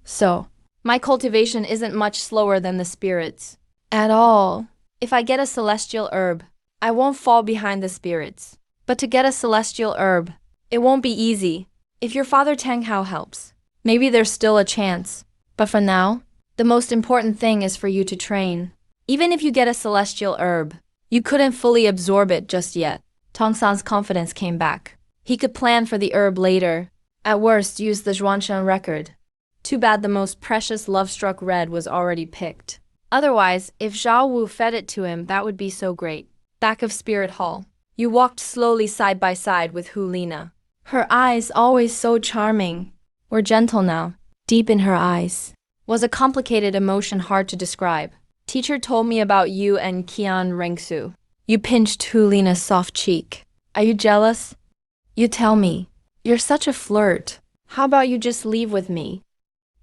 So, my cultivation isn't much slower than the spirits. At all. If I get a celestial herb, I won't fall behind the spirits. But to get a celestial herb, it won't be easy. If your father Tang Hao helps, maybe there's still a chance. But for now, the most important thing is for you to train. Even if you get a celestial herb, you couldn't fully absorb it just yet. Tong San's confidence came back. He could plan for the herb later. At worst, use the Zhuangcheng record. Too bad the most precious Love-Struck Red was already picked. Otherwise, if Zhao Wu fed it to him, that would be so great. Back of Spirit Hall. You walked slowly side by side with Hu Lina. Her eyes, always so charming, were gentle now. Deep in her eyes was a complicated emotion hard to describe. Teacher told me about you and Qian Rengsu. You pinched Hu Lina's soft cheek. Are you jealous? You tell me. You're such a flirt. How about you just leave with me?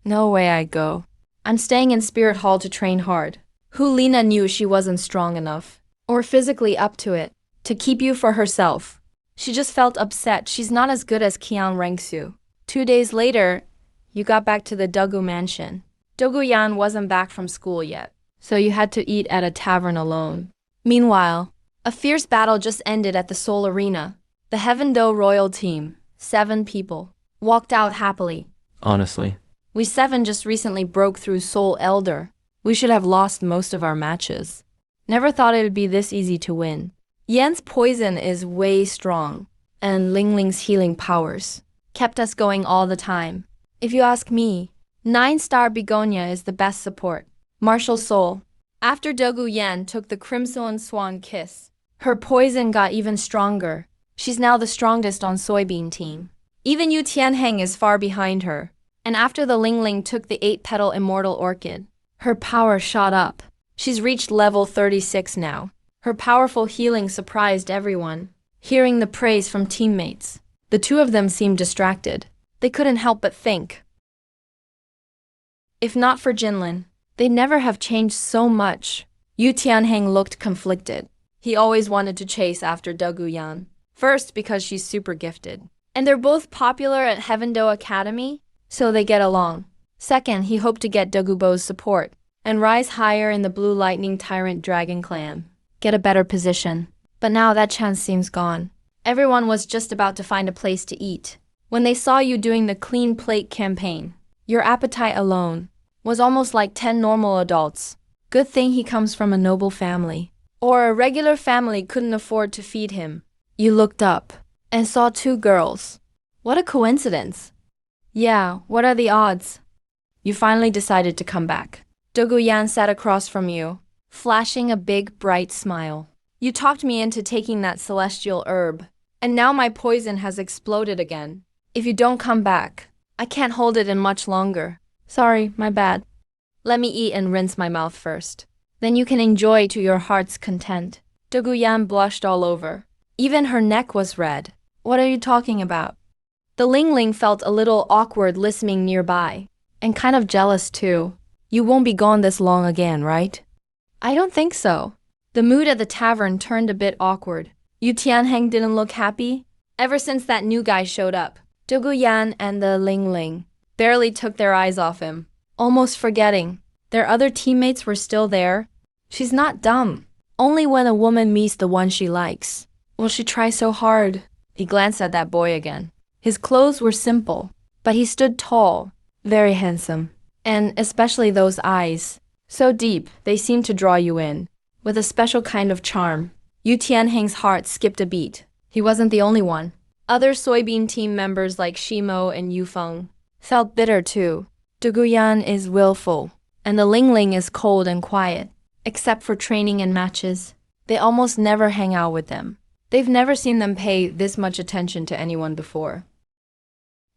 No way I go. I'm staying in Spirit Hall to train hard. Hu Lina knew she wasn't strong enough, or physically up to it, to keep you for herself. She just felt upset she's not as good as Qian Rengsu. 2 days later, you got back to the Dogu mansion. Dogu Yan wasn't back from school yet, so you had to eat at a tavern alone. Meanwhile, a fierce battle just ended at the Seoul Arena. The Heaven Do royal team, 7 people, walked out happily. Honestly. We 7 just recently broke through Seoul Elder. We should have lost most of our matches. Never thought it would be this easy to win. Yan's poison is way strong, and Ling Ling's healing powers kept us going all the time. If you ask me, 9-star Begonia is the best support. Martial Soul. After Dogu Yan took the Crimson Swan Kiss, her poison got even stronger. She's now the strongest on Soybean team. Even Yu Tianheng is far behind her. And after the Ling Ling took the 8-petal Immortal Orchid, her power shot up. She's reached level 36 now. Her powerful healing surprised everyone. Hearing the praise from teammates, the 2 of them seemed distracted. They couldn't help but think. If not for Jinlin, they'd never have changed so much. Yu Tianheng looked conflicted. He always wanted to chase after Dogu Yan. First, because she's super gifted. And they're both popular at Heaven Do Academy, so they get along. Second, he hoped to get Dogubo's support and rise higher in the Blue Lightning Tyrant Dragon clan. Get a better position. But now that chance seems gone. Everyone was just about to find a place to eat when they saw you doing the Clean Plate campaign. Your appetite alone was almost like 10 normal adults. Good thing he comes from a noble family. Or a regular family couldn't afford to feed him. You looked up and saw 2 girls. What a coincidence. Yeah, what are the odds? You finally decided to come back. Dogu Yan sat across from you. flashing a big, bright smile. You talked me into taking that celestial herb, and now my poison has exploded again. If you don't come back, I can't hold it in much longer. Sorry, my bad. Let me eat and rinse my mouth first. Then you can enjoy to your heart's content. Douluo blushed all over. Even her neck was red. What are you talking about? The Lingling felt a little awkward listening nearby, and kind of jealous too. You won't be gone this long again, right? I don't think so. The mood at the tavern turned a bit awkward. Yu Tianheng didn't look happy. Ever since that new guy showed up, Douluo and the Lingling barely took their eyes off him, almost forgetting their other teammates were still there. She's not dumb. Only when a woman meets the one she likes will she try so hard. He glanced at that boy again. His clothes were simple, but he stood tall, very handsome, and especially those eyes, so deep they seemed to draw you in, with a special kind of charm. Yu Tianheng's heart skipped a beat. He wasn't the only one. Other soybean team members like Shimo and Yufeng felt bitter too. Douluo is willful, and the Lingling is cold and quiet. Except for training and matches, they almost never hang out with them. They've never seen them pay this much attention to anyone before.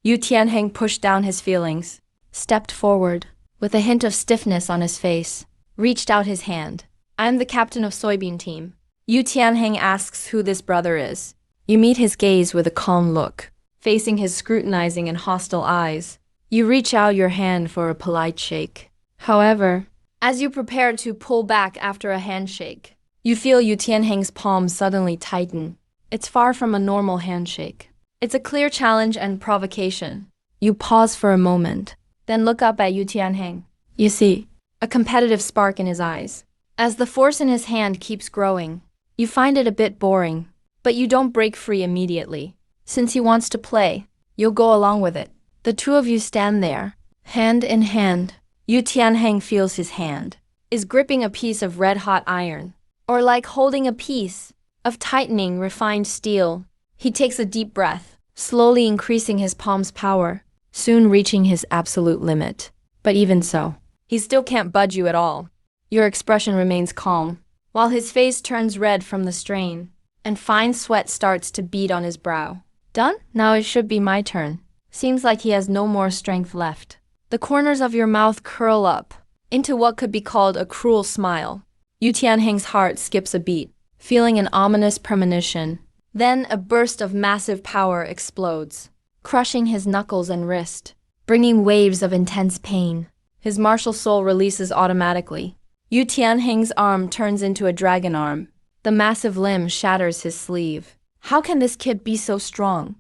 Yu Tianheng pushed down his feelings, stepped forward, with a hint of stiffness on his face, reached out his hand. I'm the captain of soybean team. Yu Tianheng asks who this brother is. You meet his gaze with a calm look, facing his scrutinizing and hostile eyes. You reach out your hand for a polite shake. However, as you prepare to pull back after a handshake, you feel Yu Tianheng's palm suddenly tighten. It's far from a normal handshake. It's a clear challenge and provocation. You pause for a moment, then look up at Yu Tianheng. You see a competitive spark in his eyes. As the force in his hand keeps growing, you find it a bit boring, but you don't break free immediately. Since he wants to play, you'll go along with it. The two of you stand there, hand in hand. Yu Tianheng feels his hand is gripping a piece of red-hot iron, or like holding a piece of tightening, refined steel. He takes a deep breath, slowly increasing his palm's power, soon reaching his absolute limit. But even so, he still can't budge you at all. Your expression remains calm, while his face turns red from the strain, and fine sweat starts to bead on his brow. Done? Now it should be my turn. Seems like he has no more strength left. The corners of your mouth curl up into what could be called a cruel smile. Yu Tianheng's heart skips a beat, feeling an ominous premonition. Then a burst of massive power explodes, crushing his knuckles and wrist, bringing waves of intense pain. His martial soul releases automatically. Yu Tianheng's arm turns into a dragon arm. The massive limb shatters his sleeve. How can this kid be so strong?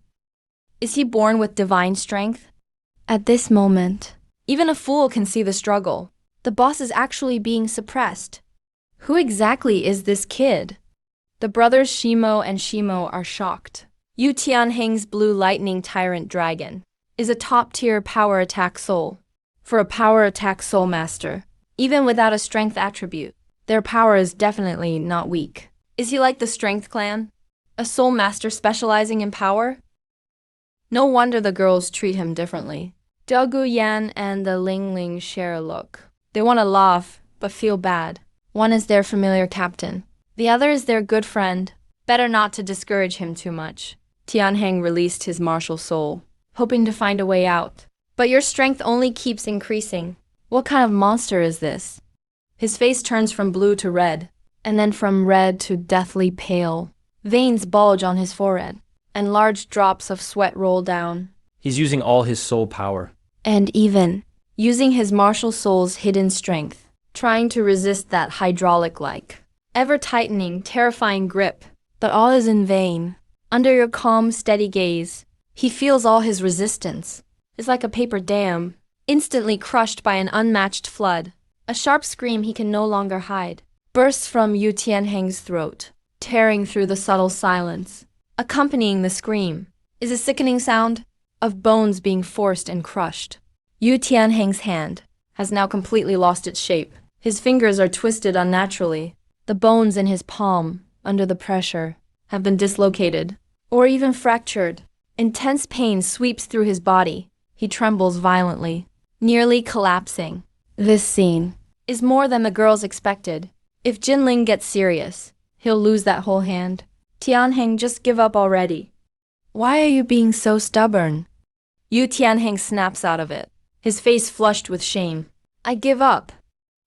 Is he born with divine strength? At this moment, even a fool can see the struggle. The boss is actually being suppressed. Who exactly is this kid? The brothers Shimo and Shimo are shocked. Yu Tianheng's blue lightning tyrant dragon is a top-tier power attack soul. For a power attack soul master, even without a strength attribute, their power is definitely not weak. Is he like the Strength Clan? A soul master specializing in power? No wonder the girls treat him differently. Douluo and the Lingling share a look. They want to laugh, but feel bad. One is their familiar captain. The other is their good friend. Better not to discourage him too much. Tianheng released his martial soul, hoping to find a way out. But your strength only keeps increasing. What kind of monster is this? His face turns from blue to red, and then from red to deathly pale. Veins bulge on his forehead, and large drops of sweat roll down. He's using all his soul power. And even using his martial soul's hidden strength, trying to resist that hydraulic-like, ever-tightening, terrifying grip. But all is in vain. Under your calm, steady gaze, he feels all his resistance. It's like a paper dam, instantly crushed by an unmatched flood. A sharp scream he can no longer hide bursts from Yu Tianheng's throat, tearing through the subtle silence. Accompanying the scream is a sickening sound of bones being forced and crushed. Yu Tianheng's hand has now completely lost its shape. His fingers are twisted unnaturally. The bones in his palm, under the pressure, have been dislocated, or even fractured. Intense pain sweeps through his body. He trembles violently, nearly collapsing. This scene is more than the girls expected. If Jinling gets serious, he'll lose that whole hand. Tianheng, just give up already. Why are you being so stubborn? Yu Tianheng snaps out of it, his face flushed with shame. I give up.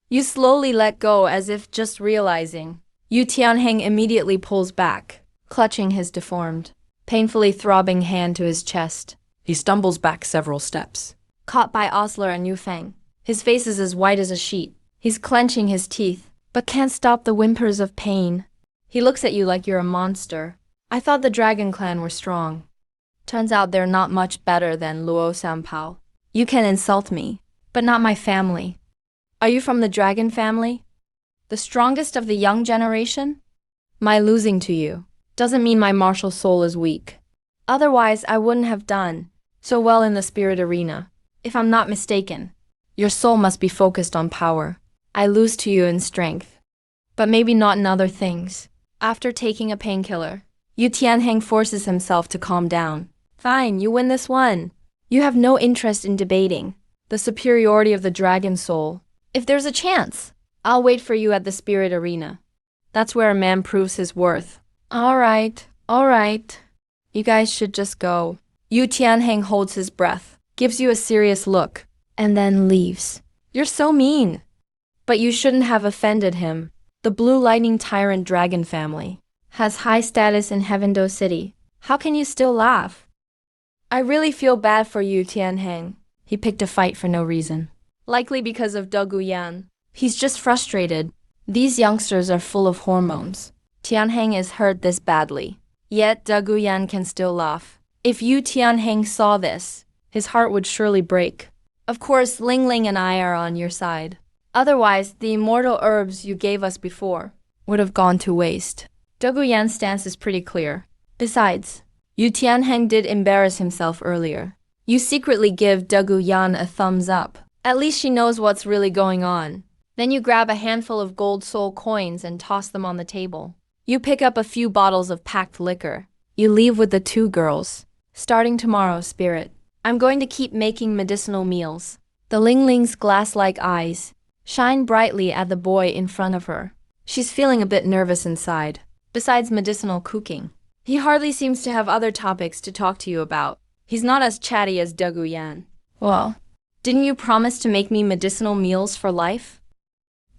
You slowly let go as if just realizing. Yu Tianheng immediately pulls back, clutching his deformed, painfully throbbing hand to his chest. He stumbles back several steps, caught by Osler and Yu Feng. His face is as white as a sheet. He's clenching his teeth, but can't stop the whimpers of pain. He looks at you like you're a monster. I thought the Dragon Clan were strong. Turns out they're not much better than Luo Sanpao. You can insult me, but not my family. Are you from the Dragon family? The strongest of the young generation? My losing to you doesn't mean my martial soul is weak. Otherwise, I wouldn't have done so well in the spirit arena. If I'm not mistaken, your soul must be focused on power. I lose to you in strength, but maybe not in other things. After taking a painkiller, Yu Tianheng forces himself to calm down. Fine, you win this one. You have no interest in debating the superiority of the dragon soul. If there's a chance, I'll wait for you at the spirit arena. That's where a man proves his worth. All right. You guys should just go. Yu Tianheng holds his breath, gives you a serious look, and then leaves. You're so mean. But you shouldn't have offended him. The Blue Lightning Tyrant Dragon family has high status in Heavendo City. How can you still laugh? I really feel bad for you, Tianheng. He picked a fight for no reason. Likely because of De Guyan. He's just frustrated. These youngsters are full of hormones. Tianheng is hurt this badly. Yet De Guyan can still laugh. If Yu Tianheng saw this, his heart would surely break. Of course, Ling Ling and I are on your side. Otherwise, the immortal herbs you gave us before would have gone to waste. De Guyan's stance is pretty clear. Besides, Yu Tianheng did embarrass himself earlier. You secretly give De Guyan a thumbs up. At least she knows what's really going on. Then you grab a handful of gold soul coins and toss them on the table. You pick up a few bottles of packed liquor. You leave with the two girls. Starting tomorrow, Spirit, I'm going to keep making medicinal meals. The Ling Ling's glass-like eyes shine brightly at the boy in front of her. She's feeling a bit nervous inside. Besides medicinal cooking, he hardly seems to have other topics to talk to you about. He's not as chatty as De Guyan. Well, didn't you promise to make me medicinal meals for life?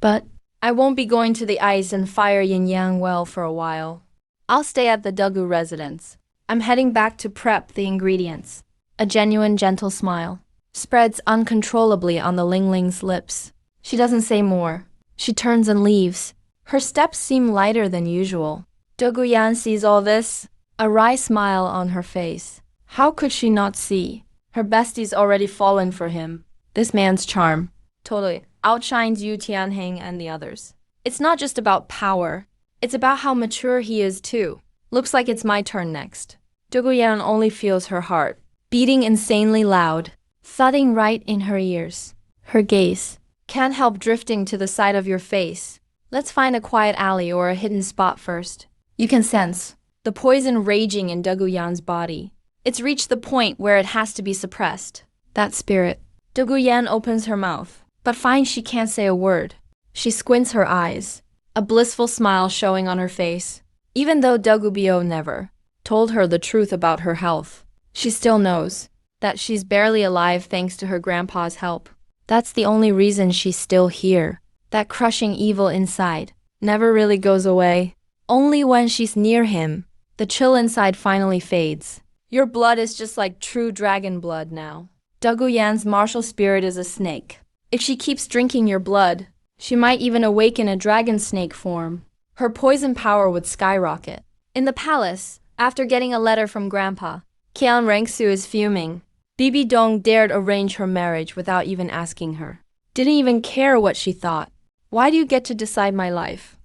But I won't be going to the ice and fire Yin Yang well for a while. I'll stay at the Degu residence. I'm heading back to prep the ingredients. A genuine gentle smile spreads uncontrollably on the Ling Ling's lips. She doesn't say more. She turns and leaves. Her steps seem lighter than usual. De Guyan sees all this, a wry smile on her face. How could she not see? Her bestie's already fallen for him. This man's charm totally outshines Yu Tianheng and the others. It's not just about power. It's about how mature he is too. Looks like it's my turn next. De Guyan only feels her heart beating insanely loud, thudding right in her ears. Her gaze can't help drifting to the side of your face. Let's find a quiet alley or a hidden spot first. You can sense the poison raging in De Guyan's body. It's reached the point where it has to be suppressed. That spirit. De Guyan opens her mouth, but finds she can't say a word. She squints her eyes, a blissful smile showing on her face. Even though De Gubio never told her the truth about her health, she still knows that she's barely alive thanks to her grandpa's help. That's the only reason she's still here. That crushing evil inside never really goes away. Only when she's near him, the chill inside finally fades. Your blood is just like true dragon blood now. De Guyan's martial spirit is a snake. If she keeps drinking your blood, she might even awaken a dragon snake form. Her poison power would skyrocket. In the palace, after getting a letter from Grandpa, Qian Rengsu is fuming. Bibi Dong dared arrange her marriage without even asking her. Didn't even care what she thought. Why do you get to decide my life?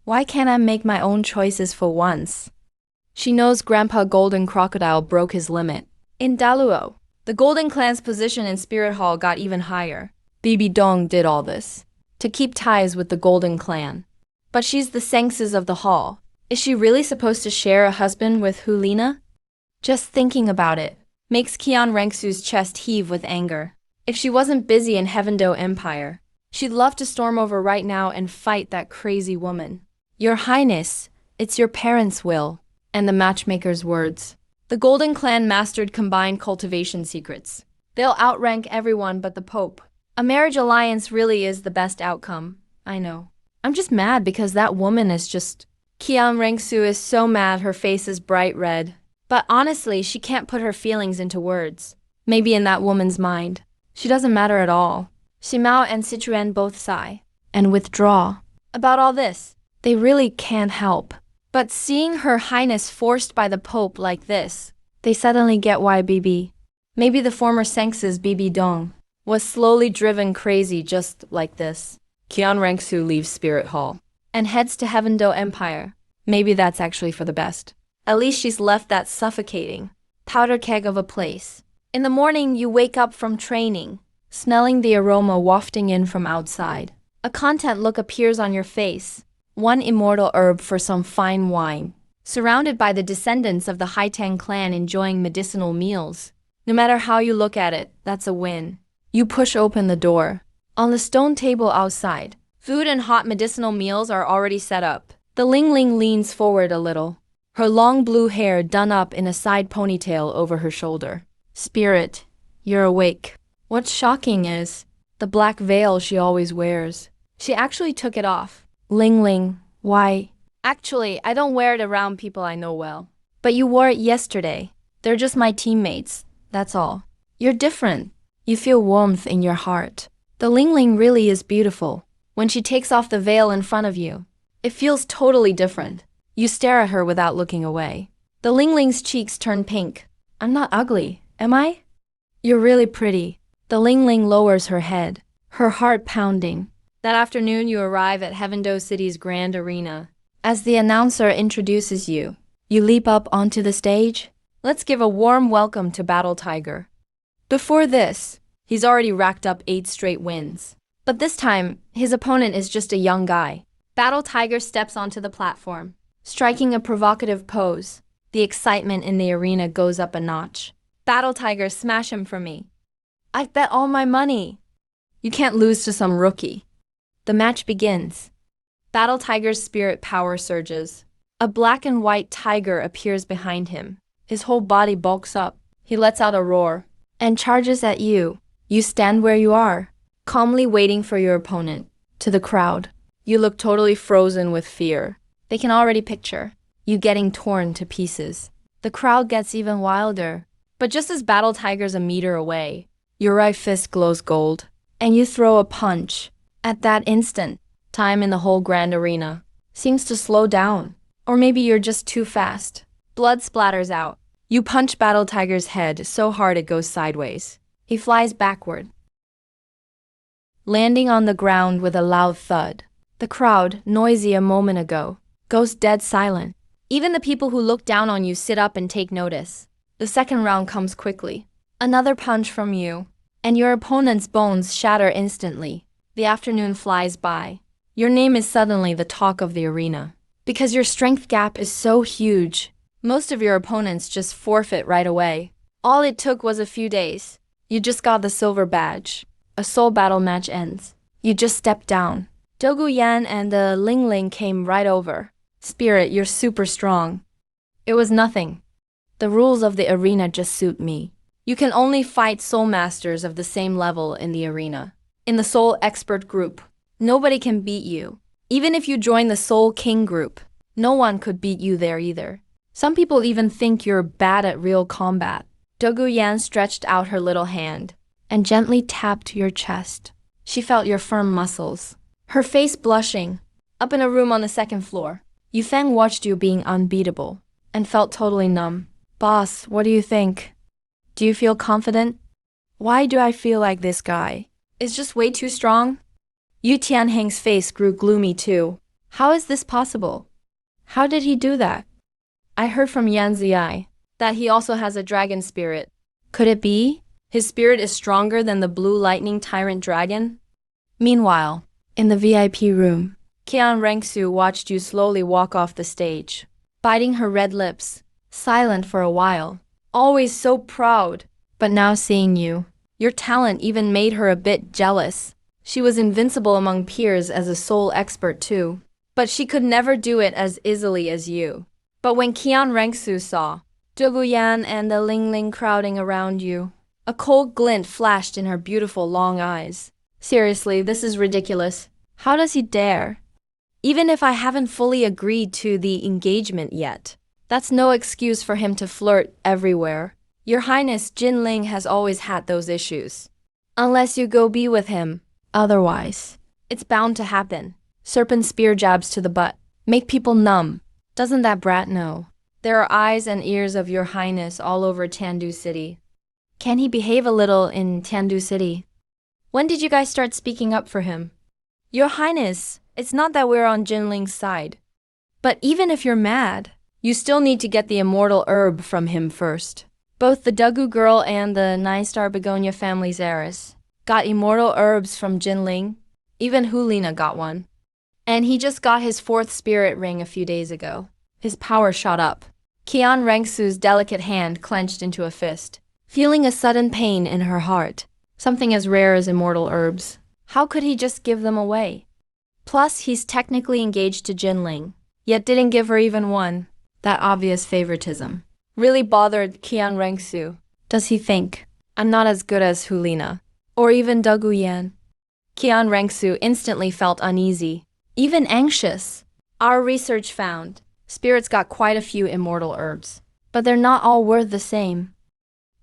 Why can't I make my own choices for once? She knows Grandpa Golden Crocodile broke his limit. In Douluo, the Golden Clan's position in Spirit Hall got even higher. Bibi Dong did all this to keep ties with the Golden Clan. But she's the Sengses of the hall. Is she really supposed to share a husband with Hulina? Just thinking about it makes Qian Rengsu's chest heave with anger. If she wasn't busy in Heavendo Empire, She'd love to storm over right now and fight that crazy woman. Your Highness, it's your parents' will, and the matchmaker's words. The Golden Clan mastered combined cultivation secrets. They'll outrank everyone but the Pope. A marriage alliance really is the best outcome. I know. I'm just mad because that woman is just... Qian Rengsu is so mad her face is bright red. But honestly, she can't put her feelings into words. Maybe in that woman's mind. She doesn't matter at all. Ximao and Sichuan both sigh and withdraw. About all this, they really can't help. But seeing Her Highness forced by the Pope like this, they suddenly get why Bibi, maybe the former Senx's Bibi Dong, was slowly driven crazy just like this. Qian Rengsu leaves Spirit Hall and heads to Heavendo Empire. Maybe that's actually for the best. At least she's left that suffocating powder keg of a place. In the morning, you wake up from training, smelling the aroma wafting in from outside. A content look appears on your face, one immortal herb for some fine wine. Surrounded by the descendants of the Haitang clan enjoying medicinal meals. No matter how you look at it, that's a win. You push open the door. On the stone table outside, food and hot medicinal meals are already set up. The Ling Ling leans forward a little, her long blue hair done up in a side ponytail over her shoulder. Spirit, you're awake. What's shocking is the black veil she always wears. She actually took it off. Ling Ling, why? Actually, I don't wear it around people I know well. But you wore it yesterday. They're just my teammates, that's all. You're different. You feel warmth in your heart. The Ling Ling really is beautiful. When she takes off the veil in front of you, it feels totally different. You stare at her without looking away. The Ling Ling's cheeks turn pink. I'm not ugly, am I? You're really pretty. The Ling Ling lowers her head, her heart pounding. That afternoon you arrive at Heavendo City's grand arena. As the announcer introduces you, you leap up onto the stage. Let's give a warm welcome to Battle Tiger. Before this, he's already racked up 8 straight wins. But this time, his opponent is just a young guy. Battle Tiger steps onto the platform, striking a provocative pose. The excitement in the arena goes up a notch. Battle Tiger, smash him for me. I've bet all my money. You can't lose to some rookie. The match begins. Battle Tiger's spirit power surges. A black and white tiger appears behind him. His whole body bulks up. He lets out a roar and charges at you. You stand where you are, calmly waiting for your opponent. To the crowd, you look totally frozen with fear. They can already picture you getting torn to pieces. The crowd gets even wilder. But just as Battle Tiger's a meter away, your right fist glows gold, and you throw a punch. At that instant, time in the whole grand arena seems to slow down. Or maybe you're just too fast. Blood splatters out. You punch Battle Tiger's head so hard it goes sideways. He flies backward, landing on the ground with a loud thud. The crowd, noisy a moment ago, goes dead silent. Even the people who look down on you sit up and take notice. The second round comes quickly. Another punch from you, and your opponent's bones shatter instantly. The afternoon flies by. Your name is suddenly the talk of the arena. Because your strength gap is so huge, most of your opponents just forfeit right away. All it took was a few days. You just got the silver badge. A soul battle match ends. You just stepped down. Dogu Yan and the Ling Ling came right over. Spirit, you're super strong. It was nothing. The rules of the arena just suit me. You can only fight soul masters of the same level in the arena. In the soul expert group, nobody can beat you. Even if you join the Soul King group, no one could beat you there either. Some people even think you're bad at real combat. Dogu Yan stretched out her little hand and gently tapped your chest. She felt your firm muscles. Her face blushing. Up in a room on the second floor, Yufeng watched you being unbeatable and felt totally numb. Boss, what do you think? Do you feel confident? Why do I feel like this guy is just way too strong? Yu Tianheng's face grew gloomy too. How is this possible? How did he do that? I heard from Yan Ziai that he also has a dragon spirit. Could it be? His spirit is stronger than the blue lightning tyrant dragon? Meanwhile, in the VIP room, Qian Rengsu watched you slowly walk off the stage, biting her red lips, silent for a while, always so proud. But now seeing you, your talent even made her a bit jealous. She was invincible among peers as a soul expert too. But she could never do it as easily as you. But when Qian Rengsu saw Douluo and the Lingling crowding around you, a cold glint flashed in her beautiful long eyes. Seriously, this is ridiculous. How does he dare? Even if I haven't fully agreed to the engagement yet, that's no excuse for him to flirt everywhere. Your Highness Jinling has always had those issues. Unless you go be with him. Otherwise, it's bound to happen. Serpent spear jabs to the butt. Make people numb. Doesn't that brat know? There are eyes and ears of your Highness all over Tandu City. Can he behave a little in Tandu City? When did you guys start speaking up for him? Your Highness, it's not that we're on Jinling's side. But even if you're mad, you still need to get the immortal herb from him first. Both the Dugu girl and the 9-star begonia family's heiress got immortal herbs from Jinling. Even Hulina got one. And he just got his 4th spirit ring a few days ago. His power shot up. Qian Rengsu's delicate hand clenched into a fist, feeling a sudden pain in her heart. Something as rare as immortal herbs. How could he just give them away? Plus, he's technically engaged to Jinling, yet didn't give her even one. That obvious favoritism really bothered Qian Rengsu. Does he think, I'm not as good as Hulina, or even Douluo? Qian Rengsu instantly felt uneasy, even anxious. Our research found, spirits got quite a few immortal herbs, but they're not all worth the same.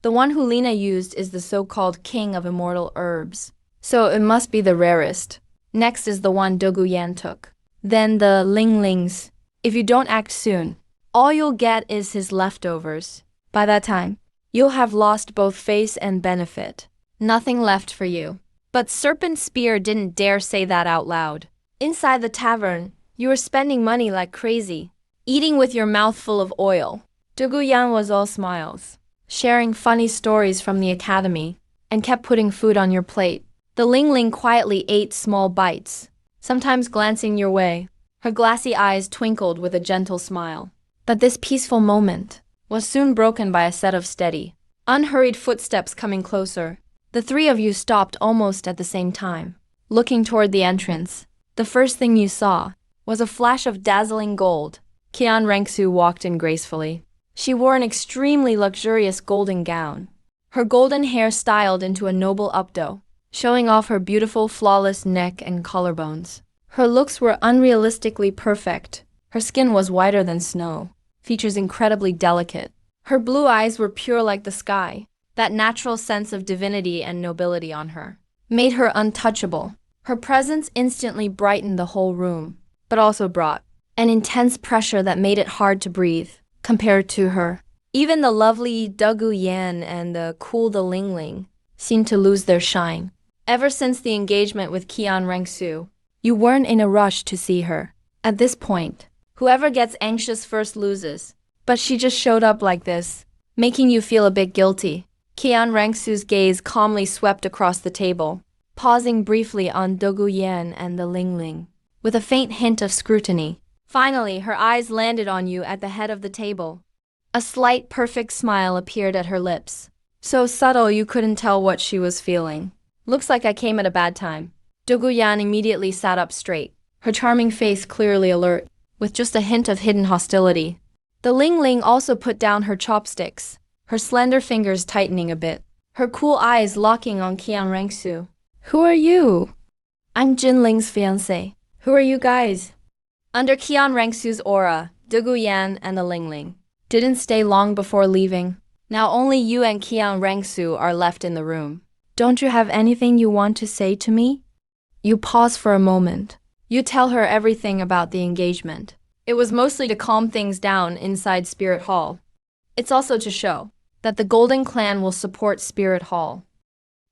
The one Hulina used is the so-called king of immortal herbs, so it must be the rarest. Next is the one Douluo took. Then the Linglings. If you don't act soon, all you'll get is his leftovers. By that time, you'll have lost both face and benefit. Nothing left for you. But Serpent Spear didn't dare say that out loud. Inside the tavern, you were spending money like crazy, eating with your mouth full of oil. Douluo was all smiles, sharing funny stories from the academy, and kept putting food on your plate. The Lingling quietly ate small bites, sometimes glancing your way. Her glassy eyes twinkled with a gentle smile. But this peaceful moment was soon broken by a set of steady, unhurried footsteps coming closer. The 3 of you stopped almost at the same time. Looking toward the entrance, the first thing you saw was a flash of dazzling gold. Qian Rengsu walked in gracefully. She wore an extremely luxurious golden gown, her golden hair styled into a noble updo, showing off her beautiful, flawless neck and collarbones. Her looks were unrealistically perfect. Her skin was whiter than snow, features incredibly delicate. Her blue eyes were pure like the sky. That natural sense of divinity and nobility on her made her untouchable. Her presence instantly brightened the whole room, but also brought an intense pressure that made it hard to breathe. Compared to her, even the lovely Douluo and the cool the Lingling seemed to lose their shine. Ever since the engagement with Qian Rengsu, you weren't in a rush to see her. At this point, whoever gets anxious first loses. But she just showed up like this, making you feel a bit guilty. Qian Rengsu's gaze calmly swept across the table, pausing briefly on Douluo and the Lingling, with a faint hint of scrutiny. Finally, her eyes landed on you at the head of the table. A slight, perfect smile appeared at her lips, so subtle you couldn't tell what she was feeling. Looks like I came at a bad time. Douluo immediately sat up straight, her charming face clearly alert, with just a hint of hidden hostility. The Lingling also put down her chopsticks, her slender fingers tightening a bit, her cool eyes locking on Qian Rengsu. Who are you? I'm Jinling's fiancé. Who are you guys? Under Qian Rengsu's aura, Douluo and the Lingling didn't stay long before leaving. Now only you and Qian Rengsu are left in the room. Don't you have anything you want to say to me? You pause for a moment. You tell her everything about the engagement. It was mostly to calm things down inside Spirit Hall. It's also to show that the Golden Clan will support Spirit Hall.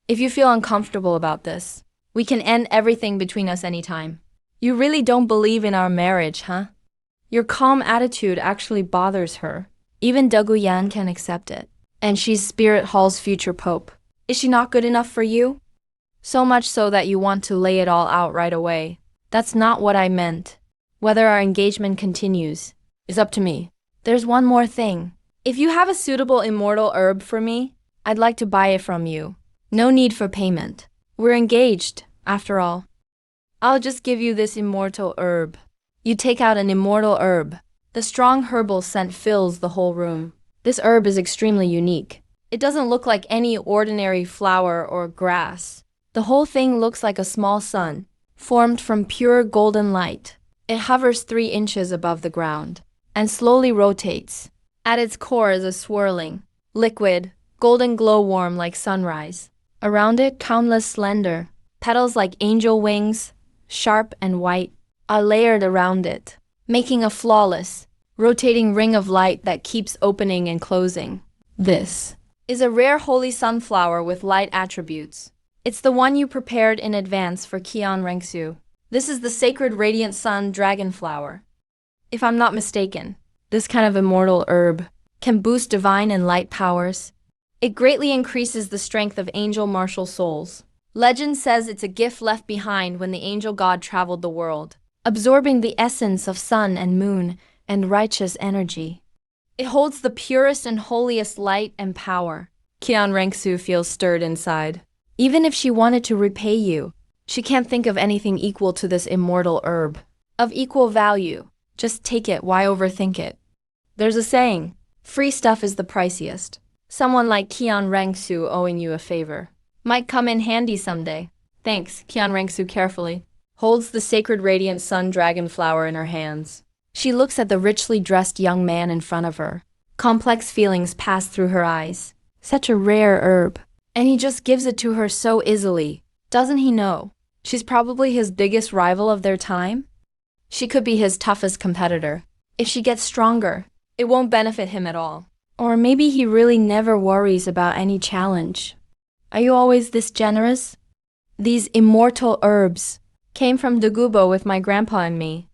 If you feel uncomfortable about this, we can end everything between us anytime. You really don't believe in our marriage, huh? Your calm attitude actually bothers her. Even Douluo can accept it. And she's Spirit Hall's future pope. Is she not good enough for you? So much so that you want to lay it all out right away. That's not what I meant. Whether our engagement continues is up to me. There's one more thing. If you have a suitable immortal herb for me, I'd like to buy it from you. No need for payment. We're engaged. After all, I'll just give you this immortal herb. You take out an immortal herb. The strong herbal scent fills the whole room. This herb is extremely unique. It doesn't look like any ordinary flower or grass. The whole thing looks like a small sun, formed from pure golden light. It hovers 3 inches above the ground and slowly rotates. At its core is a swirling, liquid, golden glow warm like sunrise. Around it, countless slender petals like angel wings, sharp and white, are layered around it, making a flawless, rotating ring of light that keeps opening and closing. This is a rare holy sunflower with light attributes. It's the one you prepared in advance for Qian Rengsu. This is the sacred radiant sun dragonflower. If I'm not mistaken, this kind of immortal herb can boost divine and light powers. It greatly increases the strength of angel martial souls. Legend says it's a gift left behind when the angel god traveled the world, absorbing the essence of sun and moon and righteous energy. It holds the purest and holiest light and power. Qian Rengsu feels stirred inside. Even if she wanted to repay you, she can't think of anything equal to this immortal herb. Of equal value, just take it, why overthink it? There's a saying, free stuff is the priciest. Someone like Qian Rengsu owing you a favor might come in handy someday. Thanks. Qian Rengsu carefully holds the sacred radiant sun dragon flower in her hands. She looks at the richly dressed young man in front of her. Complex feelings pass through her eyes. Such a rare herb. And he just gives it to her so easily. Doesn't he know she's probably his biggest rival of their time? She could be his toughest competitor. If she gets stronger, it won't benefit him at all. Or maybe he really never worries about any challenge. Are you always this generous? These immortal herbs came from Douluo with my grandpa and me.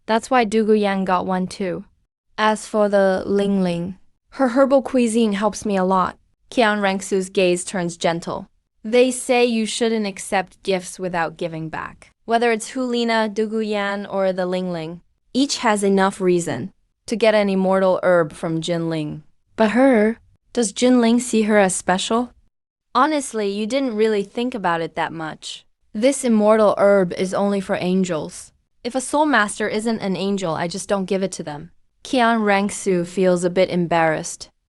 That's why Yang got one too. As for the Ling, her herbal cuisine helps me a lot. Qian Rengsu's gaze turns gentle. They say you shouldn't accept gifts without giving back. Whether it's Hulina, Yan, or the Ling, each has enough reason to get an immortal herb from Jinling. But her, does Jinling see her as special? Honestly, you didn't really think about it that much. This immortal herb is only for angels. If a soul master isn't an angel, I just don't give it to them. Qian Rengsu feels a bit embarrassed.